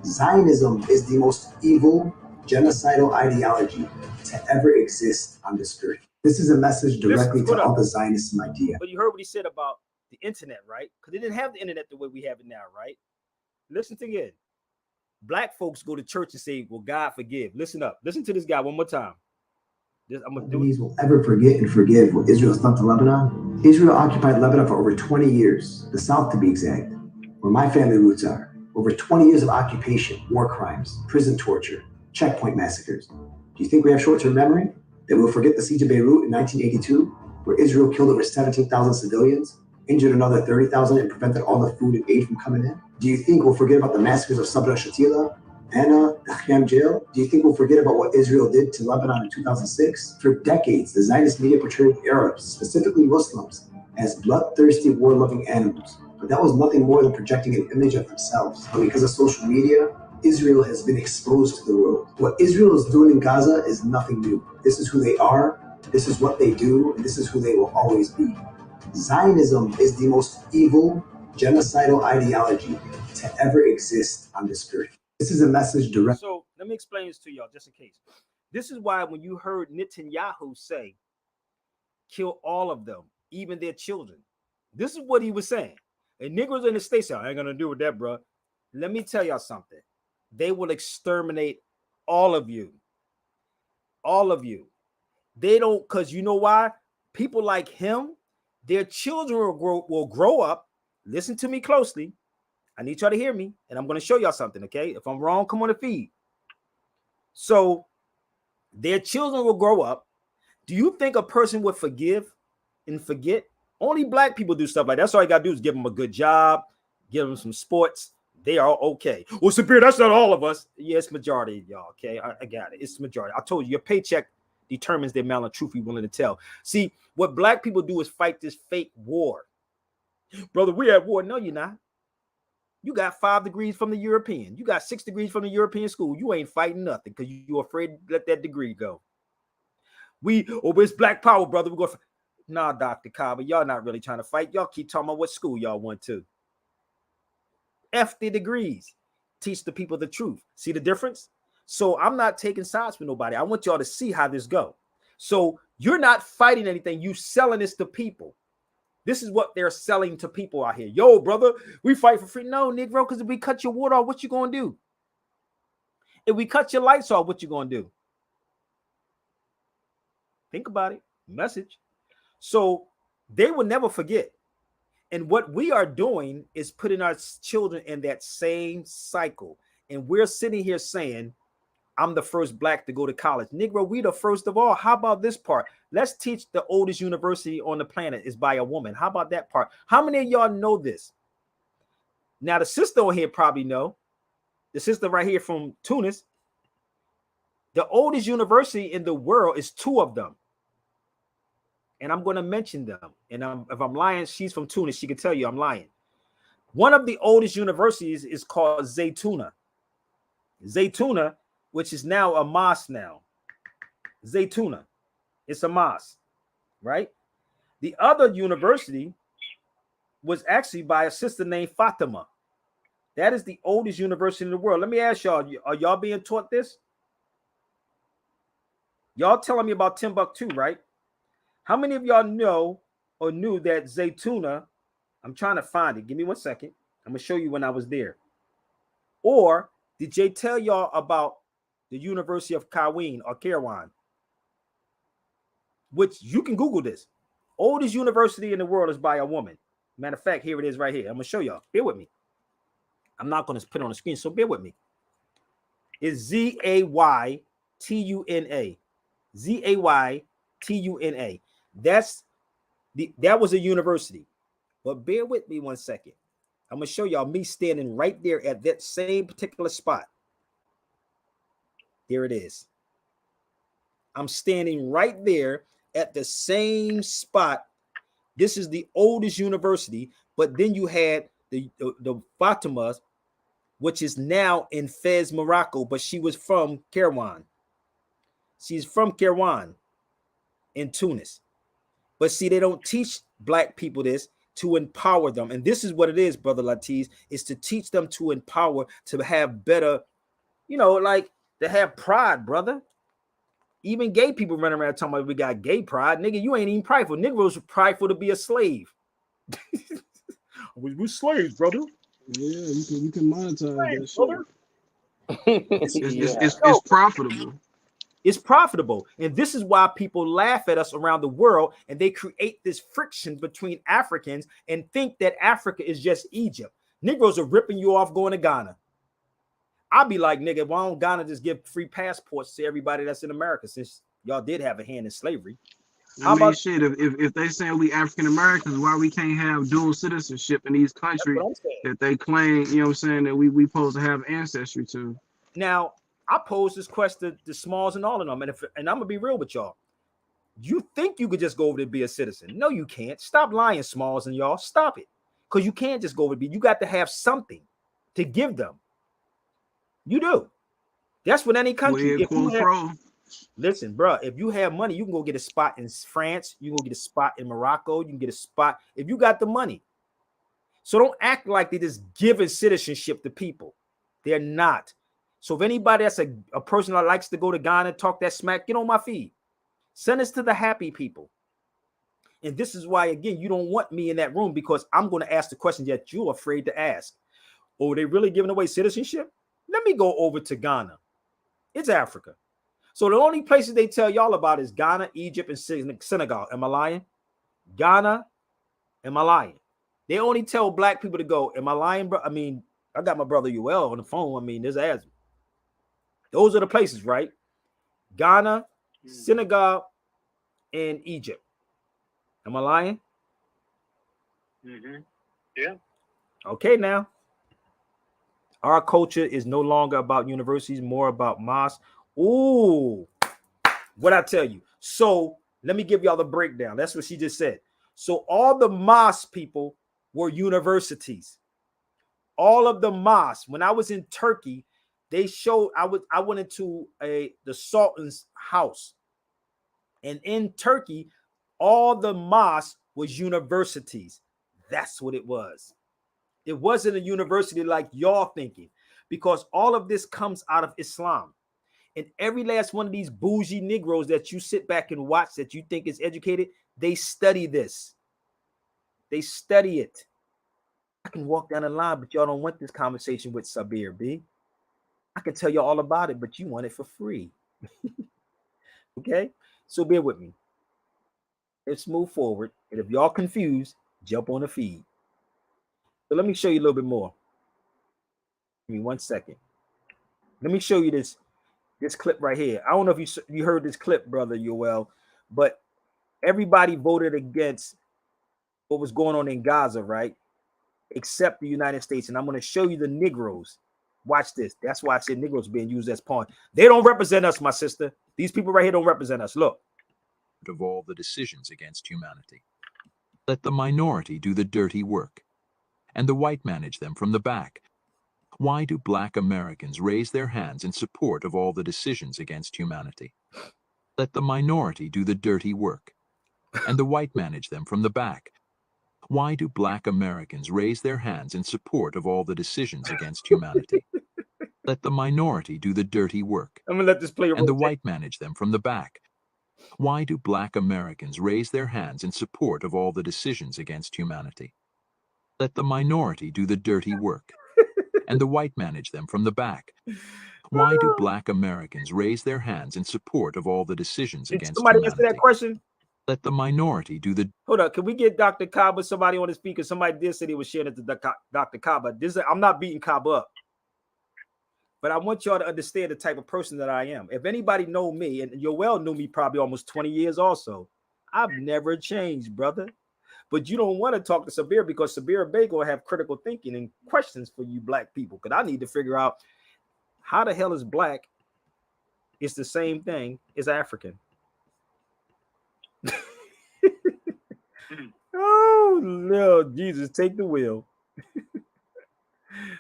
Zionism is the most evil, genocidal ideology to ever exist on this earth. This is a message directly to all the Zionists in my DM. But you heard what he said about the internet, right? Because they didn't have the internet the way we have it now, right? Listen to it. Black folks go to church and say, well, God forgive. Listen up. Listen to this guy one more time. Lebanese will ever forget and forgive what Israel's done to Lebanon? Israel occupied Lebanon for over 20 years, the South to be exact, where my family roots are. Over 20 years of occupation, war crimes, prison torture, checkpoint massacres. Do you think we have short-term memory? That we'll forget the siege of Beirut in 1982, where Israel killed over 17,000 civilians, injured another 30,000, and prevented all the food and aid from coming in? Do you think we'll forget about the massacres of Sabra Shatila, Anna, the Kham jail? Do you think we'll forget about what Israel did to Lebanon in 2006? For decades, the Zionist media portrayed Arabs, specifically Muslims, as bloodthirsty, war-loving animals. But that was nothing more than projecting an image of themselves. But because of social media, Israel has been exposed to the world. What Israel is doing in Gaza is nothing new. This is who they are, this is what they do, and this is who they will always be. Zionism is the most evil, genocidal ideology to ever exist on this earth. This is a message direct. So let me explain this to y'all just in case. This is why when you heard Netanyahu say, kill all of them, even their children. This is what he was saying. And Negroes in the States say, I ain't gonna do with that, bro. Let me tell y'all something. They will exterminate all of you. All of you. They don't, because you know why? People like him, their children will grow up. Listen to me closely. I need y'all to hear me, and I'm going to show y'all something, okay? If I'm wrong, come on the feed. So their children will grow up. Do you think a person would forgive and forget? Only black people do stuff like that. That's all you got to do is give them a good job, give them some sports. They are okay. Well, Sabir, that's not all of us. Yeah, it's majority of y'all, okay? I got it. It's the majority. I told you, your paycheck determines the amount of truth you're willing to tell. See, what black people do is fight this fake war. Brother, we're at war. No, you're not. You got 5 degrees from the European. You got 6 degrees from the European school. You ain't fighting nothing because you're afraid to let that degree go. It's black power, brother. We're going to... Nah, Dr. Kaba, y'all not really trying to fight. Y'all keep talking about what school y'all went to. F the degrees. teach the people the truth. See the difference? So I'm not taking sides with nobody. I want y'all to see how this go. So you're not fighting anything. You selling this to people. This is what they're selling to people out here. Yo, brother, we fight for free. No, Negro, because if we cut your water off, what you going to do? If we cut your lights off, what you going to do? Think about it. Message. So they will never forget. And what we are doing is putting our children in that same cycle. And we're sitting here saying, I'm the first black to go to college. Negro, we the first of all. How about this part? Let's teach the oldest university on the planet is by a woman. How about that part? How many of y'all know this? Now, the sister on here probably know. The sister right here from Tunis. The oldest university in the world is 2 of them. And I'm going to mention them. And if I'm lying, she's from Tunis. She can tell you I'm lying. One of the oldest universities is called Zaytuna. Zaytuna, which is now a mosque now. Zaytuna. It's a mosque, right? The other university was actually by a sister named Fatima. That is the oldest university in the world. Let me ask y'all, are y'all being taught this? Y'all telling me about Timbuktu, right? How many of y'all know or knew that Zaytuna, I'm trying to find it. Give me 1 second. I'm going to show you when I was there. Or did Jay tell y'all about the University of Kawin or Kairouan? Which you can Google this. Oldest university in the world is by a woman. Matter of fact, here it is right here. I'm going to show y'all. Bear with me. I'm not going to put it on the screen, so bear with me. It's Zaytuna. Zaytuna. That was a university. But bear with me 1 second. I'm going to show y'all me standing right there at that same particular spot. Here it is. I'm standing right there at the same spot. This is the oldest university, but then you had the Fatimas, which is now in Fez, Morocco, but she was from Kairouan. She's from Kairouan in Tunis. But see, they don't teach black people this to empower them. And this is what it is, Brother Latiz, is to teach them to empower, to have better, like to have pride, brother. Even gay people running around talking about we got gay pride. Nigga, you ain't even prideful. Negroes are prideful to be a slave. We're slaves, brother. Yeah, you can monetize that shit. It's profitable. It's profitable. And this is why people laugh at us around the world, and they create this friction between Africans and think that Africa is just Egypt. Negroes are ripping you off going to Ghana. I'll be like, nigga, why don't Ghana just give free passports to everybody that's in America, since y'all did have a hand in slavery? How about shit? If they saying we African Americans, why we can't have dual citizenship in these countries that they claim, you know what I'm saying, that we supposed to have ancestry to? Now, I pose this question to Smalls and all of them, and I'm gonna be real with y'all. You think you could just go over to be a citizen? No, you can't. Stop lying, Smalls and y'all. Stop it, because you can't just go over to be. You got to have something to give them. You do. That's what any country. Listen, bro, if you have money, you can go get a spot in France. You can go get a spot in Morocco. You can get a spot if you got the money. So don't act like they're just giving citizenship to people. They're not. So if anybody that's a person that likes to go to Ghana and talk that smack, get on my feed. Send us to the happy people. And this is why, again, you don't want me in that room, because I'm going to ask the questions that you're afraid to ask. Oh, are they really giving away citizenship? Let me go over to Ghana. It's Africa. So the only places they tell y'all about is Ghana, Egypt, and Senegal. Am I lying? Ghana, am I lying? They only tell black people to go. Am I lying, bro? I mean, I got my brother UL on the phone. I mean, there's ass. Those are the places, right? Ghana, Senegal, and Egypt. Am I lying? Mm-hmm. Yeah. Okay, now. Our culture is no longer about universities, more about mosques. Ooh, what I tell you. So let me give y'all the breakdown. That's what she just said. So all the mosque people were universities. All of the mosques. When I was in Turkey, they showed, I went into the Sultan's house. And in Turkey, all the mosques was universities. That's what it was. It wasn't a university like y'all thinking. because all of this comes out of Islam. And every last one of these bougie Negroes that you sit back and watch that you think is educated, they study this. They study it. I can walk down the line, but y'all don't want this conversation with Sabir B. I can tell you all about it, but you want it for free. Okay? So bear with me. Let's move forward. And if y'all confused, jump on the feed. So let me show you a little bit more. Give me 1 second. Let me show you this clip right here. I don't know if you heard this clip, brother Yoel, but everybody voted against what was going on in Gaza, right? Except the United States. And I'm going to show you the Negroes. Watch this. That's why I said Negroes being used as pawn. They don't represent us, my sister. These people right here don't represent us. Look. Of all the decisions against humanity. Let the minority do the dirty work, and the white manage them from the back. Why do Black Americans raise their hands in support of all the decisions against humanity? Let the minority do the dirty work, and the white manage them from the back. Why do Black Americans raise their hands in support of all the decisions against humanity? Let the minority do the dirty work, I'm gonna let this play, and the white manage them from the back. Why do Black Americans raise their hands in support of all the decisions against humanity? Let the minority do the dirty work, and the white manage them from the back. Why do Black Americans raise their hands in support of all the decisions against somebody humanity? answer that question? Let the minority do the... Hold up, can we get Dr. Kaba, somebody on the speaker? Somebody did say they was sharing it to Dr. Kaba. I'm not beating Kaba up, but I want y'all to understand the type of person that I am. If anybody know me, and Yoel knew me probably almost 20 years also, I've never changed, brother. But you don't want to talk to Sabir because Sabir Bey will have critical thinking and questions for you Black people. Because I need to figure out how the hell is Black is the same thing as African. Oh, Lord Jesus, take the wheel.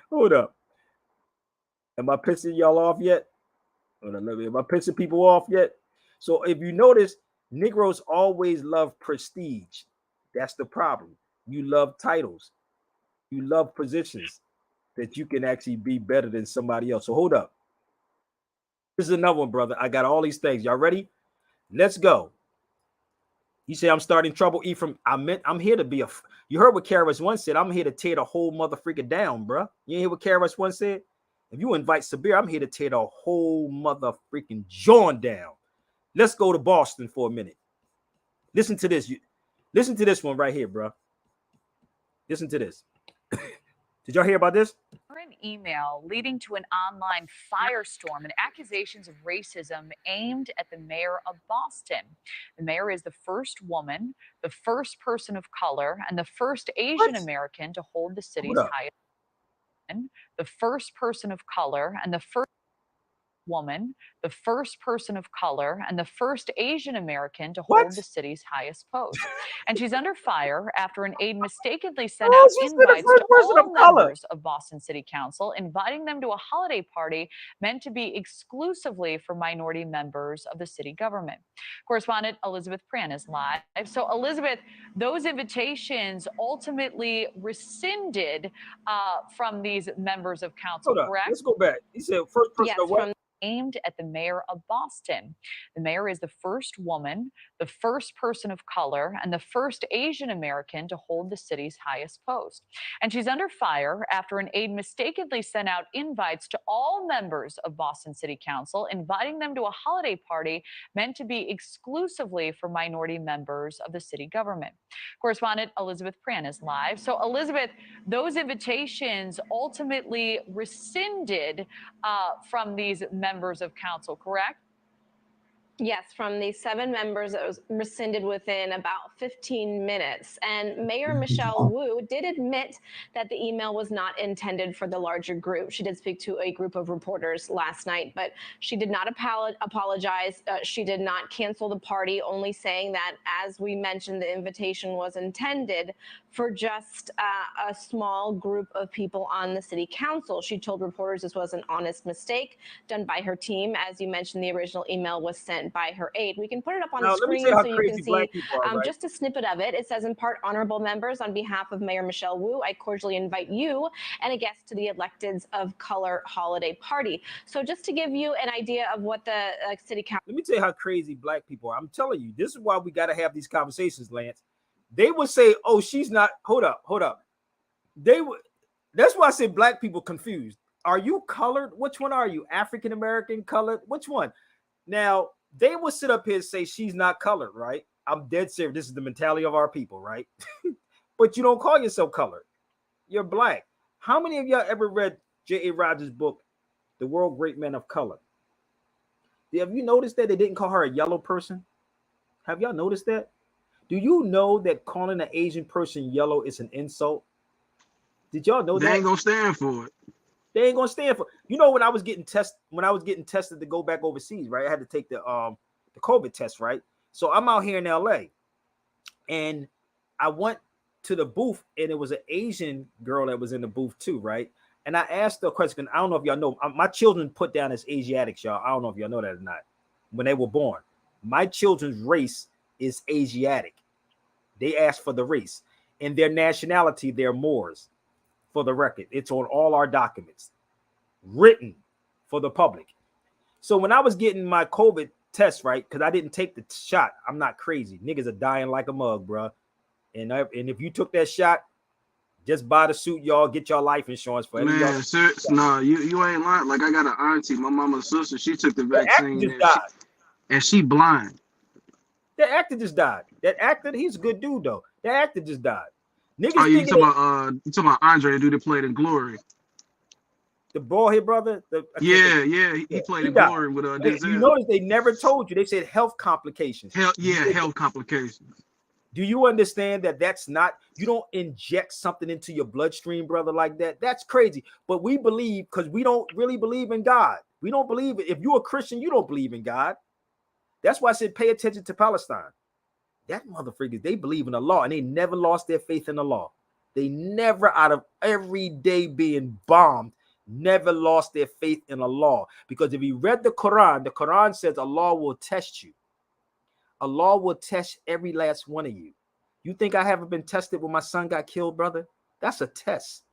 Hold up. Am I pissing y'all off yet? Hold on, am I pissing people off yet? So if you notice, Negroes always love prestige. That's the problem. You love titles. You love positions that you can actually be better than somebody else. So hold up. This is another one, brother. I got all these things. Y'all ready? Let's go. You say I'm starting trouble, Ephraim. I'm here to be you heard what KRS-One said. I'm here to tear the whole mother freaking down, bro. You hear what KRS-One said? If you invite Sabir, I'm here to tear the whole mother freaking joint down. Let's go to Boston for a minute. Listen to this. Listen to this one right here, bro. Listen to this. Did y'all hear about this? An email leading to an online firestorm and accusations of racism aimed at the mayor of Boston. The mayor is the first woman, the first person of color, and the first Asian American to hold the city's highest. The first person of color and the first woman, the first person of color, and the first Asian American to hold the city's highest post. And she's under fire after an aide mistakenly sent out invites to all members of Boston City Council, inviting them to a holiday party meant to be exclusively for minority members of the city government. Correspondent Elizabeth Pran is live. So, Elizabeth, those invitations ultimately rescinded from these members of council, correct? Let's go back. He said first person of what? Aimed at the mayor of Boston. The mayor is the first woman, the first person of color, and the first Asian American to hold the city's highest post. And she's under fire after an aide mistakenly sent out invites to all members of Boston City Council, inviting them to a holiday party meant to be exclusively for minority members of the city government. Correspondent Elizabeth Pran is live. So, Elizabeth, those invitations ultimately rescinded from these members of council, correct? Yes, from the 7 members, it was rescinded within about 15 minutes. And Mayor Michelle Wu did admit that the email was not intended for the larger group. She did speak to a group of reporters last night, but she did not apologize. She did not cancel the party, only saying that, as we mentioned, the invitation was intended for just a small group of people on the city council. She told reporters this was an honest mistake done by her team. As you mentioned, the original email was sent statement by her aide. We can put it up on Now, the let me screen tell you how so you crazy can see black people are, right? just a snippet of it. It says, in part, honorable members, on behalf of Mayor Michelle Wu, I cordially invite you and a guest to the Electeds of Color holiday party. So just to give you an idea of what the city council. Let me tell you how crazy black people are. I'm telling you, this is why we got to have these conversations, Lance. They would say, oh, she's not. Hold up. They would. That's why I say black people confused. Are you colored? Which one are you? African American, colored? Which one? Now, they will sit up here and say she's not colored, right? I'm dead serious. This is the mentality of our people, right? But you don't call yourself colored. You're black. How many of y'all ever read J.A. Rogers' book, The World Great Men of Color? Have you noticed that they didn't call her a yellow person? Have y'all noticed that? Do you know that calling an Asian person yellow is an insult? Did y'all know that? They ain't gonna stand for it. They ain't gonna stand for it. You know, when I was getting tested to go back overseas, right? I had to take the COVID test, right? So I'm out here in LA, and I went to the booth, and it was an Asian girl that was in the booth too, right? And I asked her a question. I don't know if y'all know. My children put down as Asiatics, y'all. I don't know if y'all know that or not. When they were born, my children's race is Asiatic. They asked for the race, and their nationality, they're Moors. For the record, it's on all our documents, written for the public. So when I was getting my COVID test, right, because I didn't take the shot, I'm not crazy. Niggas are dying like a mug, bro. And if you took that shot, just buy the suit, y'all. Get your life insurance for any Man, y'all. sir, no, you ain't lying. Like, I got an auntie, my mama's sister. She took the vaccine and she blind. That actor just died. That actor, he's a good dude though. That actor just died. Niggas Oh, you thinking talking about Andre, the dude that played in Glory? the bald head brother. He played in Glory with Denzel. You notice they never told you. They said health complications. Health complications. Do you understand that that's not, you don't inject something into your bloodstream, brother, like that? That's crazy. But we believe, because we don't really believe in God. We don't believe it. If you're a Christian, you don't believe in God. That's why I said pay attention to Palestine. That motherfuckers, they believe in the law, and they never lost their faith in the law. They never, out of every day being bombed, never lost their faith in the law. Because if you read the Quran says Allah will test you. Allah will test every last one of you. You think I haven't been tested when my son got killed, brother? That's a test.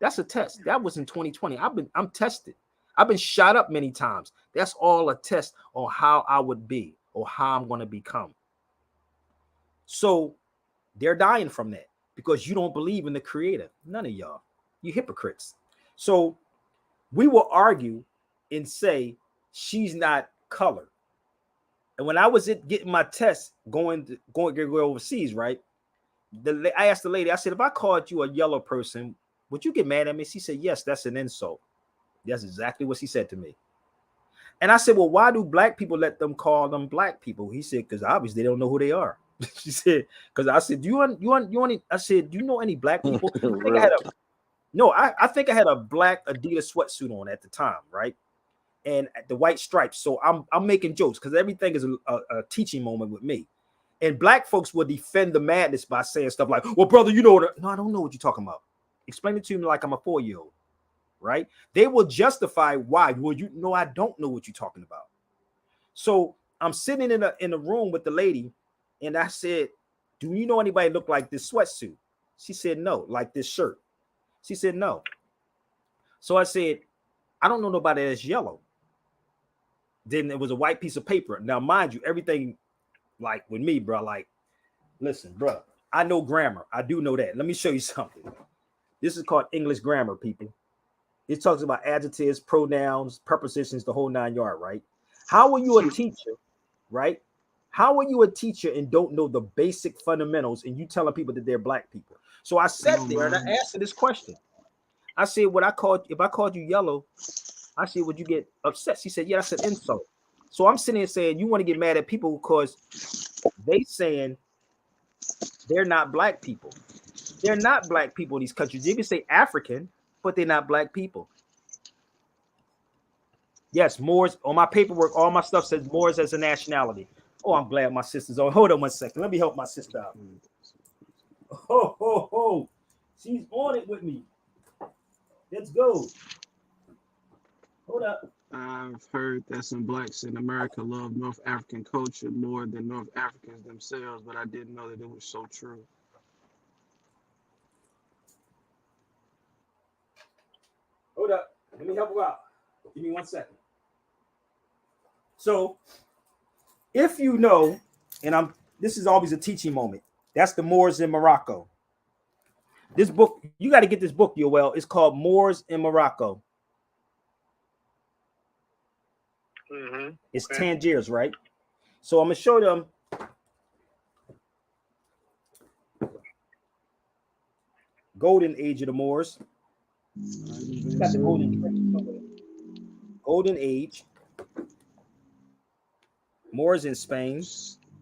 That's a test. That was in 2020. I'm tested. I've been shot up many times. That's all a test on how I would be or how I'm going to become. So they're dying from that because you don't believe in the creator. None of y'all. You hypocrites. So we will argue and say she's not colored. And when I was getting my test going overseas, right? I asked the lady, I said, if I called you a yellow person, would you get mad at me? She said, yes, that's an insult. That's exactly what she said to me. And I said, well, why do black people let them call them black people? He said, because obviously they don't know who they are. She said, because I said, I said, do you know any black people? I think I had a black Adidas sweatsuit on at the time, right? And the white stripes. So I'm making jokes because everything is a teaching moment with me. And black folks will defend the madness by saying stuff like, well, brother, you know what? No, I don't know what you're talking about. Explain it to me like I'm a 4-year-old, right? They will justify why. Well, you know, I don't know what you're talking about. So I'm sitting in a room with the lady, and I said, do you know anybody look like this sweatsuit? She said, no. Like this shirt? She said, no. So I said, I don't know nobody that's yellow. Then it was a white piece of paper. Now, mind you, everything like with me, bro, like, listen, bro, I know grammar. I do know that. Let me show you something. This is called English grammar, people. It talks about adjectives, pronouns, prepositions, the whole 9 yards, right? How are you a teacher, right? How are you a teacher and don't know the basic fundamentals and you telling people that they're black people? So I sat there and I asked her this question. I said, if I called you yellow, I said, would you get upset? She said, yeah, that's an insult. So I'm sitting here saying, you want to get mad at people because they saying they're not black people. They're not black people in these countries. You can say African, but they're not black people. Yes, Moors. On my paperwork, all my stuff says Moors as a nationality. Oh, I'm glad my sister's on. Hold on 1 second. Let me help my sister out. Oh. She's on it with me. Let's go. Hold up. I've heard that some blacks in America love North African culture more than North Africans themselves, but I didn't know that it was so true. Hold up. Let me help you out. Give me 1 second. So, if you know, and this is always a teaching moment. That's the Moors in Morocco. This book, you got to get this book, Yoel. It's called Moors in Morocco. Mm-hmm. It's Tangiers, right? So I'm gonna show them. Golden age of the Moors. Got the golden age. Moors in Spain.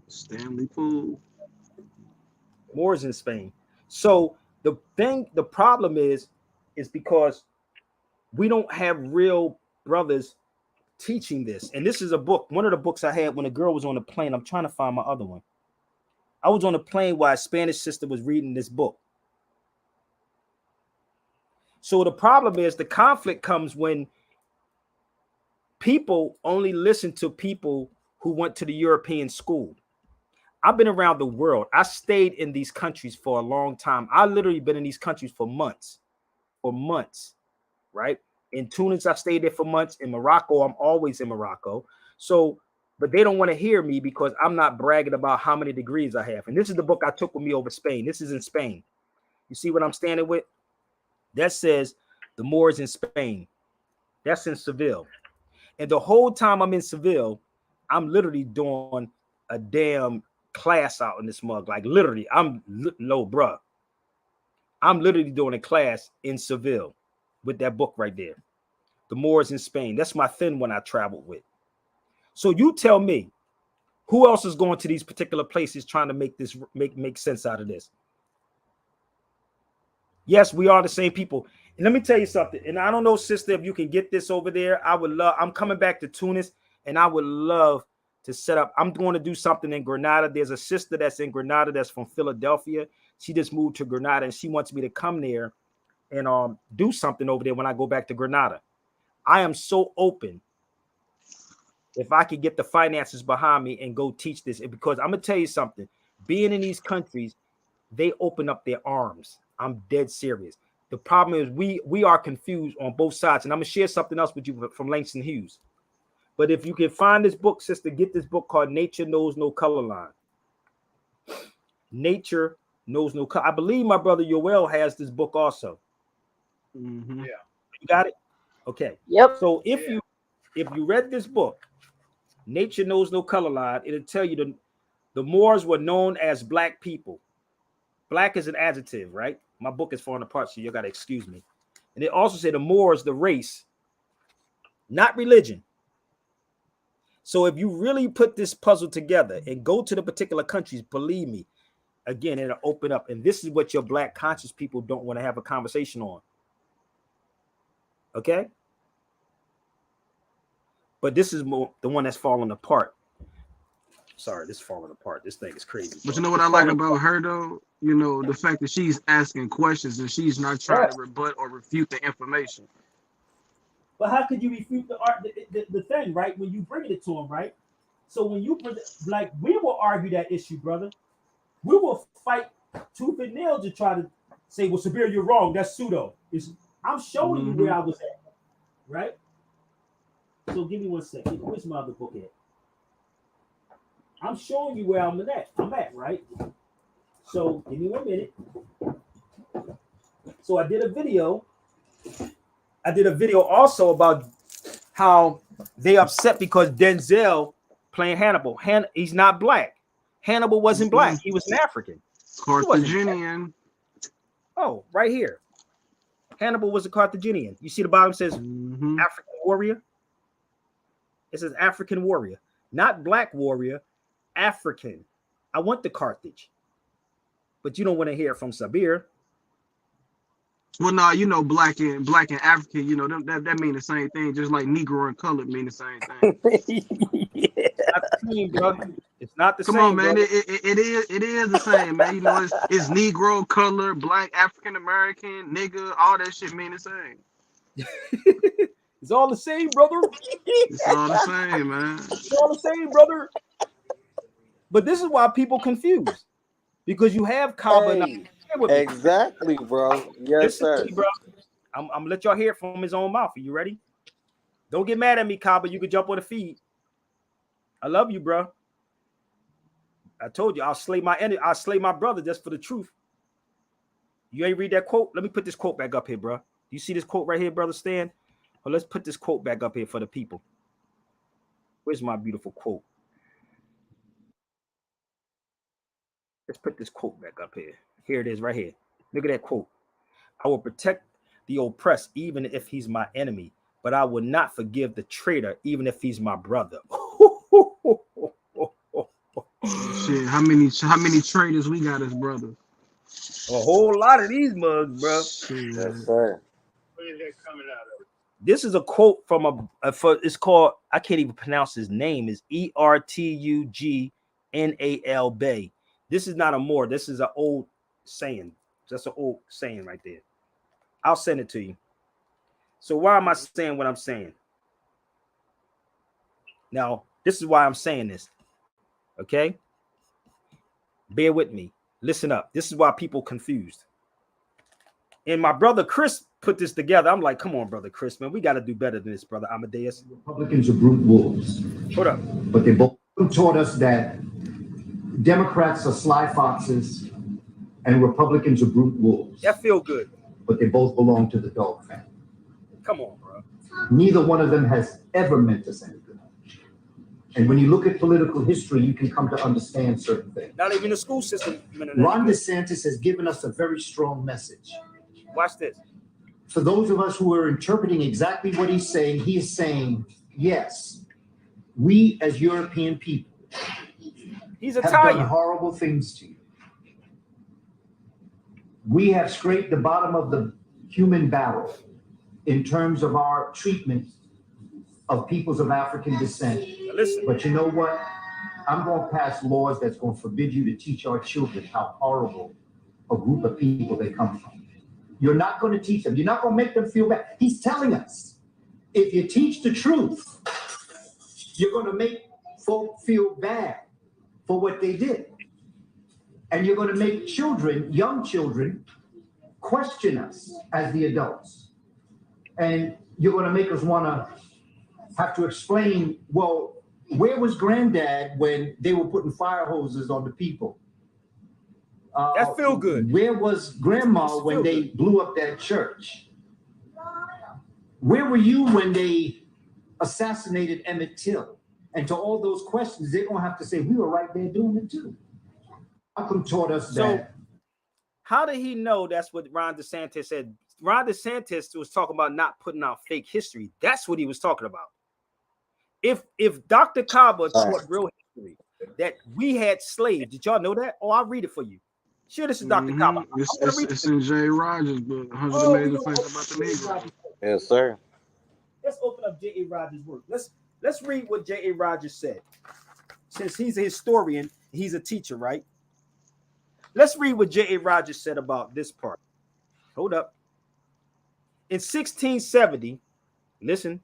Stanley Poole. Moors in Spain. So the problem is because we don't have real brothers teaching this. And this is a book, one of the books I had when a girl was on the plane. I'm trying to find my other one. I was on a plane while a Spanish sister was reading this book. So the problem is the conflict comes when people only listen to people who went to the European school. I've been around the world. I stayed in these countries for a long time. I literally been in these countries for months, right? In Tunis, I stayed there for months. In Morocco, I'm always in Morocco. So, but they don't want to hear me because I'm not bragging about how many degrees I have. And this is the book I took with me over Spain. This is in Spain. You see what I'm standing with? That says the Moors in Spain. That's in Seville. And the whole time I'm in Seville, I'm literally doing a damn class out in this mug. Like literally, I'm literally doing a class in Seville with that book right there. The Moors in Spain. That's my thin one I traveled with. So you tell me, who else is going to these particular places trying to make this make sense out of this? Yes, we are the same people. And let me tell you something. And I don't know, sister, if you can get this over there. I would love, I'm coming back to Tunis and I would love to set up. I'm going to do something in Grenada. There's a sister that's in Grenada that's from Philadelphia. She just moved to Grenada and she wants me to come there and do something over there when I go back to Grenada. I am so open if I could get the finances behind me and go teach this, because I'm going to tell you something. Being in these countries, they open up their arms. I'm dead serious. The problem is we are confused on both sides. And I'm going to share something else with you from Langston Hughes. But if you can find this book, sister, get this book called Nature Knows No Color Line. Nature Knows No Color. I believe my brother Yoel has this book also. Mm-hmm. Yeah. You got it? Okay. Yep. So if you read this book, Nature Knows No Color Line, it'll tell you the Moors were known as black people. Black is an adjective, right? My book is falling apart, so you got to excuse me. And it also said the Moors, the race, not religion. So if you really put this puzzle together and go to the particular countries, believe me, again, it'll open up. And this is what your black conscious people don't want to have a conversation on. Okay? But this is more the one that's falling apart. Sorry, this is falling apart. This thing is crazy. But you know what I like about her, though? You know, the fact that she's asking questions and she's not trying to rebut or refute the information. But how could you refute the thing, right? When you bring it to them, right? So when you like, we will argue that issue, brother. We will fight tooth and nail to try to say, well, Sabir, you're wrong. That's pseudo. I'm showing you where I was at, right? So give me 1 second. Where's my other book at? I'm showing you where I'm at, right? So give me 1 minute. So I did a video also about how they upset because Denzel playing Hannibal. He's not black. Hannibal wasn't black. He was an African. Carthaginian. Oh, right here. Hannibal was a Carthaginian. You see the bottom says African warrior? It says African warrior, not black warrior, African. I want the Carthage. But you don't want to hear it from Sabir. Well, no, you know, black and African, you know, that mean the same thing, just like Negro and colored mean the same thing. It's not the same. Come on, man. Bro. It is the same, man. You know, it's Negro, color, black, African American, nigga, all that shit mean the same. It's all the same, brother. It's all the same, man. It's all the same, brother. But this is why people confuse, because you have Kaba. Hey, exactly, bro. Yes, Listen to sir. me, bro. I'm gonna let y'all hear it from his own mouth. Are you ready? Don't get mad at me, Kaba. You could jump on the feed. I love you, bro. I told you I'll slay my enemy. I'll slay my brother just for the truth. You ain't read that quote? Let me put this quote back up here, bro. You see this quote right here, brother Stan? Well, let's put this quote back up here for the people. Where's my beautiful quote? Let's put this quote back up here. Here it is right here. Look at that quote. I will protect the oppressed even if he's my enemy, but I will not forgive the traitor even if he's my brother. Shit, how many traitors we got as brothers? A whole lot of these mugs, bro. Yes, sir. Where is that coming out of? This is a quote from it's called, I can't even pronounce his name, is Ertugnal Bey. This is not a more, this is an old saying. That's an old saying right there. I'll send it to you. So why am I saying what I'm saying? Now, this is why I'm saying this. Okay? Bear with me. Listen up. This is why people confused. And my brother Chris put this together. I'm like, come on, brother Chris, man. We got to do better than this, brother Amadeus. Republicans are brute wolves. Hold up. But they both taught us that Democrats are sly foxes and Republicans are brute wolves. That feel good. But they both belong to the dog family. Come on, bro. Neither one of them has ever meant us any good. And when you look at political history, you can come to understand certain things. Not even the school system. Ron DeSantis has given us a very strong message. Watch this. For those of us who are interpreting exactly what he's saying, he is saying, yes, we as European people have done horrible things to you. We have scraped the bottom of the human barrel in terms of our treatment of peoples of African descent. Listen. But you know what? I'm going to pass laws that's going to forbid you to teach our children how horrible a group of people they come from. You're not going to teach them. You're not going to make them feel bad. He's telling us, if you teach the truth, you're going to make folk feel bad for what they did. And you're going to make children, young children, question us as the adults. And you're going to make us want to have to explain, well, where was granddad when they were putting fire hoses on the people? That feel good. Where was grandma when they blew up that church? Where were you when they assassinated Emmett Till? And to all those questions, they're going to have to say, we were right there doing it too. Malcolm taught us that. How did he know that's what Ron DeSantis said? Ron DeSantis was talking about not putting out fake history. That's what he was talking about. If Dr. Kaba taught real history, that we had slaves, did y'all know that? Oh, I'll read it for you. Sure, this is Dr. Kaba. It's in Jay Rogers' book, 100 Amazing Facts About the Negro. Yes, sir. Let's open up J.A. Rogers' work. Let's read what J.A. Rogers said. Since he's a historian, he's a teacher, right? Let's read what J.A. Rogers said about this part. Hold up. In 1670, listen,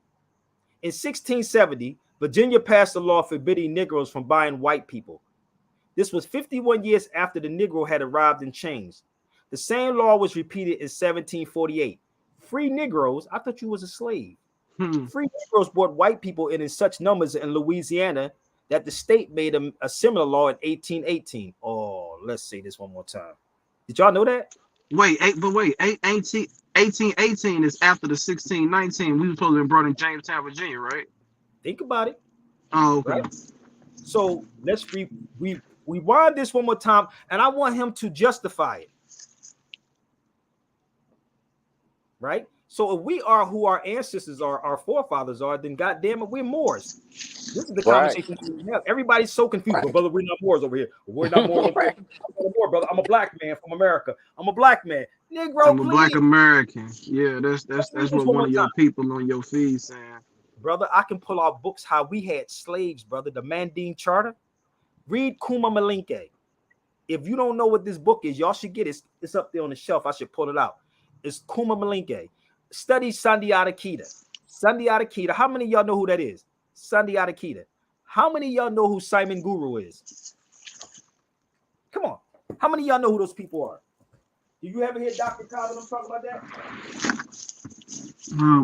in 1670, Virginia passed a law forbidding Negroes from buying white people. This was 51 years after the Negro had arrived in chains. The same law was repeated in 1748. Free Negroes, I thought you was a slave. Free Negroes bought white people in such numbers in Louisiana that the state made a similar law in 1818. Oh, let's say this one more time. Did y'all know that? Wait, 1818 is after the 1619. We were supposed to be brought in Jamestown, Virginia, right? Think about it. Oh, okay. Right? So let's rewind this one more time, and I want him to justify it. Right? So if we are who our ancestors are, our forefathers are, then goddamn it, we're Moors. This is the conversation we have. Everybody's so confused. Well, brother, we're not Moors over here. We're not Moors over here. I'm a Moor, brother. I'm a black man from America. I'm a black man. Negro, I'm a black American. Yeah, that's what one of your people on your feed saying. Brother, I can pull out books how we had slaves, brother. The Mandine Charter. Read Kuma Malinke. If you don't know what this book is, y'all should get it. It's up there on the shelf. I should pull it out. It's Kuma Malinke. Study Sandiata Keita. Sundiata Keita. How many of y'all know who that is? Sundiata Keita. How many of y'all know who Simon Guru is? Come on. How many of y'all know who those people are? Do you ever hear Dr. Collins talk about that?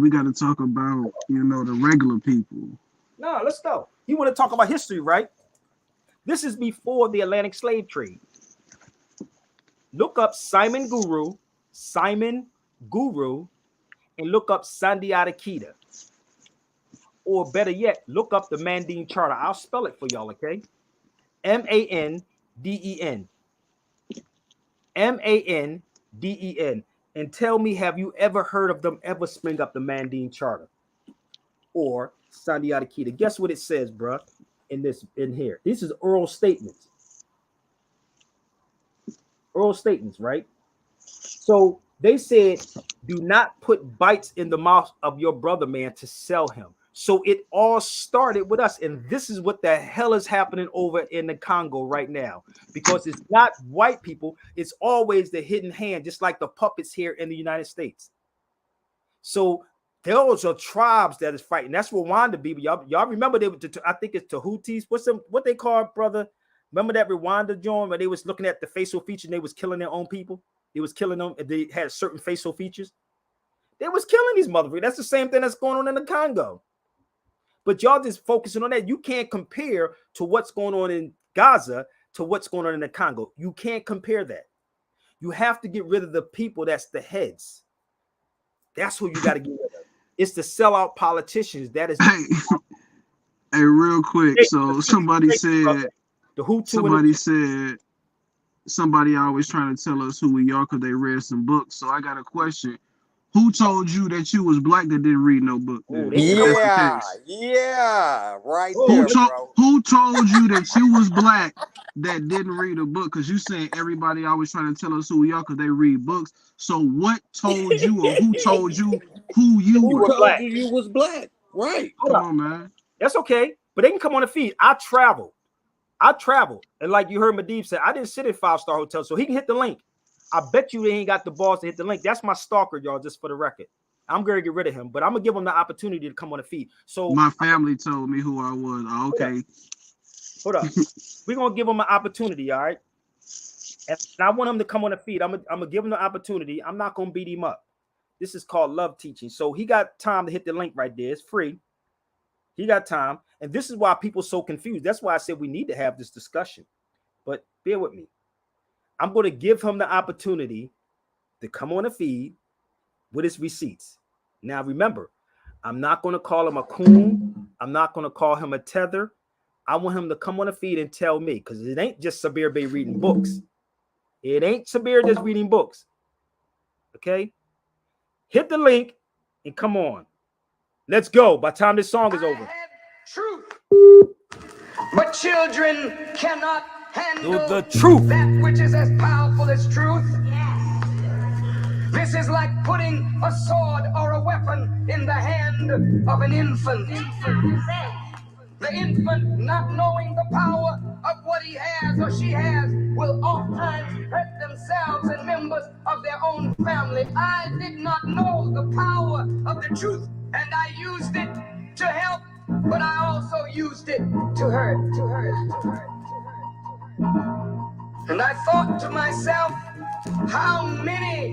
We got to talk about, the regular people. No, let's go. You want to talk about history, right? This is before the Atlantic slave trade. Look up Simon Guru, and look up Sundiata Keita. Or better yet, look up the Mandine Charter. I'll spell it for y'all, okay? M-A-N-D-E-N. M-A-N-D-E-N. And tell me, have you ever heard of them ever spring up the Mandine Charter or Sundiata Keita? Guess what it says, bruh, in here. This is oral statements. Oral statements, right? So they said, do not put bites in the mouth of your brother, man, to sell him. So it all started with us. And this is what the hell is happening over in the Congo right now, because it's not white people. It's always the hidden hand, just like the puppets here in the United States. So those are tribes that is fighting. That's Rwanda, people. Y'all remember I think it's Tahoutis. What they call it, brother? Remember that Rwanda joint where they was looking at the facial features and they was killing their own people? They was killing them and they had certain facial features. They was killing these motherfuckers. That's the same thing that's going on in the Congo. But y'all just focusing on that. You can't compare to what's going on in Gaza to what's going on in the Congo. You can't compare that. You have to get rid of the people that's the heads. That's who you got to get rid of. It's the sellout politicians. That is. Hey, real quick. So somebody said, somebody always trying to tell us who we are because they read some books. So I got a question. Who told you that you was black that didn't read no book? Yeah, right there, bro. Who told you that you was black that didn't read a book? Because you saying everybody always trying to tell us who we are because they read books. So what told you, or who told you who you were? Who told you was black? Right. Come on, man. That's okay. But they can come on the feed. I traveled. And like you heard Medivh say, I didn't sit in 5-star hotels, so he can hit the link. I bet you they ain't got the balls to hit the link. That's my stalker, y'all, just for the record. I'm going to get rid of him, but I'm going to give him the opportunity to come on the feed. So my family told me who I was. Oh, okay. Hold up. We're going to give him an opportunity, all right? And I want him to come on the feed. I'm going to give him the opportunity. I'm not going to beat him up. This is called love teaching. So he got time to hit the link right there. It's free. He got time. And this is why people are so confused. That's why I said we need to have this discussion. But bear with me. I'm going to give him the opportunity to come on the feed with his receipts. Now, remember, I'm not going to call him a coon. I'm not going to call him a tether. I want him to come on the feed and tell me, because it ain't just Sabir Bey reading books. It ain't Sabir just reading books. Okay? Hit the link and come on. Let's go. By the time this song is over. Truth. But children cannot handle the truth. That which is as powerful as truth. This is like putting a sword or a weapon in the hand of an infant. The infant, not knowing the power of what he has or she has, will oftentimes hurt themselves and members of their own family. I did not know the power of the truth, and I used it to help, but I also used it to hurt. And I thought to myself, how many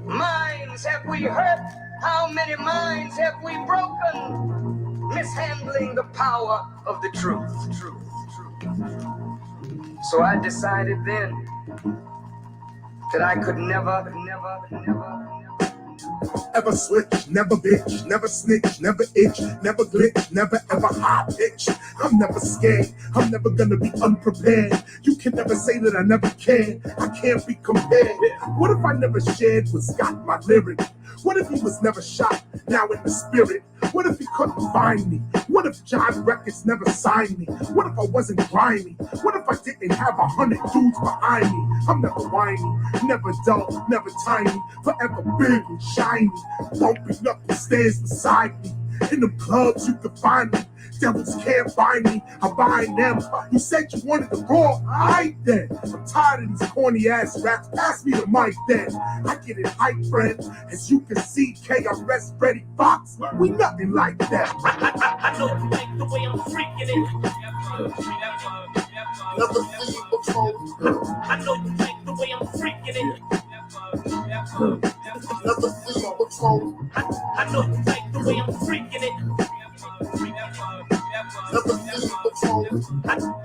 minds have we hurt? How many minds have we broken? Mishandling the power of the truth. So I decided then that I could never ever switch, never bitch, never snitch, never itch, never glitch, never ever high pitch. I'm never scared, I'm never gonna be unprepared. You can never say that I never cared, I can't be compared. What if I never shared with Scott my lyric? What if he was never shot, now in the spirit? What if he couldn't find me? What if John Records never signed me? What if I wasn't grimy? What if I didn't have 100 dudes behind me? I'm never whiny, never dull, never tiny, forever big and shiny. Bumping up the stairs beside me. In the clubs you can find me, Devils can't bind me, I bind them. You said you wanted the raw, I then. I'm tired of these corny ass raps, pass me the mic then. I get it hype, friend. As you can see, KRS Freddie Fox, we nothing like that. I know you like the way I'm freaking it. Never seen it before. I know you like the way I'm freaking it. Never seen it before. I know you like the way I'm freaking it. Never seen it before.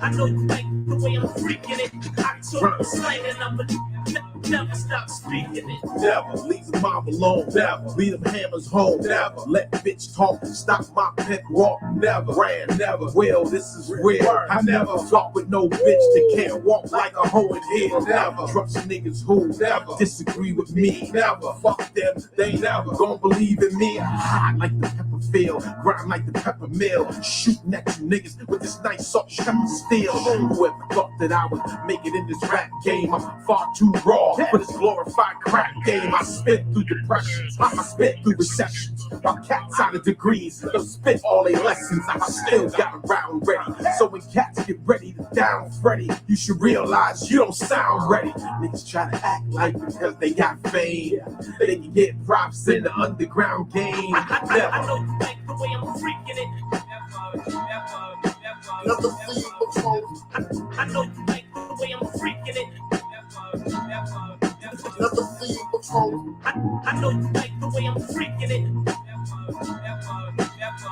I know you like the way I'm freaking it. I took the slang and I'm never stop speaking it. Never leave the mob alone. Never leave them hammers home. Never let bitch talk. Stop my pet walk. Never ran. Never will. This is real. I never talk with no bitch that can't walk like a hoe in here. Never trust niggas who never disagree with me. Never fuck them. They never gon' believe in me. Hot like the pepper field, grind like the pepper mill. Shooting at you niggas with this nice salt pepper steel. Whoever thought that I would make it in this rap game? I'm far too raw for this glorified crap game. I spit through depressions, I spit through receptions. While cats out of degrees, they'll spit all their lessons. I still got a round ready. So when cats get ready to down Freddy, you should realize you don't sound ready. Niggas try to act like because they got fame, they can get props in the underground game. I know you like the way I'm freaking it. Never seen it before. I know you like the way I'm freaking it. Never seen it before. I know you like the way I'm freaking it.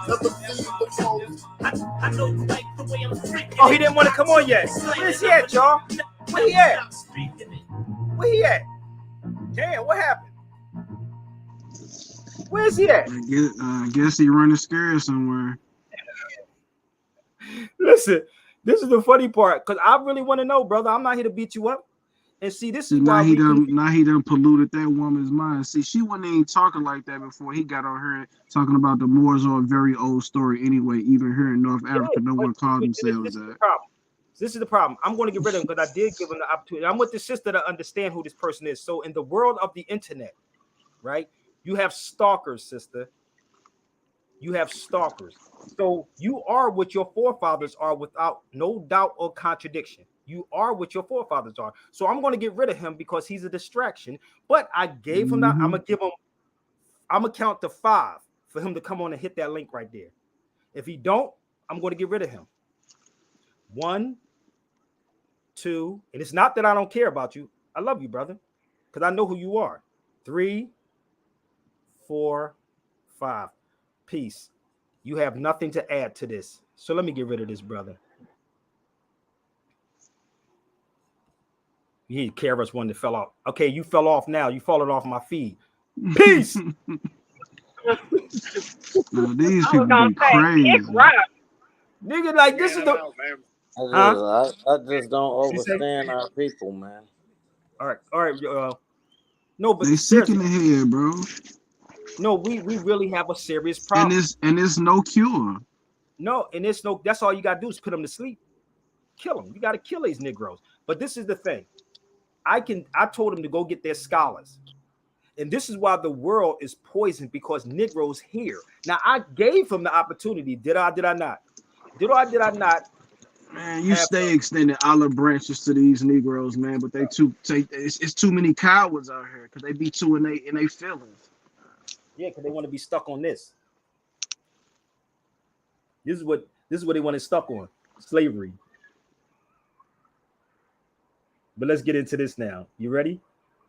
Never seen it before. I know you like the way I'm freaking it. Oh, he didn't want to come on yet. Where's he at, y'all? Where he at? Where he at? Damn, what happened? Where's he at? I guess he running scared somewhere. Listen, this is the funny part, because I really want to know, brother. I'm not here to beat you up. And see, this is now why he done polluted that woman's mind. See, she wasn't even talking like that before he got on her talking about the Moors are a very old story anyway. Even here in North Africa, no one called themselves that. This is the problem. I'm going to get rid of him because I did give him the opportunity. I'm with the sister to understand who this person is. So in the world of the internet, right, you have stalkers, sister. You have stalkers. So you are what your forefathers are without no doubt or contradiction. You are what your forefathers are. So I'm going to get rid of him because he's a distraction. But I gave him that. I'm going to count to 5 for him to come on and hit that link right there. If he don't, I'm going to get rid of him. 1, 2, and it's not that I don't care about you. I love you, brother, because I know who you are. 3, 4, 5. Peace. You have nothing to add to this. So let me get rid of this, brother. You need KRS One that fell off. Okay, you fell off now. You fallen off my feed. Peace. Now, these people be crazy. Nigga, like this is the. I just don't understand our people, man. All right. No, but they sick in the head, bro. No, we really have a serious problem. And it's no cure. No, and it's no. That's all you gotta do is put them to sleep. Kill them. You gotta kill these Negroes. But this is the thing. I told them to go get their scholars. And this is why the world is poisoned, because Negroes here. Now, I gave him the opportunity. Did I not? Did I not? Man, you stay extending olive branches to these Negroes, man, but it's too many cowards out here because they be too in they feelings. Yeah, because they want to be stuck on this. This is what they want to stuck on. Slavery. But let's get into this now. You ready?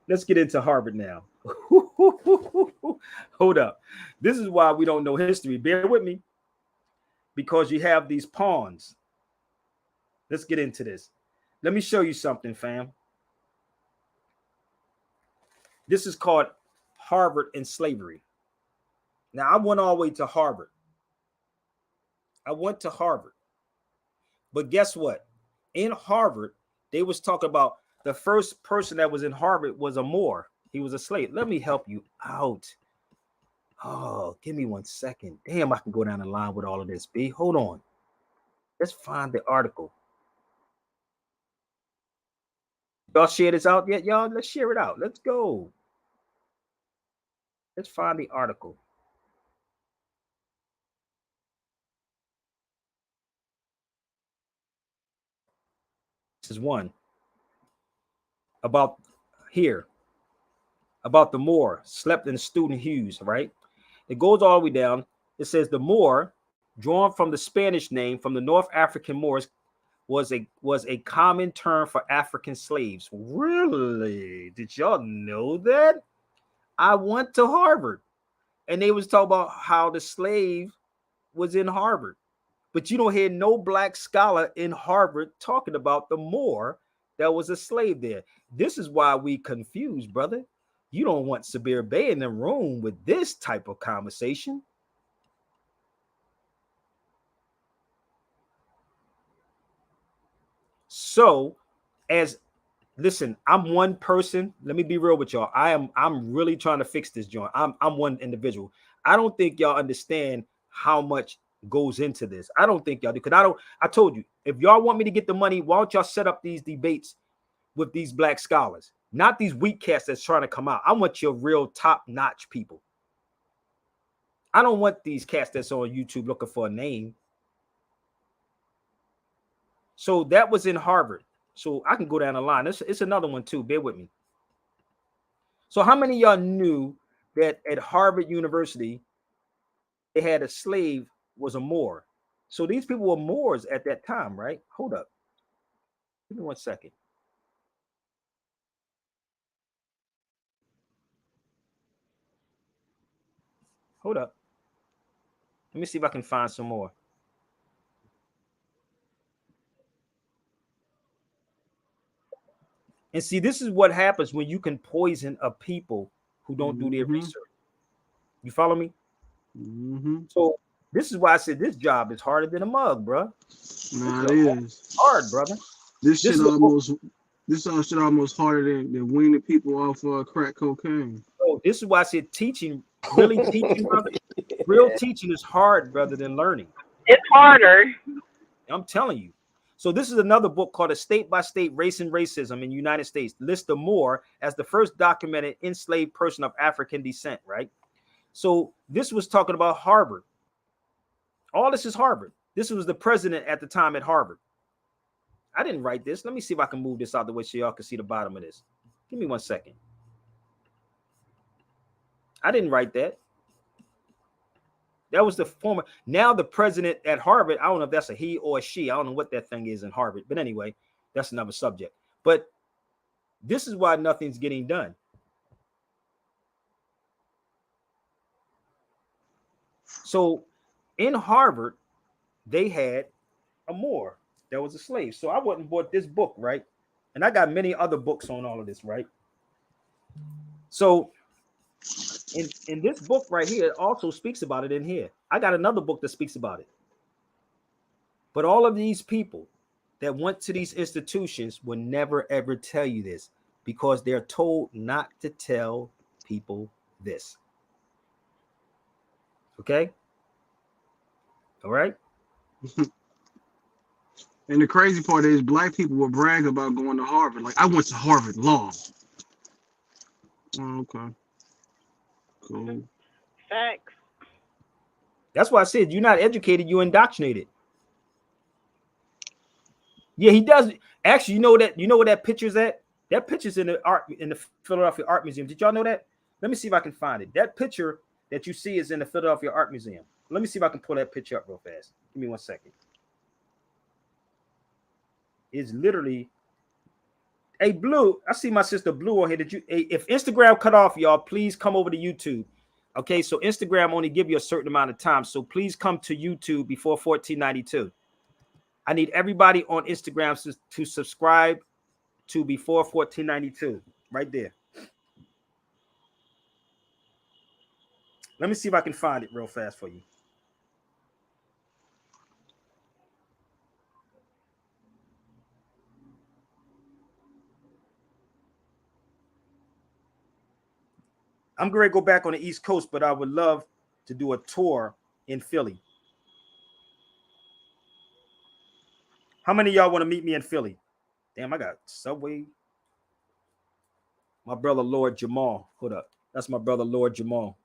Let's get into Harvard now. Hold up. This is why we don't know history. Bear with me. Because you have these pawns. Let's get into this. Let me show you something, fam. This is called Harvard and slavery. Now, I went all the way to Harvard. I went to Harvard. But guess what? In Harvard, they was talking about the first person that was in Harvard was a Moor. He was a slave. Let me help you out. Oh, give me 1 second. Damn, I can go down the line with all of this, B. Hold on. Let's find the article. Y'all share this out yet, y'all? Let's share it out. Let's go. Let's find the article. is one about here, about the Moor slept in student hues, right? It goes all the way down. It says the Moor, drawn from the Spanish name from the North African Moors, was a common term for African slaves. Really? Did y'all know that? I went to Harvard and they was talking about how the slave was in Harvard. But you don't hear no black scholar in Harvard talking about the Moor that was a slave there. This is why we confused, brother. You don't want Sabir Bey in the room with this type of conversation. So, as listen, I'm one person. Let me be real with y'all. I'm really trying to fix this joint. I'm one individual. I don't think y'all understand how much goes into this. I don't think y'all do, because I told you, if y'all want me to get the money, why don't y'all set up these debates with these black scholars, not these weak cats that's trying to come out. I want your real top-notch people. I don't want these cats that's on YouTube looking for a name. So that was in Harvard. So I can go down the line. It's another one too. Bear with me. So how many of y'all knew that at Harvard University, they had a slave was a Moor? So these people were Moors at that time, right? Hold up. Give me 1 second. Hold up. Let me see if I can find some more. And see, this is what happens when you can poison a people who don't do their research. You follow me? So this is why I said this job is harder than a mug, bro. Nah, it is hard, brother. This shit almost harder than weaning people off crack cocaine. So this is why I said teaching, really teaching, brother. Real teaching is hard, brother, than learning. It's harder. I'm telling you. So this is another book called A State by State Race and Racism in the United States. Lists the Moor as the first documented enslaved person of African descent, right? So this was talking about Harvard. All this is Harvard. This was the president at the time at Harvard. I didn't write this. Let me see if I can move this out the way so y'all can see the bottom of this. Give me 1 second. I didn't write that. That was the former, now the president at Harvard. I don't know if that's a he or a she. I don't know what that thing is in Harvard. But anyway, that's another subject. But this is why nothing's getting done. So in Harvard, they had a Moor that was a slave. So I went and bought this book, right? And I got many other books on all of this, right? So in this book right here, it also speaks about it in here. I got another book that speaks about it. But all of these people that went to these institutions will never, ever tell you this because they're told not to tell people this. Okay? All right? And the crazy part is black people will brag about going to Harvard. Like, I went to Harvard Law. Oh, okay. Cool. Facts. That's why I said you're not educated, you're indoctrinated. Yeah, he does. Actually, you know where that picture's at? That picture's in the Philadelphia Art Museum. Did y'all know that? Let me see if I can find it. That picture that you see is in the Philadelphia Art Museum. Let me see if I can pull that picture up real fast. Give me 1 second. It's literally a Blue. I see my sister Blue on here. If Instagram cut off, y'all, please come over to YouTube. Okay, so Instagram only give you a certain amount of time. So please come to YouTube before 1492. I need everybody on Instagram to subscribe to before 1492. Right there. Let me see if I can find it real fast for you. I'm going to go back on the East Coast, but I would love to do a tour in Philly. How many of y'all want to meet me in Philly? Damn, I got Subway. My brother, Lord Jamal. Hold up. That's my brother, Lord Jamal.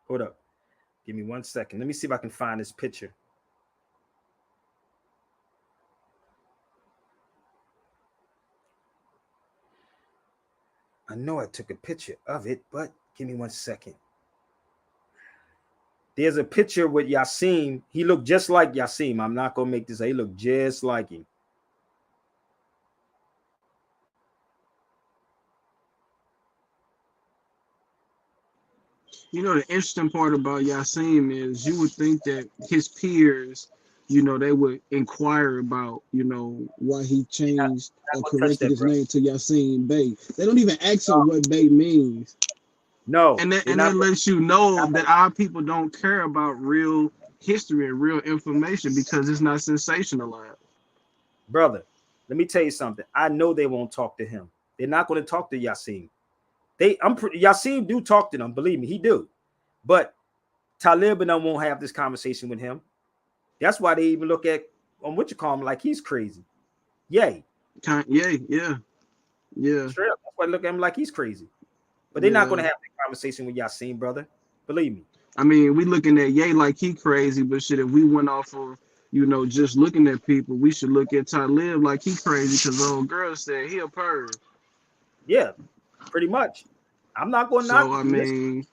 Hold up. Give me 1 second. Let me see if I can find this picture. I know I took a picture of it, but give me 1 second. There's a picture with Yassim. He looked just like Yassim. I'm not gonna make this. He looked just like him. You know, the interesting part about Yassim is you would think that his peers, you know, they would inquire about, you know, why he changed or corrected his name to Yassim Bey. They don't even ask him what Bey means. No. And that lets you know that our people don't care about real history and real information because it's not sensationalized. Brother, let me tell you something. I know they won't talk to him. They're not going to talk to Yassim. Yassim do talk to them, believe me, he do. But Talib and them won't have this conversation with him. That's why they even look at what you call him like he's crazy. Yay. Yay, yeah. Straight up. That's why they look at him like he's crazy. But they're not going to have a conversation with Yassim, brother. Believe me. I mean, we looking at Ye like he crazy, but shit, if we went off of, you know, just looking at people, we should look at Talib like he crazy because the old girl said he a perv. Yeah, pretty much. I'm not going to knock. I mean,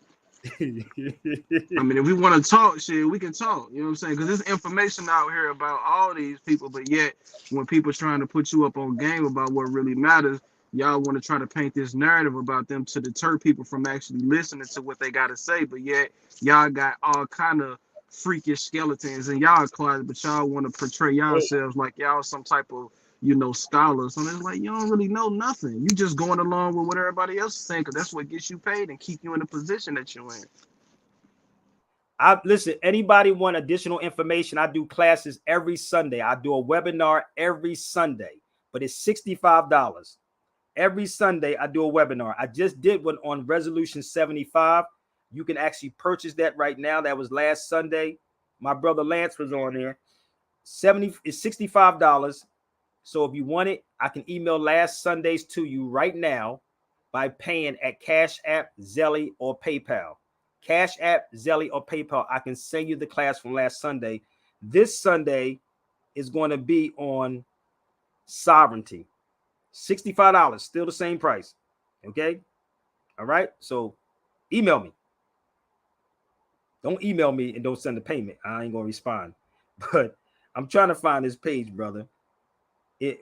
if we want to talk shit, we can talk. You know what I'm saying? Because there's information out here about all these people, but yet when people trying to put you up on game about what really matters, y'all want to try to paint this narrative about them to deter people from actually listening to what they got to say. But yet y'all got all kind of freakish skeletons in y'all closet, but y'all want to portray yourselves like y'all some type of, you know, scholars. So it's like you don't really know nothing. You just going along with what everybody else is saying because that's what gets you paid and keep you in the position that you're in. Listen, anybody want additional information? I do classes every Sunday. I do a webinar every Sunday, but it's $65. Every Sunday, I do a webinar. I just did one on Resolution 75. You can actually purchase that right now. That was last Sunday. My brother Lance was on there. It's $65. So if you want it, I can email last Sundays to you right now by paying at Cash App, Zelle, or PayPal. Cash App, Zelle, or PayPal. I can send you the class from last Sunday. This Sunday is going to be on sovereignty. $65, still the same price. Okay. All right. So email me. Don't email me and don't send the payment. I ain't gonna respond. But I'm trying to find this page, brother.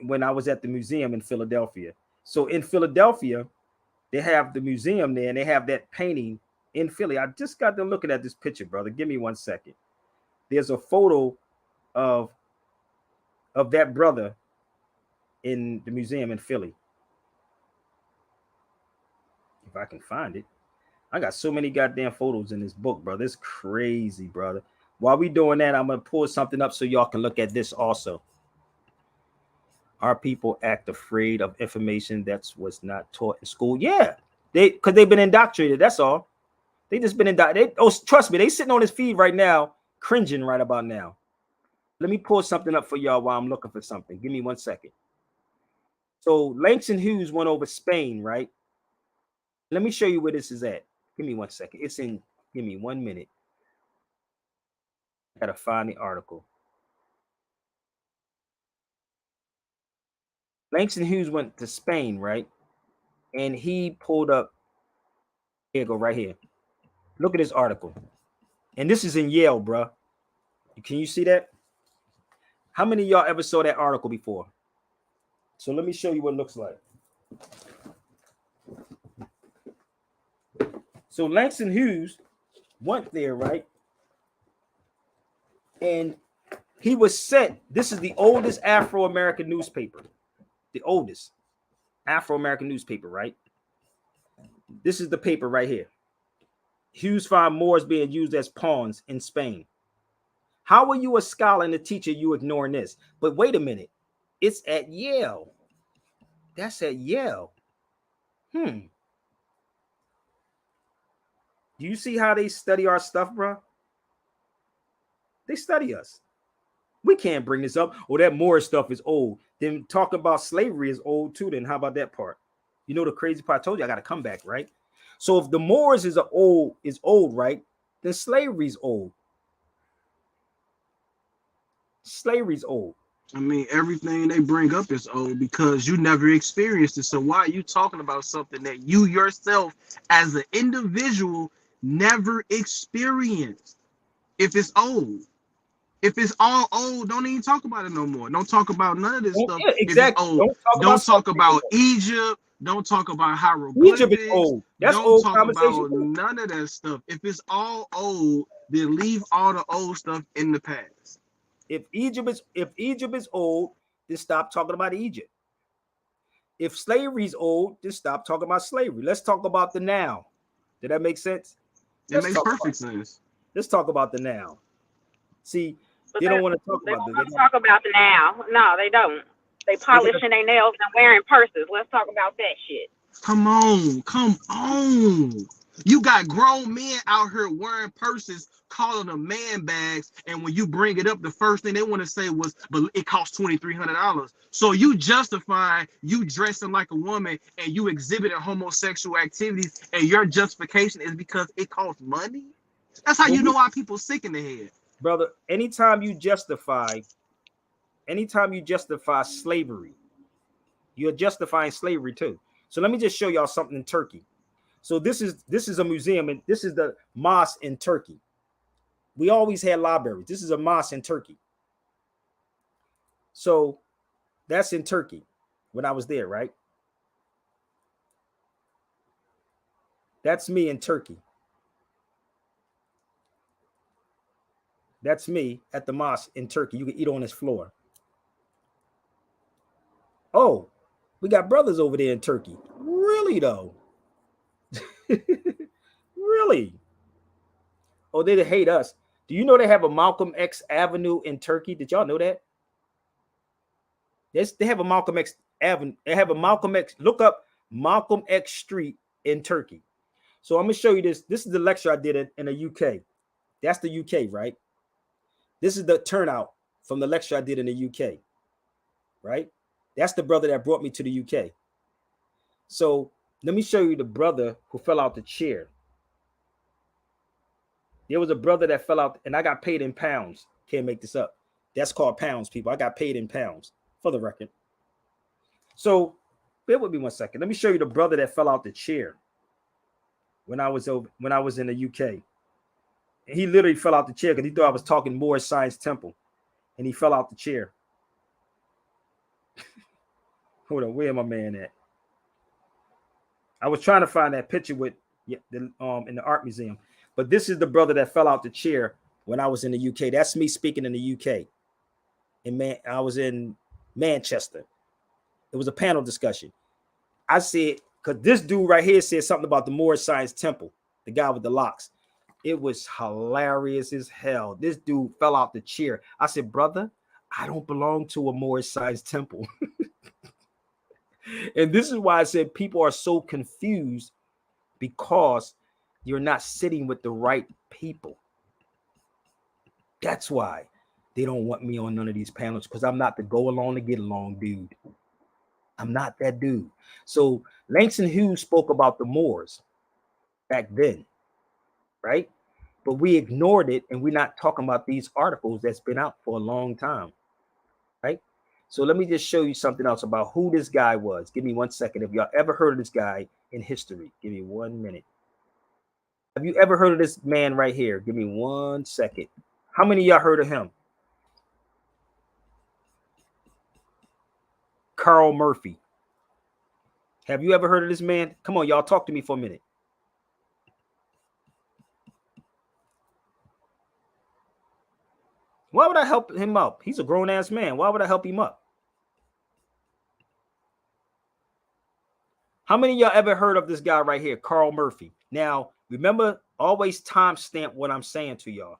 When I was at the museum in Philadelphia. So in Philadelphia, they have the museum there and they have that painting in Philly. I just got done looking at this picture, brother. Give me 1 second. There's a photo of that brother in the museum in Philly. If I can find it. I got so many goddamn photos in this book, brother. It's crazy, brother. While we doing that, I'm going to pull something up so y'all can look at this also. Our people act afraid of information that was not taught in school. Yeah, because they've been indoctrinated. That's all. They just been indoctrinated. Oh, trust me, they sitting on this feed right now, cringing right about now. Let me pull something up for y'all while I'm looking for something. Give me 1 second. So Langston Hughes went over Spain, right? Let me show you where this is at. Give me 1 second. It's in. Give me 1 minute. I gotta find the article. Langston Hughes went to Spain, right? And he pulled up. Here you go, right here. Look at this article. And this is in Yale, bro. Can you see that? How many of y'all ever saw that article before? So let me show you what it looks like. So Langston Hughes went there, right? And he was sent. This is the oldest Afro-American newspaper. The oldest Afro-American newspaper, right? This is the paper right here. Hughes found Moors being used as pawns in Spain. How are you a scholar and a teacher, you ignoring this? But wait a minute. It's at Yale. That's at Yale. Do you see how they study our stuff, bro? They study us. We can't bring this up. Oh, that Moorish stuff is old. Then talking about slavery is old too. Then how about that part? You know the crazy part? I told you I got to come back, right? So if the Moors is old, right? Then slavery's old. Slavery's old. I mean, everything they bring up is old because you never experienced it. So why are you talking about something that you yourself, as an individual, never experienced? If it's old, if it's all old, don't even talk about it no more. Don't talk about none of this stuff. Yeah, If it's exactly. old, Don't talk about don't talk slavery no about more. Egypt. Don't talk about Egypt is hieroglyphics. old. That's Don't old talk conversation about too. none of that stuff. If it's all old, then leave all the old stuff in the past. If Egypt is old, then stop talking about Egypt. If slavery is old, just stop talking about slavery. Let's talk about the now. Did that make sense? It makes perfect sense. Let's talk about the now. See, But they don't want to talk they about don't this. want to talk about the now. No, they don't. They polishing their nails and wearing purses. Let's talk about that shit. Come on, come on. You got grown men out here wearing purses, calling them man bags, and when you bring it up, the first thing they want to say was, "But it costs $2,300." So you justify you dressing like a woman and you exhibiting homosexual activities, and your justification is because it costs money. That's how you know why people sick in the head, brother. Anytime you justify slavery, you're justifying slavery too. So let me just show y'all something in Turkey. So this is a museum, and this is the mosque in Turkey. We always had libraries. This is a mosque in Turkey. So that's in Turkey when I was there, right? That's me in Turkey. That's me at the mosque in Turkey. You can eat on this floor. Oh, we got brothers over there in Turkey. Really though? Really? Oh, they hate us. Do you know they have a Malcolm X Avenue in Turkey? Did y'all know that? Yes, they have a Malcolm X Avenue. They have a Malcolm X. Look up Malcolm X Street in Turkey. So I'm gonna show you this. This is the lecture I did in the UK. That's the UK, right? This is the turnout from the lecture I did in the UK, right? That's the brother that brought me to the UK. So let me show you the brother who fell out the chair. There was a brother that fell out, and I got paid in pounds. Can't make this up. That's called pounds, people. I got paid in pounds, for the record. So bear with me 1 second. Let me show you the brother that fell out the chair when I was in the UK. He literally fell out the chair because he thought I was talking Moorish Science Temple, and he fell out the chair. Hold on, where my man at? I was trying to find that picture with in the art museum, but this is the brother that fell out the chair when I was in the UK. That's me speaking in the UK. I was in Manchester. It was a panel discussion. I said, because this dude right here said something about the Moorish Science Temple, the guy with the locks. It was hilarious as hell. This dude fell out the chair. I said, brother, I don't belong to a Moorish Science Temple. And this is why I said people are so confused, because you're not sitting with the right people. That's why they don't want me on none of these panels, because I'm not the go along to get along dude. I'm not that dude. So Langston Hughes spoke about the Moors back then, right? But we ignored it, and we're not talking about these articles that's been out for a long time, right? So let me just show you something else about who this guy was. Give me 1 second. If y'all ever heard of this guy in history, give me 1 minute. Have you ever heard of this man right here? Give me 1 second. How many of y'all heard of him? Carl Murphy. Have you ever heard of this man? Come on, y'all, talk to me for a minute. Why would I help him up? He's a grown-ass man. Why would I help him up? How many of y'all ever heard of this guy right here, Carl Murphy? Now, remember, always timestamp what I'm saying to y'all,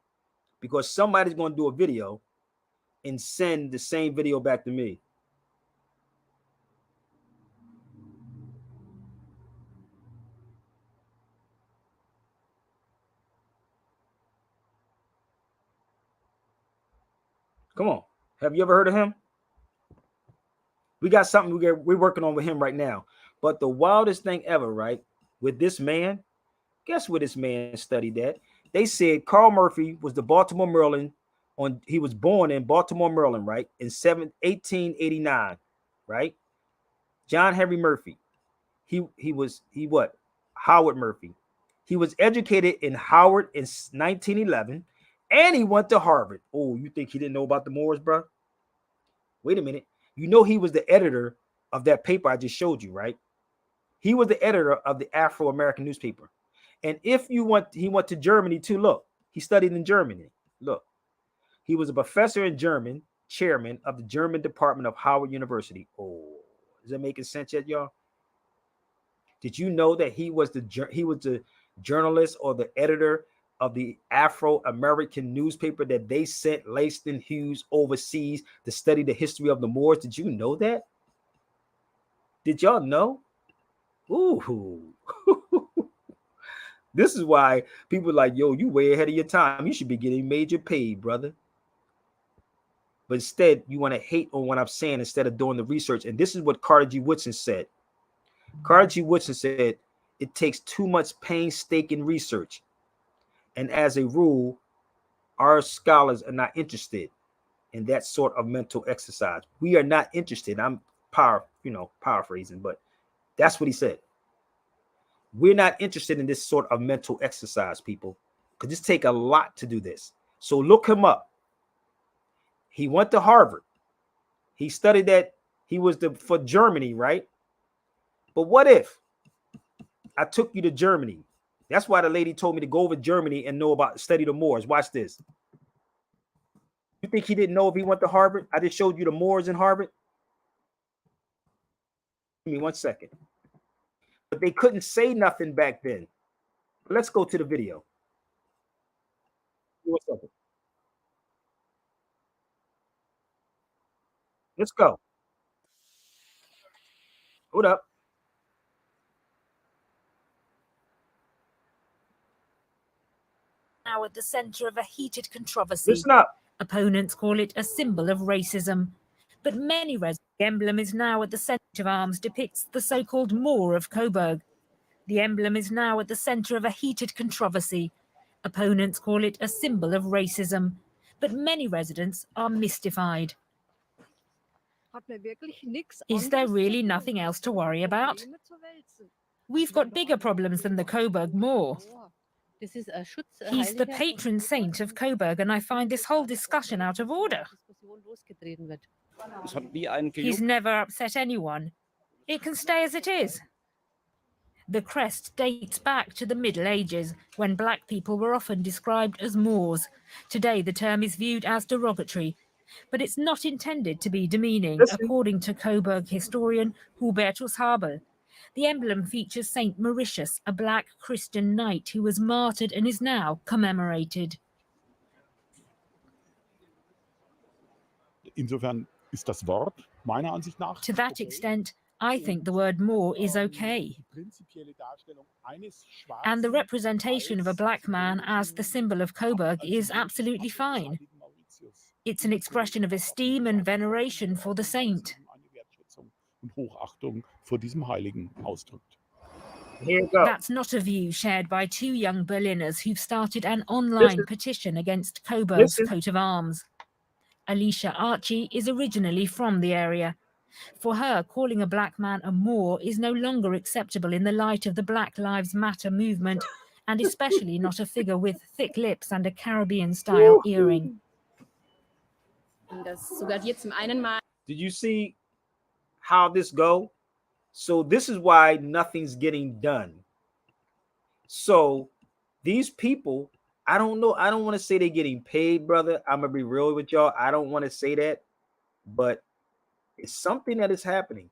because somebody's going to do a video and send the same video back to me. Come on. Have you ever heard of him? We got something we're working on with him right now. But the wildest thing ever, right, with this man, guess where this man studied at? They said Carl Murphy was the Baltimore, Maryland He was born in Baltimore, Maryland, right? In 1889, right? John Henry Murphy. He what? Howard Murphy. He was educated in Howard in 1911, and he went to Harvard. Oh, you think he didn't know about the Moors, bro? Wait a minute. You know he was the editor of that paper I just showed you, right? He was the editor of the Afro-American newspaper. And if you want, he went to Germany too. Look, he studied in Germany. Look, he was a professor in German, chairman of the German department of Howard University. Oh, is that making sense yet, y'all? Did you know that he was the journalist or the editor of the Afro-American newspaper that they sent Langston Hughes overseas to study the history of the Moors? Did you know that? Did y'all know? Ooh. This is why people are like, yo, you way ahead of your time. You should be getting major paid, brother. But instead, you want to hate on what I'm saying instead of doing the research. And this is what Carter G. Woodson said. Carter G. Woodson said, it takes too much painstaking research. And as a rule, our scholars are not interested in that sort of mental exercise. We are not interested. I'm paraphrasing, but that's what he said. We're not interested in this sort of mental exercise, people, because this takes a lot to do this. So look him up. He went to Harvard. He studied that. He was for Germany, right? But what if I took you to Germany? That's why the lady told me to go over to Germany and study the Moors. Watch this. You think he didn't know if he went to Harvard? I just showed you the Moors in Harvard. Give me 1 second. But they couldn't say nothing back then. Let's go to the video. 1 second. Let's go. Hold up. Now at the center of a heated controversy. Listen up. Opponents call it a symbol of racism. But many the emblem is now at the center of arms depicts the so-called Moor of Coburg. The emblem is now at the center of a heated controversy. Opponents call it a symbol of racism. But many residents are mystified. Is there really nothing else to worry about? We've got bigger problems than the Coburg Moor. He's the patron saint of Coburg, and I find this whole discussion out of order. He's never upset anyone. It can stay as it is. The crest dates back to the Middle Ages, when black people were often described as Moors. Today, the term is viewed as derogatory, but it's not intended to be demeaning, according to Coburg historian Hubertus Habel. The emblem features Saint Mauritius, a black Christian knight who was martyred and is now commemorated. Insofern ist das Wort meiner Ansicht nach. To that extent, I think the word Moor is okay. And the representation of a black man as the symbol of Coburg is absolutely fine. It's an expression of esteem and veneration for the saint. That's not a view shared by two young Berliners who've started an online petition against Coburg's coat of arms. Alicia Archie is originally from the area. For her, calling a black man a Moor is no longer acceptable in the light of the Black Lives Matter movement, and especially not a figure with thick lips and a Caribbean-style earring. Did you see how this go? So this is why nothing's getting done. So these people, I don't know. I don't want to say they're getting paid, brother. I'm going to be real with y'all. I don't want to say that, but it's something that is happening.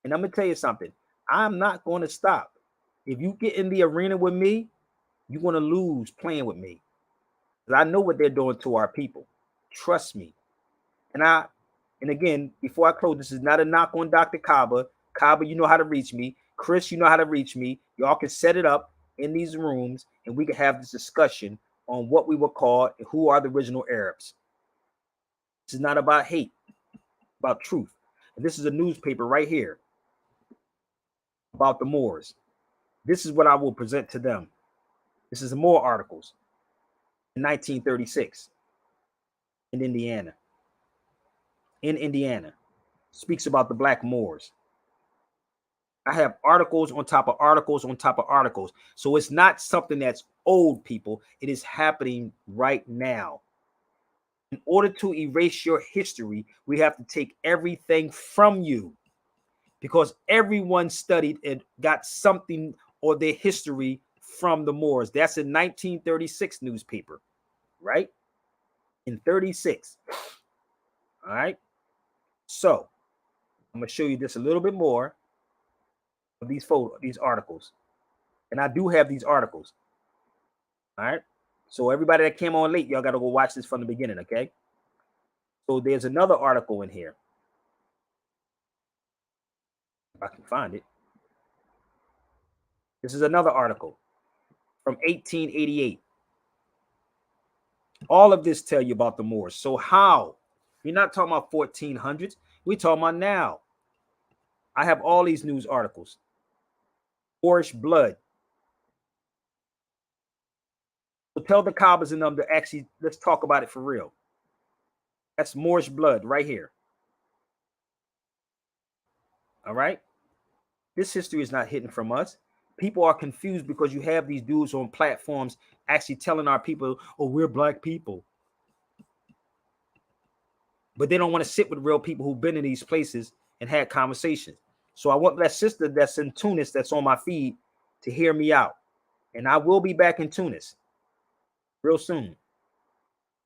And I'm going to tell you something. I'm not going to stop. If you get in the arena with me, you're going to lose playing with me. I know what they're doing to our people. Trust me. And again, before I close, this is not a knock on Dr. Kaba. Kaba, you know how to reach me. Chris, you know how to reach me. Y'all can set it up in these rooms and we can have this discussion on what we would call who are the original Arabs. This is not about hate, about truth. And this is a newspaper right here about the Moors. This is what I will present to them. This is more articles in 1936. in Indiana. In Indiana, speaks about the Black Moors. I have articles on top of articles on top of articles. So it's not something that's old, people. It is happening right now. In order to erase your history, we have to take everything from you, because everyone studied and got something or their history from the Moors. That's in 1936 newspaper, right? In 36. All right. So I'm going to show you this a little bit more of these articles. And I do have these articles. All right. So everybody that came on late, y'all got to go watch this from the beginning, okay? So there's another article in here. If I can find it. This is another article from 1888. All of this tell you about the Moors. So how? We're not talking about 1400s. We're talking about now. I have all these news articles. Moorish blood. So tell the Cobbers and them to actually, let's talk about it for real. That's Moorish blood right here. All right. This history is not hidden from us. People are confused because you have these dudes on platforms actually telling our people, oh, we're black people. But they don't want to sit with real people who've been in these places and had conversations. So I want that sister that's in Tunis that's on my feed to hear me out. And I will be back in Tunis real soon.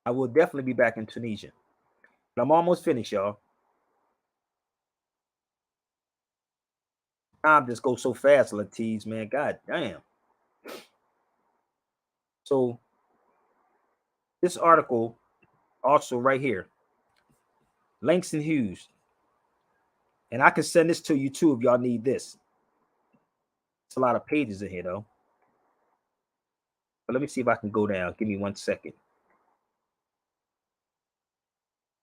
I will definitely be back in Tunisia. But I'm almost finished, y'all. Time just goes so fast, Latiz, man. God damn. So this article also right here, Langston Hughes. And I can send this to you too if y'all need this. It's a lot of pages in here though. But let me see if I can go down. Give me 1 second.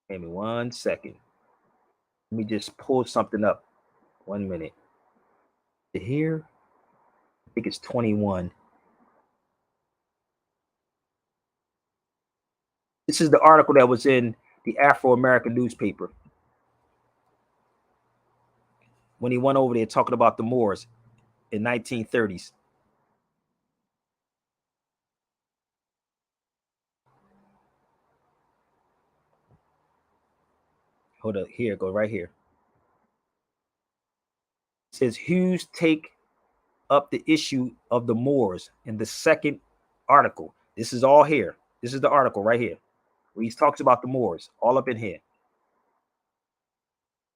Give me 1 second. Let me just pull something up. 1 minute. Here, I think it's 21. This is the article that was in the Afro-American newspaper when he went over there talking about the Moors in 1930s. Hold up, here, go right here. It says Hughes take up the issue of the Moors in the second article. This is all here. This is the article right here where he talks about the Moors, all up in here.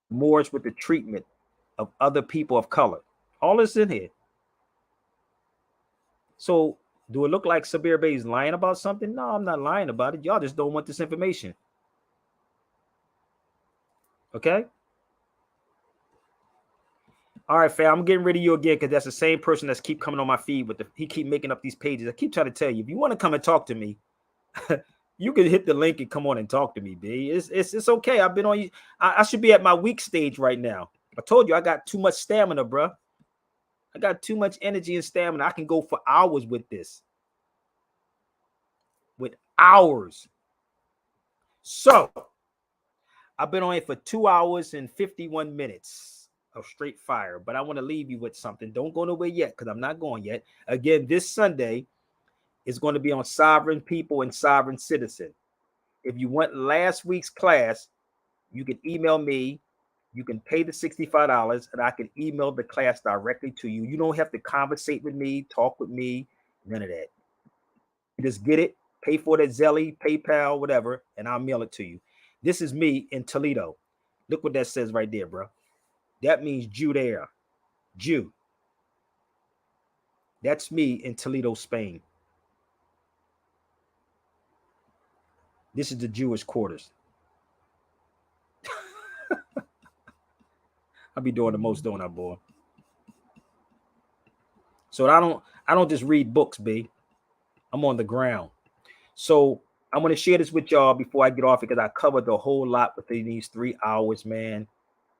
Moors with the treatment of other people of color. All this in here. So do it look like Sabir Bey is lying about something? No, I'm not lying about it. Y'all just don't want this information. Okay? All right, fam, I'm getting rid of you again because that's the same person that's keep coming on my feed with he keep making up these pages. I keep trying to tell you, if you want to come and talk to me, you can hit the link and come on and talk to me, B. It's okay. I've been on. I should be at my weak stage right now. I told you I got too much stamina, bro. I got too much energy and stamina. I can go for hours with this. With hours. So I've been on it for 2 hours and 51 minutes of straight fire. But I want to leave you with something. Don't go nowhere yet because I'm not going yet. Again, this Sunday is going to be on sovereign people and sovereign citizen. If you want last week's class, you can email me. You can pay the $65 and I can email the class directly to you. You don't have to conversate with me, talk with me, none of that. You just get it, pay for it at Zelly, PayPal, whatever, and I'll mail it to you. This is me in Toledo. Look what that says right there, bro. That means Jew there. Jew. That's me in Toledo, Spain. This is the Jewish quarters. I'll be doing the most, don't I, boy? So I don't just read books, B. I'm on the ground. So I'm going to share this with y'all before I get off because I covered the whole lot within these 3 hours, man.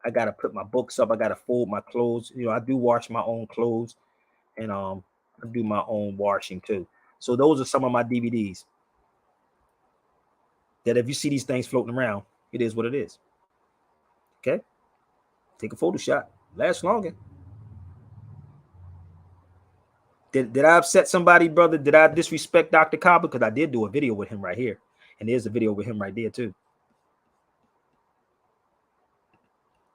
I got to put my books up. I got to fold my clothes. You know, I do wash my own clothes and I do my own washing too. So those are some of my DVDs. that if you see these things floating around, it is what it is. Okay? Take a photo shot. Lasts longer. Did I upset somebody, brother? Did I disrespect Dr. Cobbler? Because I did do a video with him right here. And there's a video with him right there, too.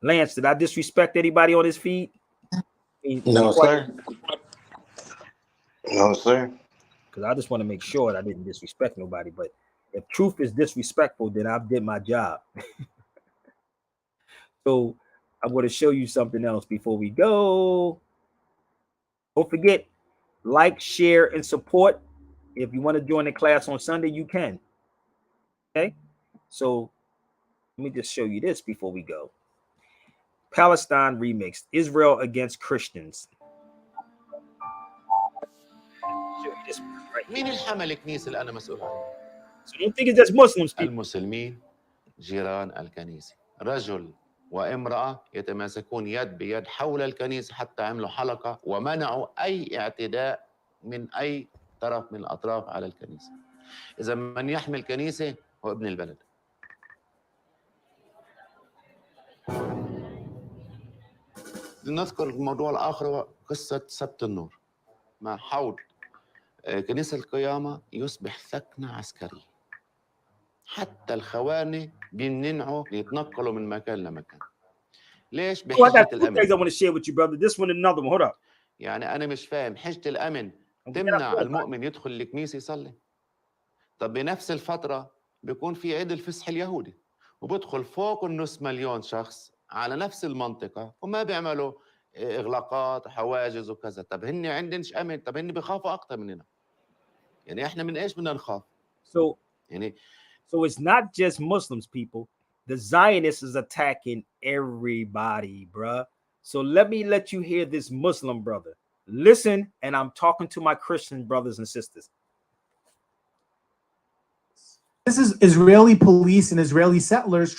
Lance, did I disrespect anybody on his feed? No, sir. No, sir. Because I just want to make sure that I didn't disrespect nobody. But if truth is disrespectful, then I did my job. So I'm going to show you something else before we go. Don't forget, like, share, and support. If you want to join the class on Sunday, you can. Okay? So let me just show you this before we go. Palestine remixed. Israel against Christians. مين الحمل الكنيسة اللي أنا مسؤول عنها؟ So don't think it's just Muslims. المسلمين جيران الكنيسة. رجل وامرأة يتماسكون يد بيد حول الكنيسة حتى عملوا حلقة ومنعوا أي اعتداء من أي طرف من الأطراف على الكنيسة. إذا من يحمي الكنيسة هو ابن البلد. نذكر الموضوع الآخر هو قصة سبت النور. مع حول كنيسة القيامة يصبح ثكنة عسكرية. حتى الخوانة بيمنعوا يتنقلوا من مكان لمكان. ليش؟ Oh, I بحجة got two الأمن. things I want to share with you, brother. This one and another one. Hold up. يعني أنا مش فاهم حجة الأمن تمنع المؤمن يدخل الكنيسة يصلي. طب بنفس الفترة بيكون في عيد الفصح اليهودي وبدخل فوق النص مليون شخص على نفس المنطقة وما بيعملوا إغلاقات حواجز وكذا. طب هن عندنش أمن. طب هن بيخافوا أكتر مننا. يعني إحنا من إيش بدنا نخاف؟ So, يعني so it's not just Muslims, people. The Zionists is attacking everybody, bruh. So let me let you hear this Muslim brother. Listen, and I'm talking to my Christian brothers and sisters. This is Israeli police and Israeli settlers.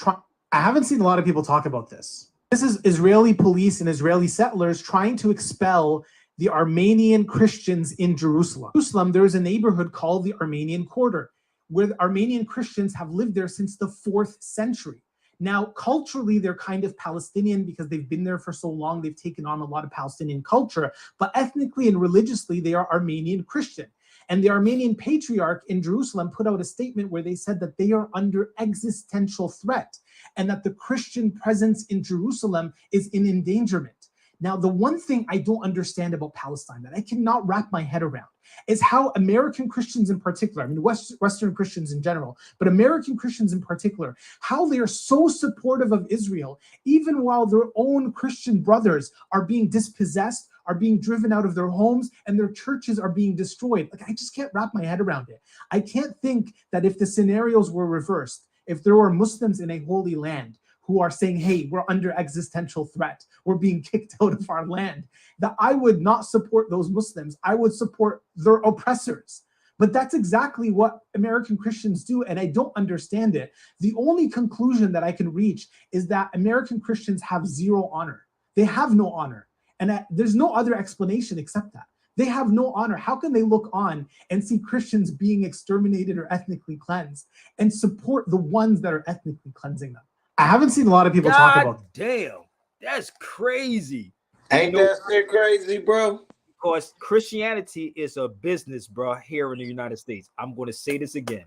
I haven't seen a lot of people talk about this. This is Israeli police and Israeli settlers trying to expel the Armenian Christians in Jerusalem. There is a neighborhood called the Armenian Quarter, where the Armenian Christians have lived there since the 4th century. Now, culturally, they're kind of Palestinian because they've been there for so long. They've taken on a lot of Palestinian culture, but ethnically and religiously, they are Armenian Christian. And the Armenian Patriarch in Jerusalem put out a statement where they said that they are under existential threat and that the Christian presence in Jerusalem is in endangerment. Now, the one thing I don't understand about Palestine that I cannot wrap my head around is how American Christians in particular, I mean, Western Christians in general, but American Christians in particular, how they are so supportive of Israel, even while their own Christian brothers are being dispossessed, are being driven out of their homes, and their churches are being destroyed. Like, I just can't wrap my head around it. I can't think that if the scenarios were reversed, if there were Muslims in a holy land who are saying, hey, we're under existential threat, we're being kicked out of our land, that I would not support those Muslims. I would support their oppressors. But that's exactly what American Christians do, and I don't understand it. The only conclusion that I can reach is that American Christians have zero honor. They have no honor. And there's no other explanation except that. They have no honor. How can they look on and see Christians being exterminated or ethnically cleansed and support the ones that are ethnically cleansing them? I haven't seen a lot of people talk about it. Damn, that's crazy. Ain't that shit crazy, bro? Because Christianity is a business, bro, here in the United States. I'm going to say this again.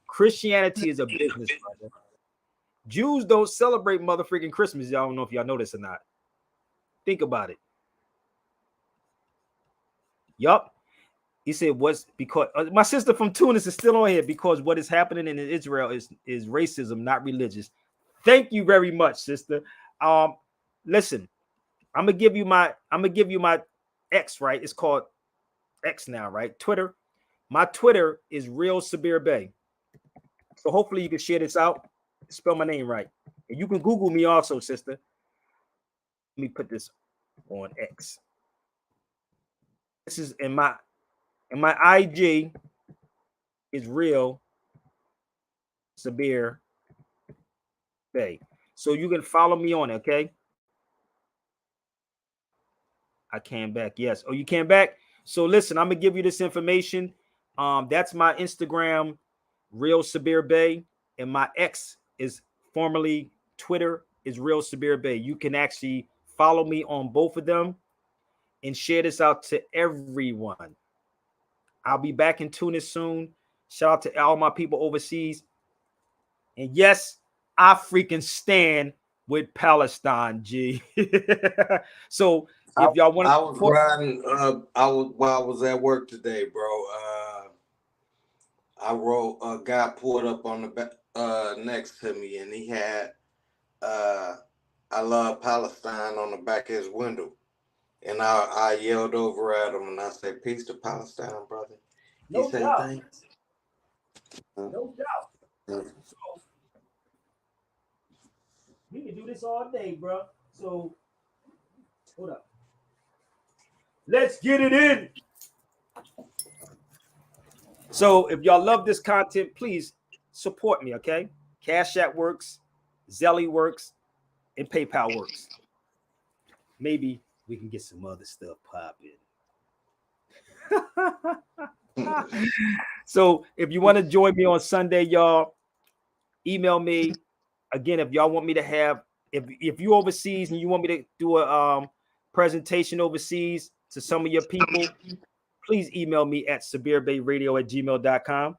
Christianity is a business, brother. Jews don't celebrate motherfucking Christmas. Y'all don't know if y'all know this or not. Think about it. Yup. He said, what's because my sister from Tunis is still on here because what is happening in Israel is racism, not religious. Thank you very much, sister. Listen, I'm gonna give you my X, right? It's called X now, right? Twitter. My Twitter is real Sabir Bey. So hopefully you can share this out. Spell my name right. And you can Google me also, sister. Let me put this on X. This is in my IG is real Sabir Bey. So you can follow me on it, okay? I came back. Yes. Oh, you came back? So listen, I'm gonna give you this information. That's my Instagram, real Sabir Bey. and my X is formerly Twitter is Real Sabir Bey. You can actually follow me on both of them and share this out to everyone. I'll be back in Tunis soon. Shout out to all my people overseas. And yes, I freaking stand with Palestine, G. So if y'all want to, I was riding. While I was at work today, bro. I wrote a guy pulled up on the back next to me, and he had "I love Palestine" on the back of his window, and I yelled over at him and I said, "Peace to Palestine, brother." He no said, doubt. "Thanks." No doubt. So we can do this all day, bro. So hold up. Let's get it in. So if y'all love this content, please support me, okay? Cash App works, Zelly works, and PayPal works. Maybe we can get some other stuff popping. So if you want to join me on Sunday, y'all, email me. Again, if y'all want me to have, if you overseas and you want me to do a presentation overseas to some of your people, please email me at sabirbayradio@gmail.com.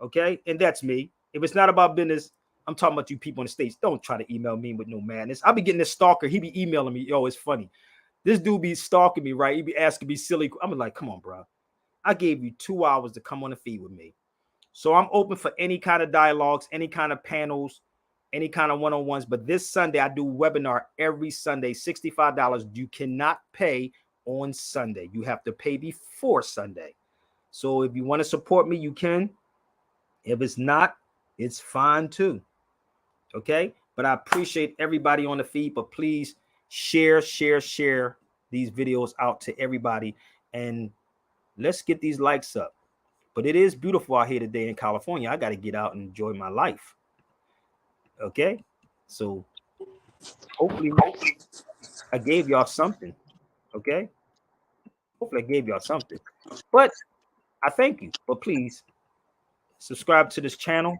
Okay, and that's me. If it's not about business, I'm talking about you people in the States. Don't try to email me with no madness. I'll be getting this stalker. He be emailing me. Yo, it's funny. This dude be stalking me, right? He be asking me silly. I'm like, come on, bro. I gave you 2 hours to come on the feed with me. So I'm open for any kind of dialogues, any kind of panels, any kind of one-on-ones. But this Sunday, I do webinar every Sunday, $65. You cannot pay on Sunday. You have to pay before Sunday. So if you want to support me, you can. If it's not, it's fine too. Okay. But I appreciate everybody on the feed. But please share these videos out to everybody. And let's get these likes up. But it is beautiful out here today in California. I got to get out and enjoy my life. Okay. So hopefully I gave y'all something. Okay. Hopefully I gave y'all something. But I thank you. But please subscribe to this channel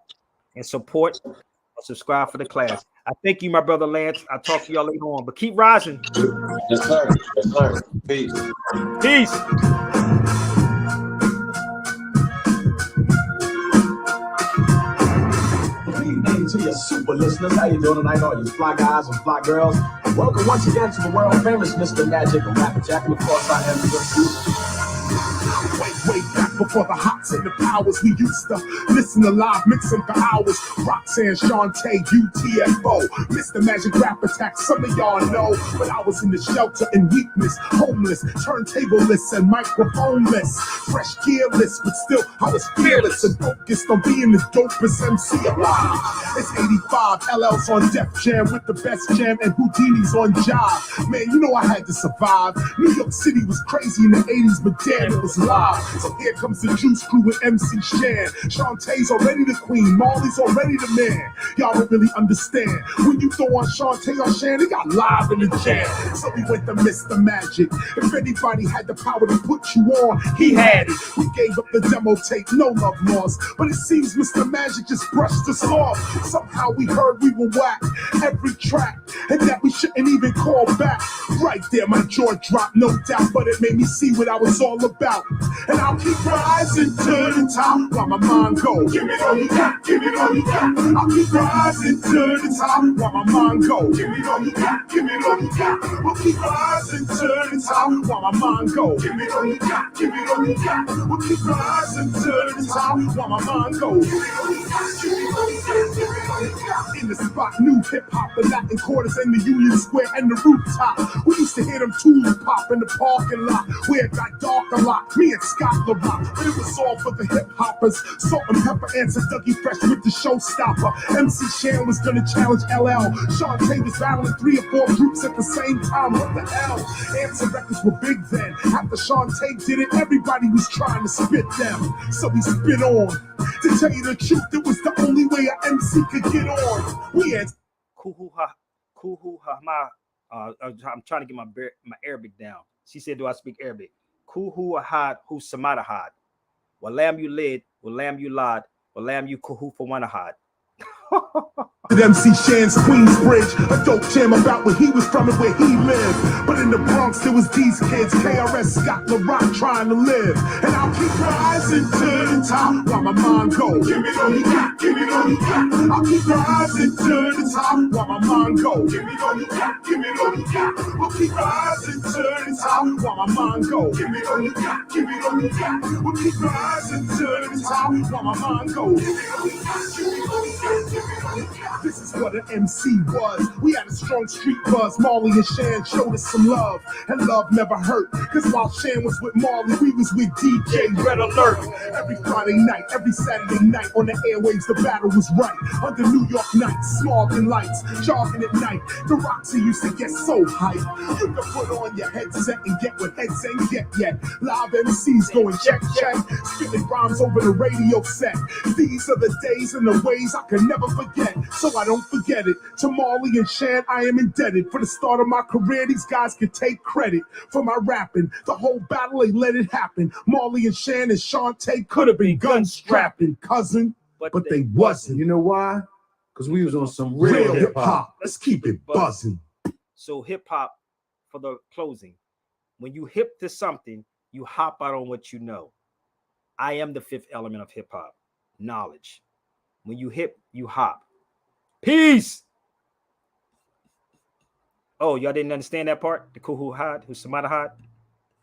and support or subscribe for the class. I thank you, my brother Lance. I'll talk to y'all later on. But keep rising. Yes, sir. Yes, sir. Peace. Peace. To your super listeners, how you doing tonight, all you fly guys and fly girls? Welcome once again to the world famous Mr. Magic and Rapper Jack, and of course I am your Way back before the hots and the powers, we used to listen to live mixing for hours. Roxanne, Shantae, UTFO, Mr. Magic Rap Attack, some of y'all know. But I was in the shelter in weakness, homeless, turntableless and microphoneless, fresh gearless, but still I was fearless and focused on being the dopest MC alive. It's 85, LL's on Def Jam with the best jam and Houdini's on Jive. Man, you know I had to survive. New York City was crazy in the 80s, but damn, it was live. So here comes the Juice Crew with MC Shan. Shantae's already the queen, Marley's already the man. Y'all don't really understand. When you throw on Shantae or Shan, they got live in the jam. So we went to Mr. Magic. If anybody had the power to put you on, he had it. We gave up the demo tape, no love lost. But it seems Mr. Magic just brushed us off. Somehow we heard we were whack every track, and that we shouldn't even call back. Right there, my jaw dropped, no doubt, but it made me see what I was all about. And I'll keep rising to the top while my mind goes. Give it all you got, give it all you got. I'll keep rising to the top while my mind goes. Give it all you got, give it all you got. We'll keep rising to the top while my mind goes. Give it all you got, give it all you got. We'll keep rising to the top while my mind goes. Give it all you got, give it all you got, give it all you got. In the spot, new hip hop, the Latin quarters and the Union Square and the rooftop. We used to hear them tools pop in the parking lot where it got dark a lot. Me and Scott LaRock, but it was all for the hip hoppers. Salt and Pepper answered Dougie Fresh with the showstopper. MC Shan was gonna challenge LL. Shantae was battling 3 or 4 groups at the same time. What the hell? Answer records were big then. After Shantae did it, everybody was trying to spit them. So we spit on. To tell you the truth, it was the only way an MC could get on. We had I'm trying to get my Arabic down. She said, do I speak Arabic? Kuhu ahad hu samadahad. Walam you lid, walam you lad, walam you kuhu for one ahad. MC Shan's Queensbridge, a dope jam about where he was from and where he lived. But in the Bronx, there was these kids, KRS, Scott, LaRock, trying to live. And I'll keep rising to the top while my mind go. Give me all you got, give me all you got. I'll keep rising to the top while my mind go. Give me all you got, give me all you got. We'll keep rising to the top while my mind go. Give me all you got, give me all you got. We'll keep rising to the top while my mind go. Give me all you got, give me all you got, give me all you got. This is what an MC was. We had a strong street buzz. Marley and Shan showed us some love, and love never hurt. Cause while Shan was with Marley, we was with DJ Red Alert. Every Friday night, every Saturday night on the airwaves, the battle was right. Under New York nights, smog and lights, jogging at night. The Roxy used to get so hype. You could put on your headset and get what heads ain't get yet. Live MCs going check, check, spitting rhymes over the radio set. These are the days and the ways I can never forget. So I don't forget it. To Marley and Shan, I am indebted. For the start of my career, these guys could take credit for my rapping. The whole battle, they let it happen. Marley and Shan and Shantae could have been gun strapping, cousin, but they wasn't. You know why? Because we was on some real hip hop. Let's keep it buzzing. So hip hop, for the closing, when you hip to something, you hop out on what you know. I am the fifth element of hip hop, knowledge. When you hip, you hop. Peace. Oh, y'all didn't understand that part? The cool who hide, who Samada hide?